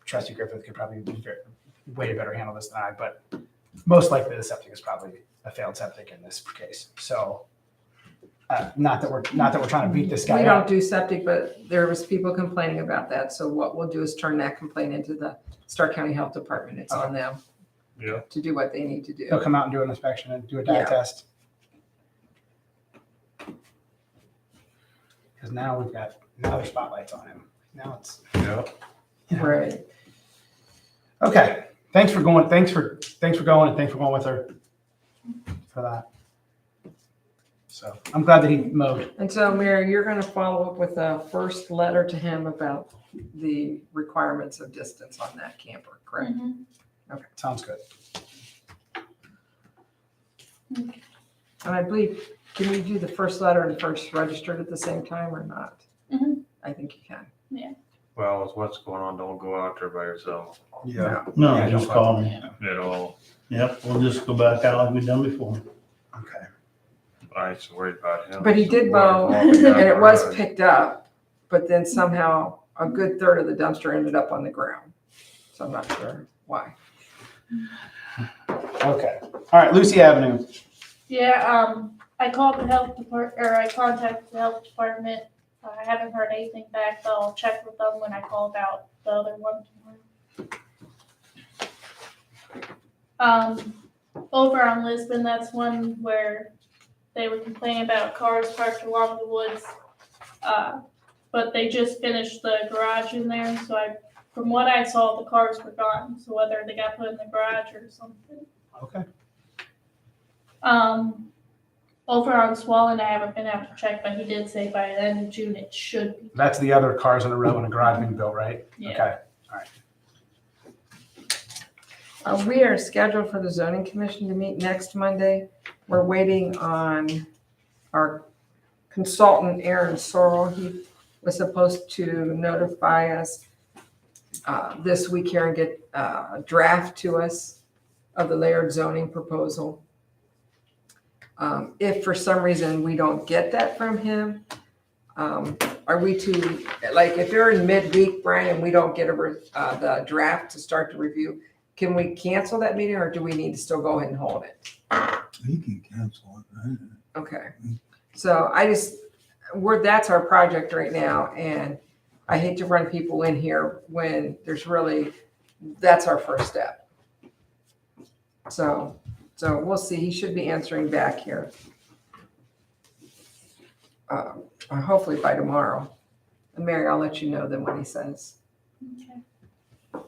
[SPEAKER 1] Trustee Griffith could probably way better handle this than I, but most likely the septic is probably a failed septic in this case. So, not that we're trying to beat this guy
[SPEAKER 3] We
[SPEAKER 1] up.
[SPEAKER 3] don't do septic, but there was people complaining about that. So what we'll do is turn that complaint into the Stark County Health Department. It's on them
[SPEAKER 4] Yeah.
[SPEAKER 3] to do what they need to do.
[SPEAKER 1] He'll come out and do an inspection and do a dye
[SPEAKER 3] Yeah.
[SPEAKER 1] test. Because now there's spotlights on him. Now it's.
[SPEAKER 4] Yeah.
[SPEAKER 3] Right.
[SPEAKER 1] Okay, thanks for going, and thanks for going with her for that. So I'm glad that he mowed.
[SPEAKER 3] And so, Mary, you're going to follow up with a first letter to him about the requirements of distance on that camper, correct?
[SPEAKER 8] Mhm.
[SPEAKER 1] Sounds good.
[SPEAKER 3] And I believe, can you do the first letter and first registered at the same time or not?
[SPEAKER 8] Mhm.
[SPEAKER 3] I think you can.
[SPEAKER 4] Well, with what's going on, don't go out there by yourself
[SPEAKER 1] Yeah.
[SPEAKER 6] No,
[SPEAKER 1] Yeah,
[SPEAKER 6] just
[SPEAKER 1] don't
[SPEAKER 6] call me.
[SPEAKER 4] at all.
[SPEAKER 6] Yep, we'll just go back out like we've done before.
[SPEAKER 1] Okay.
[SPEAKER 4] I ain't so worried about him.
[SPEAKER 3] But he did mow,
[SPEAKER 4] Walking down
[SPEAKER 3] and it
[SPEAKER 4] the
[SPEAKER 3] was
[SPEAKER 4] road.
[SPEAKER 3] picked up, but then somehow a good third of the dumpster ended up on the ground. So I'm not sure why.
[SPEAKER 1] Okay. All right, Lucy Avenue.
[SPEAKER 8] Yeah, I called the health department, or I contacted the health department. I haven't heard anything back, but I'll check with them when I call about the other one tomorrow. Over on Lisbon, that's one where they were complaining about cars parked along the woods. But they just finished the garage in there, so from what I saw, the cars were gone. So whether they got put in the garage or something.
[SPEAKER 1] Okay.
[SPEAKER 8] Over on Swollen, I haven't been able to check, but he did say by the end of June it should be.
[SPEAKER 1] That's the other cars in a row in a garage being built, right?
[SPEAKER 8] Yeah.
[SPEAKER 1] Okay.
[SPEAKER 3] We are scheduled for the zoning commission to meet next Monday. We're waiting on our consultant, Aaron Sorrell. He was supposed to notify us this week here and get a draft to us of the layered zoning proposal. If for some reason we don't get that from him, are we to, like, if they're in midweek, Brian, and we don't get the draft to start the review, can we cancel that meeting or do we need to still go ahead and hold it?
[SPEAKER 2] You can cancel it, right?
[SPEAKER 3] Okay, so that's our project right now, and I hate to run people in here when that's our first step. So we'll see, he should be answering back here. Hopefully by tomorrow. And Mary, I'll let you know then what he says.
[SPEAKER 8] Okay.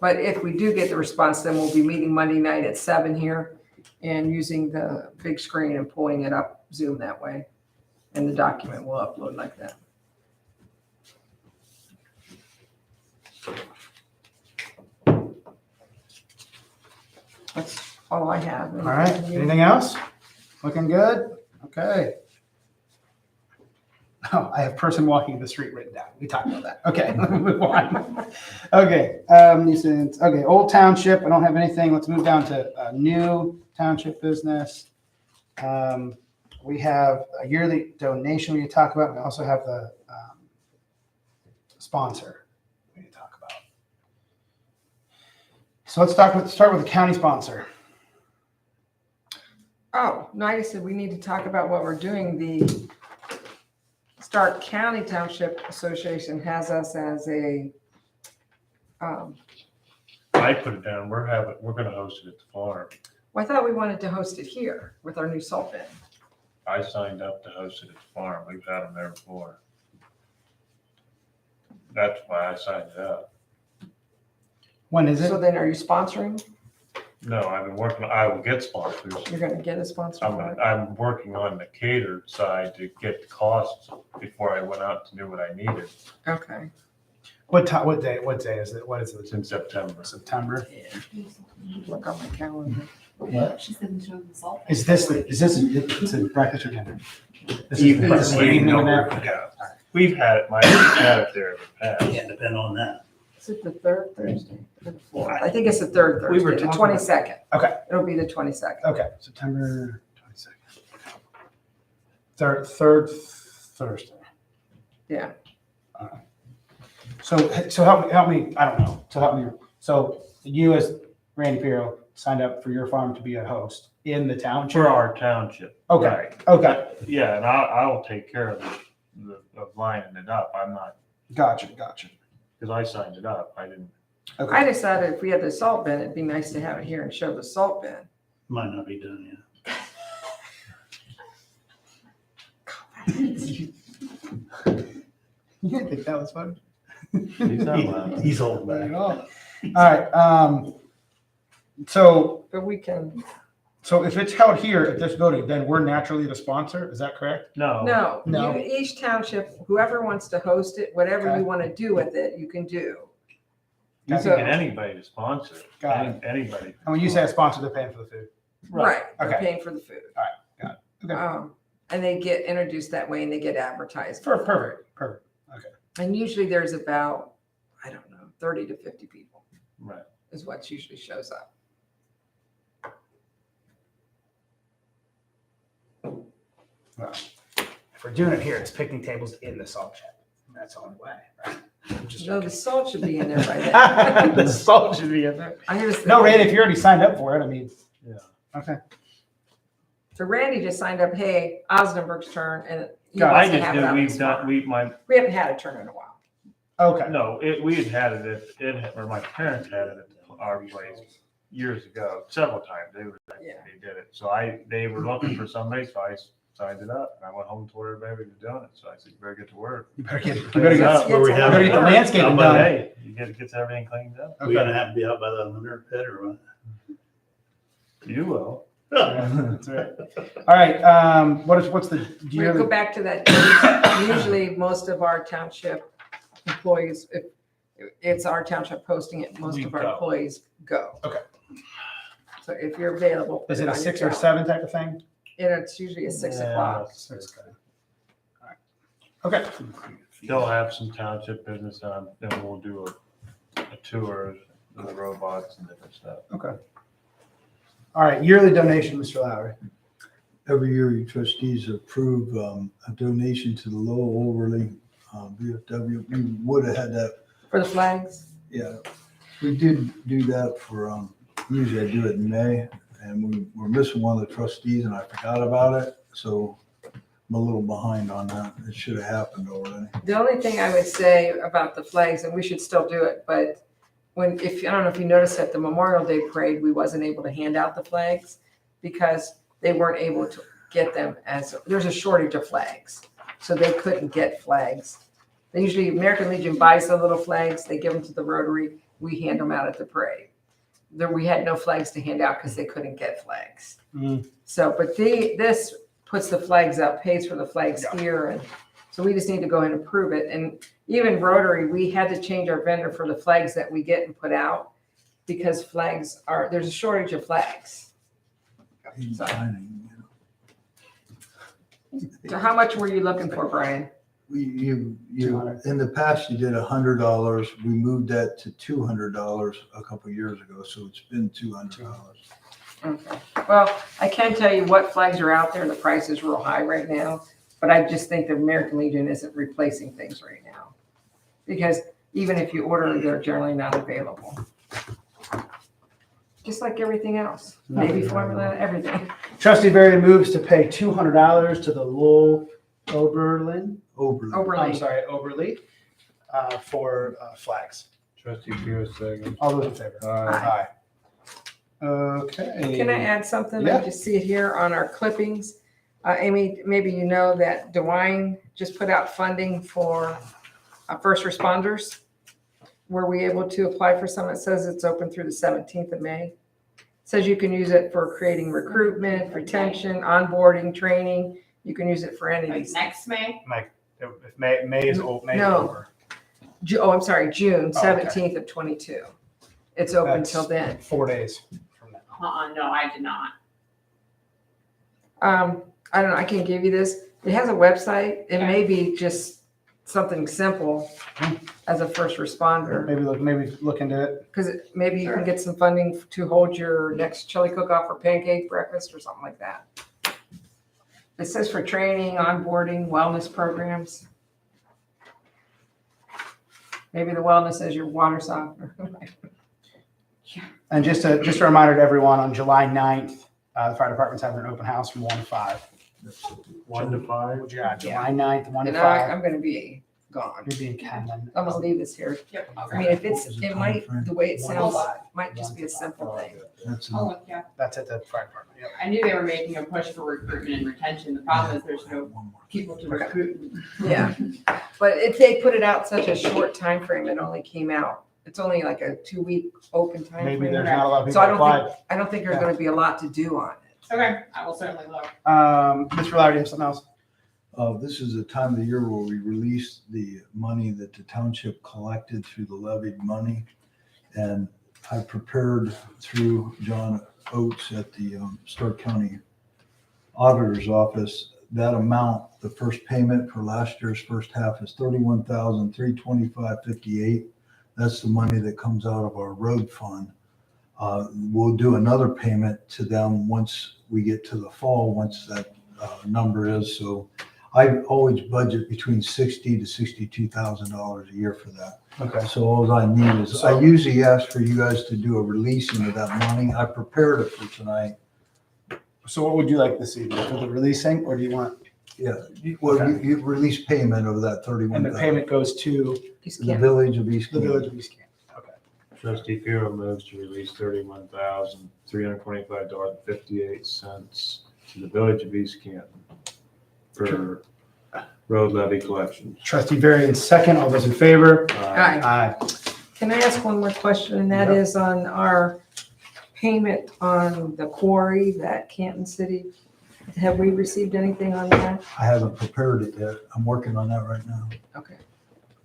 [SPEAKER 3] But if we do get the response, then we'll be meeting Monday night at 7 here and using the big screen and pulling it up Zoom that way. And the document will upload like that. That's all I have.
[SPEAKER 1] All right. Anything else? Looking good? Okay. Oh, I have person walking the street written down. We talked about that. Okay, let me move on. Okay, nuisance. Okay, Old Township. I don't have anything. Let's move down to new township business. We have a yearly donation we need to talk about. We also have the sponsor we need to talk about. So let's start with the county sponsor.
[SPEAKER 3] Oh, no, I just said we need to talk about what we're doing. The Stark County Township Association has us as a,
[SPEAKER 4] I put it down, we're gonna host it at the farm.
[SPEAKER 3] well, I thought we wanted to host it here with our new salt bin.
[SPEAKER 4] I signed up to host it at the farm. We've had them there before. That's why I signed up.
[SPEAKER 1] When is it?
[SPEAKER 3] So then are you sponsoring?
[SPEAKER 4] No, I've been working, I will get sponsors.
[SPEAKER 3] You're gonna get a sponsor for it?
[SPEAKER 4] I'm working on the catered side to get the costs before I went out to do what I needed.
[SPEAKER 3] Okay.
[SPEAKER 1] What day is it? What is it?
[SPEAKER 4] It's in September.
[SPEAKER 1] September.
[SPEAKER 3] Look on my calendar.
[SPEAKER 9] She said show the salt.
[SPEAKER 1] Is this it's a breakfast or dinner? This is
[SPEAKER 4] Evening.
[SPEAKER 1] this is the evening of that?
[SPEAKER 4] Yeah. We've had it there in the past.
[SPEAKER 6] Can't depend on that.
[SPEAKER 3] Is it the third Thursday or the fourth? I think it's the third
[SPEAKER 1] We were
[SPEAKER 3] Thursday, the
[SPEAKER 1] talking about-
[SPEAKER 3] 22nd.
[SPEAKER 1] Okay.
[SPEAKER 3] It'll be the 22nd.
[SPEAKER 1] Okay, September 22nd. Third Thursday.
[SPEAKER 3] Yeah.
[SPEAKER 1] So help me, I don't know, so you as Randy Pirro signed up for your farm to be a host in the township?
[SPEAKER 4] For our township.
[SPEAKER 1] Okay,
[SPEAKER 4] Right.
[SPEAKER 1] okay,
[SPEAKER 4] Yeah, and I'll take care of of lining it up. I'm not,
[SPEAKER 1] gotcha.
[SPEAKER 4] because I signed it up. I didn't.
[SPEAKER 1] Okay,
[SPEAKER 3] I decided if we had the salt bin, it'd be nice to have it here and show the salt bin.
[SPEAKER 6] Might not be done yet.
[SPEAKER 1] you didn't think that was funny?
[SPEAKER 4] He's not allowed.
[SPEAKER 6] He's holding
[SPEAKER 1] Not
[SPEAKER 6] back.
[SPEAKER 1] at all. All right, so
[SPEAKER 3] But we can,
[SPEAKER 1] if it's held here at this building, then we're naturally the sponsor, is that correct?
[SPEAKER 4] No.
[SPEAKER 3] no,
[SPEAKER 1] No.
[SPEAKER 3] each township, whoever wants to host it, whatever
[SPEAKER 1] Okay.
[SPEAKER 3] you want to do with it, you can do.
[SPEAKER 4] You can
[SPEAKER 3] So-
[SPEAKER 4] get anybody to sponsor it.
[SPEAKER 1] Got it.
[SPEAKER 4] Anybody.
[SPEAKER 1] And when you say a sponsor, they're paying for the food?
[SPEAKER 3] Right, they're
[SPEAKER 1] Okay.
[SPEAKER 3] paying for the food.
[SPEAKER 1] All right, got it. Okay.
[SPEAKER 3] And they get introduced that way and they get advertised.
[SPEAKER 1] Perfect.
[SPEAKER 3] And usually there's about, I don't know, 30 to 50 people
[SPEAKER 4] Right.
[SPEAKER 3] is what usually shows up.
[SPEAKER 1] Well, if we're doing it here, it's picnic tables in the salt shed. That's the only way, right? I'm just
[SPEAKER 3] No,
[SPEAKER 1] joking.
[SPEAKER 3] the salt should be in there by then.
[SPEAKER 1] The salt should be in there.
[SPEAKER 3] I just
[SPEAKER 1] No, Randy, if you already signed up for it, I mean.
[SPEAKER 4] Yeah.
[SPEAKER 1] Okay.
[SPEAKER 3] So Randy just signed up, hey, Osnaburg's turn, and he
[SPEAKER 1] Got it.
[SPEAKER 4] I
[SPEAKER 3] wants to
[SPEAKER 4] just
[SPEAKER 3] have it
[SPEAKER 4] did,
[SPEAKER 3] on
[SPEAKER 4] we've
[SPEAKER 3] his
[SPEAKER 4] done,
[SPEAKER 3] farm. We haven't had a turn in a while.
[SPEAKER 1] Okay.
[SPEAKER 4] no, we had had it, or my parents had it at our place years ago, several times. They did it. So they were looking for somebody, so I signed it up. And I went home and told everybody we were doing it. So I said, you better get to work.
[SPEAKER 1] You better get
[SPEAKER 4] That's
[SPEAKER 6] where we have
[SPEAKER 1] the landscaping
[SPEAKER 4] But
[SPEAKER 1] done.
[SPEAKER 4] hey, gets everything cleaned up.
[SPEAKER 6] We gonna have to be out by the manure pit or what?
[SPEAKER 4] You will.
[SPEAKER 1] That's right. All right, what's the
[SPEAKER 3] We go
[SPEAKER 1] yearly?
[SPEAKER 3] back to that. Usually, most of our township employees, if it's our township posting it, most
[SPEAKER 1] We
[SPEAKER 3] of our
[SPEAKER 1] go.
[SPEAKER 3] employees go.
[SPEAKER 1] Okay.
[SPEAKER 3] So if you're available. put
[SPEAKER 1] Is it a
[SPEAKER 3] on your
[SPEAKER 1] 6 or
[SPEAKER 3] calendar.
[SPEAKER 1] 7 type of thing?
[SPEAKER 3] And it's usually at 6 o'clock.
[SPEAKER 1] All right. Okay.
[SPEAKER 4] They'll have some township business on, then we'll do a tour of the robots and different stuff.
[SPEAKER 1] Okay. All right, yearly donation, Mr. Lowry.
[SPEAKER 2] Every year, you trustees approve a donation to the Lowell Overley VFW. We would have had that,
[SPEAKER 3] For the flags?
[SPEAKER 2] yeah. We did do that for, usually I do it in May, and we were missing one of the trustees, and I forgot about it. So I'm a little behind on that. It should have happened already.
[SPEAKER 3] The only thing I would say about the flags, and we should still do it, but I don't know if you noticed at the Memorial Day parade, we wasn't able to hand out the flags because they weren't able to get them there's a shortage of flags. So they couldn't get flags. They usually, American Legion buys the little flags, they give them to the Rotary, we hand them out at the parade. We had no flags to hand out because they couldn't get flags.
[SPEAKER 1] Mm.
[SPEAKER 3] So, but this puts the flags up, pays for the flags here, and so we just need to go ahead and approve it. And even Rotary, we had to change our vendor for the flags that we get and put out because there's a shortage of flags. So how much were you looking for, Brian?
[SPEAKER 2] You,
[SPEAKER 1] 200.
[SPEAKER 2] in the past, you did $100. We moved that to $200 a couple years ago, so it's been $200.
[SPEAKER 3] Okay. Well, I can tell you what flags are out there. The price is real high right now, but I just think the American Legion isn't replacing things right now. Because even if you order, they're generally not available. Just like everything else, Navy formula, everything.
[SPEAKER 1] Trustee Barry moves to pay $200 to the Lowell Oberlin, Oberly, for flags.
[SPEAKER 4] Trustee Pierce, second.
[SPEAKER 1] All those in favor?
[SPEAKER 4] Aye.
[SPEAKER 1] Okay.
[SPEAKER 3] Can I add something?
[SPEAKER 1] Yeah.
[SPEAKER 3] I just see it here on our clippings. Amy, maybe you know that DeWine just put out funding for first responders. Were we able to apply for some? It says it's open through the 17th of May. It says you can use it for creating recruitment, retention, onboarding, training. You can use it for any of
[SPEAKER 7] Like
[SPEAKER 3] these.
[SPEAKER 7] next May?
[SPEAKER 1] If May is over.
[SPEAKER 3] No. I'm sorry, June
[SPEAKER 1] Oh, okay.
[SPEAKER 3] 17th of 22. It's open
[SPEAKER 1] That's
[SPEAKER 3] till then.
[SPEAKER 1] 4 days from now.
[SPEAKER 7] No, I did not.
[SPEAKER 3] I don't know, I can give you this. It has a website. It may be just something simple as a first responder.
[SPEAKER 1] Maybe look into it.
[SPEAKER 3] Because maybe you can get some funding to hold your next chili cook-off or pancake breakfast or something like that. It says for training, onboarding, wellness programs. Maybe the wellness is your water softener.
[SPEAKER 1] And just a reminder to everyone, on July 9th, the fire department's having an open house from 1 to 5.
[SPEAKER 4] 1 to 5.
[SPEAKER 1] Yeah, July 9th, 1 to
[SPEAKER 3] And
[SPEAKER 1] 5.
[SPEAKER 3] I'm gonna be gone.
[SPEAKER 1] You're being Camden.
[SPEAKER 3] I'm gonna leave this here.
[SPEAKER 7] Yep.
[SPEAKER 3] I mean, if it's,
[SPEAKER 2] What was the
[SPEAKER 3] it might,
[SPEAKER 2] timeframe?
[SPEAKER 3] the way it
[SPEAKER 1] 1 to
[SPEAKER 3] sounds,
[SPEAKER 1] 5.
[SPEAKER 3] might just be a simple thing.
[SPEAKER 2] That's
[SPEAKER 7] Oh,
[SPEAKER 2] enough.
[SPEAKER 7] look, yeah.
[SPEAKER 1] That's at the fire department. Yep.
[SPEAKER 7] I knew they were making a push for recruitment and retention. The problem is there's no
[SPEAKER 2] One more.
[SPEAKER 7] people to recruit.
[SPEAKER 3] Yeah, but if they put it out such a short time frame, it only came out, it's only like a 2-week open time
[SPEAKER 1] Maybe
[SPEAKER 3] frame.
[SPEAKER 1] there's not a lot of
[SPEAKER 3] So I
[SPEAKER 1] people
[SPEAKER 3] don't
[SPEAKER 1] applied.
[SPEAKER 3] I don't think there's gonna be a lot to do on it.
[SPEAKER 7] Okay, I will certainly look.
[SPEAKER 1] Mr. Lowry, do you have something else?
[SPEAKER 2] This is the time of the year where we release the money that the township collected through the levied money. And I prepared through John Oates at the Stark County Auditor's Office, that amount, the first payment for last year's first half is $31,325.58. That's the money that comes out of our road fund. We'll do another payment to them once we get to the fall, once that number is. So I always budget between $60,000 to $62,000 a year for that.
[SPEAKER 1] Okay.
[SPEAKER 2] So all I need is, I usually ask for you guys to do a releasing of that money. I prepared it for tonight.
[SPEAKER 1] So what would you like this evening? For the releasing, or do you want,
[SPEAKER 2] Yeah, well, you release payment of that
[SPEAKER 1] and
[SPEAKER 2] 31,000.
[SPEAKER 1] the payment goes to
[SPEAKER 3] Just
[SPEAKER 2] The
[SPEAKER 3] can't-
[SPEAKER 2] village of East
[SPEAKER 1] the
[SPEAKER 2] Canton.
[SPEAKER 1] village of East Canton? Okay.
[SPEAKER 4] Trustee Pierce moves to release $31,325.58 to the village of East Canton for road levy collections.
[SPEAKER 1] Trustee Varian, second. All those in favor?
[SPEAKER 3] Aye.
[SPEAKER 1] Aye.
[SPEAKER 3] Can I ask one more question, and that
[SPEAKER 1] Yep.
[SPEAKER 3] is on our payment on the quarry, that Canton City? Have we received anything on that?
[SPEAKER 2] I haven't prepared it yet. I'm working on that right now.
[SPEAKER 3] Okay.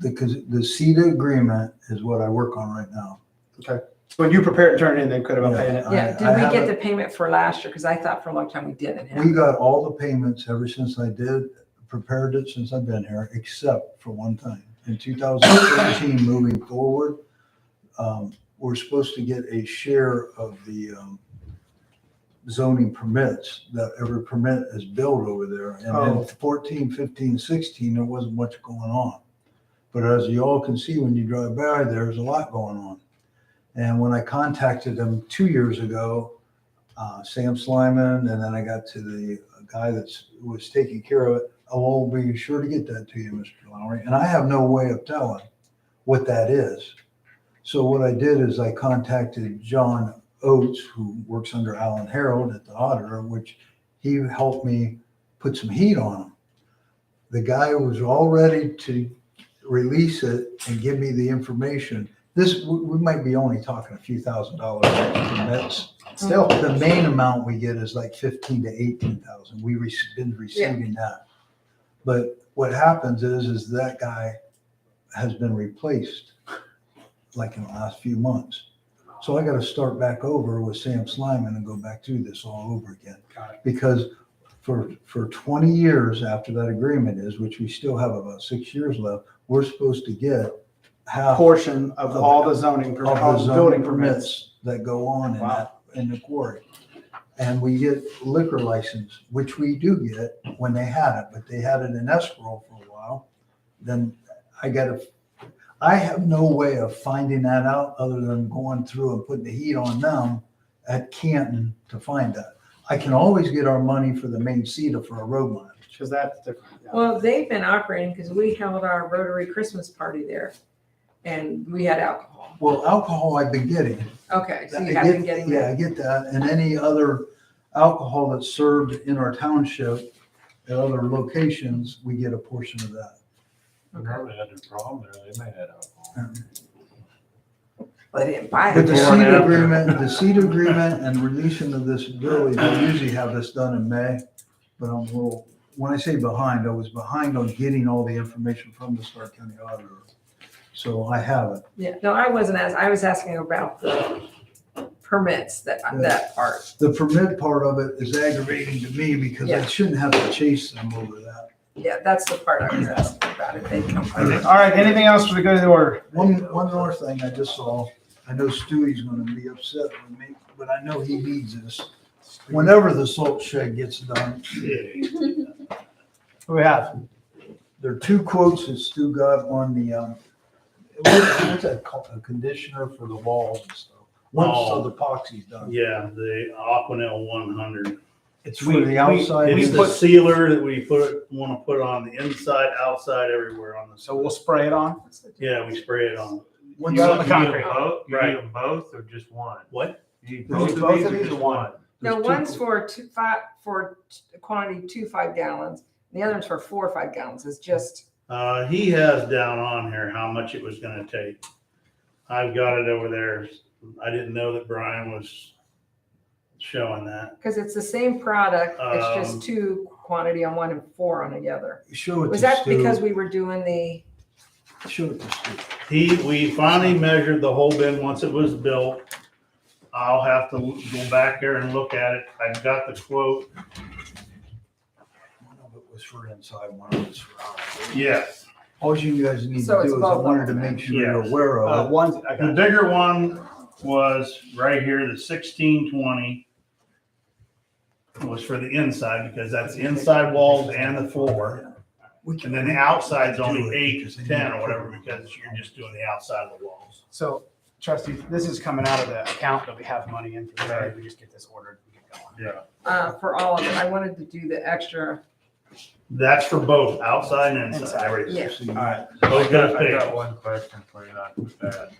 [SPEAKER 2] Because the CETA agreement is what I work on right now.
[SPEAKER 1] So when you prepare it and turn it in, they could have been paying it.
[SPEAKER 2] I-
[SPEAKER 3] Yeah,
[SPEAKER 2] I
[SPEAKER 3] did we get
[SPEAKER 2] haven't-
[SPEAKER 3] the payment for last year? Because I thought for a long time we didn't have.
[SPEAKER 2] We got all the payments ever since I prepared it since I've been here, except for one thing. In 2013, moving forward, we're supposed to get a share of the zoning permits, that every permit is billed over there. And
[SPEAKER 1] Oh.
[SPEAKER 2] then 14, 15, 16, there wasn't much going on. But as you all can see, when you drive by, there's a lot going on. And when I contacted them 2 years ago, Sam Slyman, and then I got to the guy that was taking care of it, I'll be sure to get that to you, Mr. Lowry. And I have no way of telling what that is. So what I did is I contacted John Oates, who works under Alan Harold at the auditor, which he helped me put some heat on him. The guy was all ready to release it and give me the information. We might be only talking a few $1,000s in permits.
[SPEAKER 1] Still.
[SPEAKER 2] The main amount we get is like 15 to 18,000. We've been receiving that. But what happens is that guy has been replaced like in the last few months. So I got to start back over with Sam Slyman and go back through this all over again.
[SPEAKER 1] Got it.
[SPEAKER 2] Because for 20 years after that agreement is, which we still have about 6 years left, we're supposed to get half
[SPEAKER 1] Portion of all the zoning,
[SPEAKER 2] of
[SPEAKER 1] all
[SPEAKER 2] the
[SPEAKER 1] the
[SPEAKER 2] zoning
[SPEAKER 1] building permits.
[SPEAKER 2] permits that go on in
[SPEAKER 1] Wow.
[SPEAKER 2] that, in the quarry. And we get liquor license, which we do get when they had it, but they had it in escrow for a while. Then I have no way of finding that out other than going through and putting the heat on them at Canton to find that. I can always get our money for the main CETA for a road mileage.
[SPEAKER 1] Because that's different. Yeah.
[SPEAKER 3] Well, they've been operating because we held our Rotary Christmas party there and we had alcohol.
[SPEAKER 2] Well, alcohol I've been getting.
[SPEAKER 3] Okay, so
[SPEAKER 2] I
[SPEAKER 3] you have been getting
[SPEAKER 2] Yeah,
[SPEAKER 3] that.
[SPEAKER 2] I get that. And any other alcohol that's served in our township at other locations, we get a portion of that.
[SPEAKER 4] They probably had a problem there, they may have alcohol.
[SPEAKER 3] They didn't buy
[SPEAKER 2] But
[SPEAKER 3] it.
[SPEAKER 2] the
[SPEAKER 4] Before and
[SPEAKER 2] seed
[SPEAKER 4] after.
[SPEAKER 2] agreement, the seed agreement and releasing of this village, we usually have this done in May. But I'm a little, when I say behind, I was behind on getting all the information from the Stark County Auditor. So I have it.
[SPEAKER 3] Yeah, no, I wasn't I was asking about the permits, that part.
[SPEAKER 2] The permit part of it is aggravating to me because I
[SPEAKER 3] Yeah.
[SPEAKER 2] shouldn't have to chase them over that.
[SPEAKER 3] Yeah, that's the part I was asking about, if they come.
[SPEAKER 1] All right, anything else for the good of the order?
[SPEAKER 2] One more thing I just saw, I know Stewie's gonna be upset with me, but I know he needs this. Whenever the salt shed gets done,
[SPEAKER 1] What do we have?
[SPEAKER 2] there are two quotes that Stu got on the, what's that called, a conditioner for the walls and stuff. Once
[SPEAKER 6] Oh.
[SPEAKER 2] the epoxy's done.
[SPEAKER 6] Yeah, the Aquanil 100.
[SPEAKER 2] It's for the outside.
[SPEAKER 6] It's
[SPEAKER 1] we
[SPEAKER 6] the
[SPEAKER 1] put-
[SPEAKER 6] sealer that we want to put on the inside, outside, everywhere on the.
[SPEAKER 1] So we'll spray it on?
[SPEAKER 6] Yeah, we spray it on.
[SPEAKER 2] Once
[SPEAKER 1] You got
[SPEAKER 2] the-
[SPEAKER 1] the concrete.
[SPEAKER 4] You
[SPEAKER 6] Right.
[SPEAKER 4] need them both or just one?
[SPEAKER 6] What?
[SPEAKER 4] You need
[SPEAKER 1] Both
[SPEAKER 4] both
[SPEAKER 1] of
[SPEAKER 4] of
[SPEAKER 1] these
[SPEAKER 4] these
[SPEAKER 1] or
[SPEAKER 4] or
[SPEAKER 1] one?
[SPEAKER 4] one?
[SPEAKER 3] No,
[SPEAKER 2] there's
[SPEAKER 3] one's
[SPEAKER 2] two-
[SPEAKER 3] for quantity 2 5 gallons, and the other one's for 4 or 5 gallons, it's just,
[SPEAKER 6] He has down on here how much it was gonna take. I've got it over there. I didn't know that Brian was showing that.
[SPEAKER 3] because it's the same product, it's
[SPEAKER 6] Um,
[SPEAKER 3] just 2 quantity on one and 4 on the other.
[SPEAKER 2] Show it
[SPEAKER 3] Was
[SPEAKER 2] to
[SPEAKER 3] that
[SPEAKER 2] Stu.
[SPEAKER 3] because we were doing the,
[SPEAKER 2] Show it to Stu.
[SPEAKER 6] We finally measured the whole bin once it was built. I'll have to go back there and look at it. I've got the quote.
[SPEAKER 2] One of it was for inside, one of it was for outside.
[SPEAKER 6] Yes.
[SPEAKER 2] All you guys need
[SPEAKER 3] So
[SPEAKER 2] to
[SPEAKER 3] it's
[SPEAKER 2] do is I
[SPEAKER 3] both of
[SPEAKER 2] wanted to
[SPEAKER 3] them.
[SPEAKER 2] make sure you're
[SPEAKER 6] Yes.
[SPEAKER 2] aware of it.
[SPEAKER 1] One's, I
[SPEAKER 6] The
[SPEAKER 1] got
[SPEAKER 6] bigger one was right here, the 1620. Was for the inside because that's the inside walls and the floor. And then the outside's only 8 to 10 or whatever because you're just doing the outside of the walls.
[SPEAKER 1] So trustee, this is coming out of the account that we have money in for today.
[SPEAKER 6] Right.
[SPEAKER 1] We just get this ordered and get going.
[SPEAKER 6] Yeah.
[SPEAKER 3] for all of it, I wanted to do the extra,
[SPEAKER 6] That's for both outside and inside,
[SPEAKER 1] Inside.
[SPEAKER 6] everything.
[SPEAKER 3] yeah.
[SPEAKER 1] All right.
[SPEAKER 6] Both those
[SPEAKER 4] I
[SPEAKER 6] pages.
[SPEAKER 4] got one question for you, not with that.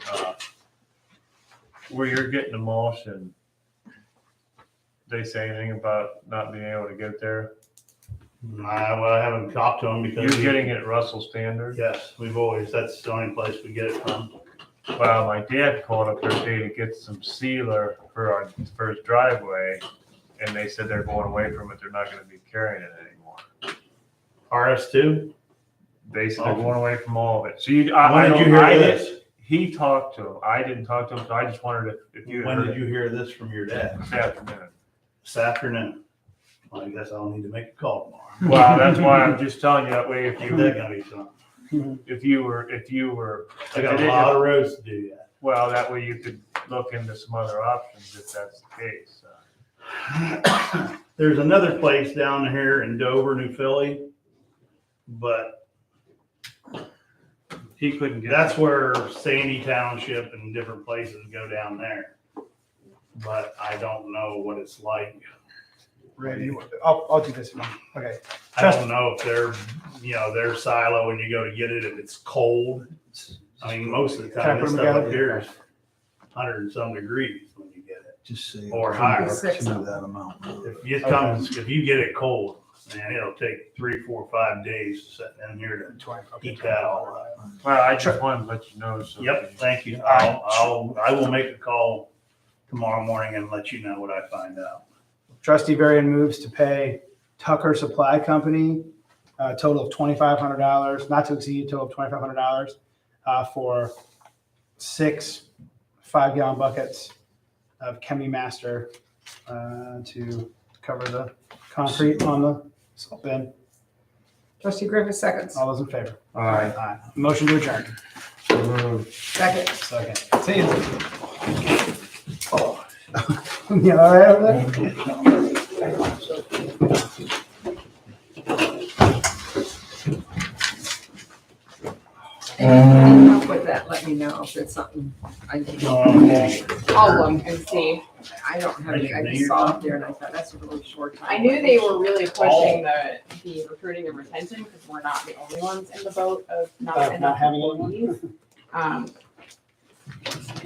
[SPEAKER 4] Where you're getting emulsion, they say anything about not being able to get there?
[SPEAKER 6] I haven't talked to him because.
[SPEAKER 4] You're getting it at Russell Standard?
[SPEAKER 6] Yes, that's the only place we get it from.
[SPEAKER 4] Well, my dad called up there today to get some sealer for his driveway, and they said they're going away from it, they're not gonna be carrying it anymore.
[SPEAKER 6] RS2?
[SPEAKER 4] They said they're
[SPEAKER 6] Okay.
[SPEAKER 4] going away from all of it, so I
[SPEAKER 6] When did you
[SPEAKER 4] don't,
[SPEAKER 6] hear this?
[SPEAKER 4] he talked to him, I didn't talk to him, so I just wondered if you
[SPEAKER 6] When
[SPEAKER 4] heard
[SPEAKER 6] did
[SPEAKER 4] it
[SPEAKER 6] you hear this from your dad?
[SPEAKER 4] this afternoon.
[SPEAKER 6] This afternoon. Well, I guess I'll need to make a call tomorrow.
[SPEAKER 4] Well, that's why I'm just telling you, that way if
[SPEAKER 6] Is
[SPEAKER 4] you,
[SPEAKER 6] that gonna be something?
[SPEAKER 4] if you were.
[SPEAKER 6] I got a lot of roads to do yet.
[SPEAKER 4] Well, that way you could look into some other options if that's the case.
[SPEAKER 6] There's another place down here in Dover, New Philly, but
[SPEAKER 4] He couldn't get.
[SPEAKER 6] that's where Sandy Township and different places go down there. But I don't know what it's like.
[SPEAKER 1] Ready? I'll do this one. Okay.
[SPEAKER 6] I don't know if their silo when you go to get it, if it's cold. I mean, most of the
[SPEAKER 1] Can I
[SPEAKER 6] time,
[SPEAKER 1] put
[SPEAKER 6] this
[SPEAKER 1] them
[SPEAKER 6] stuff up
[SPEAKER 1] together?
[SPEAKER 6] here is 100 and some degrees when you get it.
[SPEAKER 2] Just say.
[SPEAKER 6] Or higher.
[SPEAKER 2] To that amount.
[SPEAKER 6] If you get it cold, man, it'll take 3, 4, 5 days to set in here to heat that all up.
[SPEAKER 4] Well, I just wanted to let you know. So
[SPEAKER 6] Yep, thank you. I will make a call tomorrow morning and let you know what I find out.
[SPEAKER 1] Trustee Varian moves to pay Tucker Supply Company a total of $2,500, not to exceed a total of $2,500 for 6 5-gallon buckets of Chemi Master to cover the concrete on the salt bin.
[SPEAKER 3] Trustee Griffith seconds.
[SPEAKER 1] All those in favor?
[SPEAKER 4] All right.
[SPEAKER 1] Aye. Motion to adjourn.
[SPEAKER 3] Second.
[SPEAKER 1] Second. See you. You all right over there?
[SPEAKER 3] And help with that, let me know if it's something I can do.
[SPEAKER 7] I'll look and see.
[SPEAKER 3] I don't have any, I just saw it there and I thought, that's a really short time.
[SPEAKER 7] I knew they were really pushing the recruiting and retention because we're not the only ones in the boat of not
[SPEAKER 1] Not
[SPEAKER 7] enough
[SPEAKER 1] having
[SPEAKER 7] employees.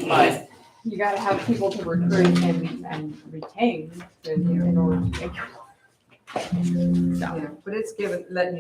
[SPEAKER 7] But you gotta have people to recruit and retain in order to make. So.
[SPEAKER 3] Yeah, but it's given, letting you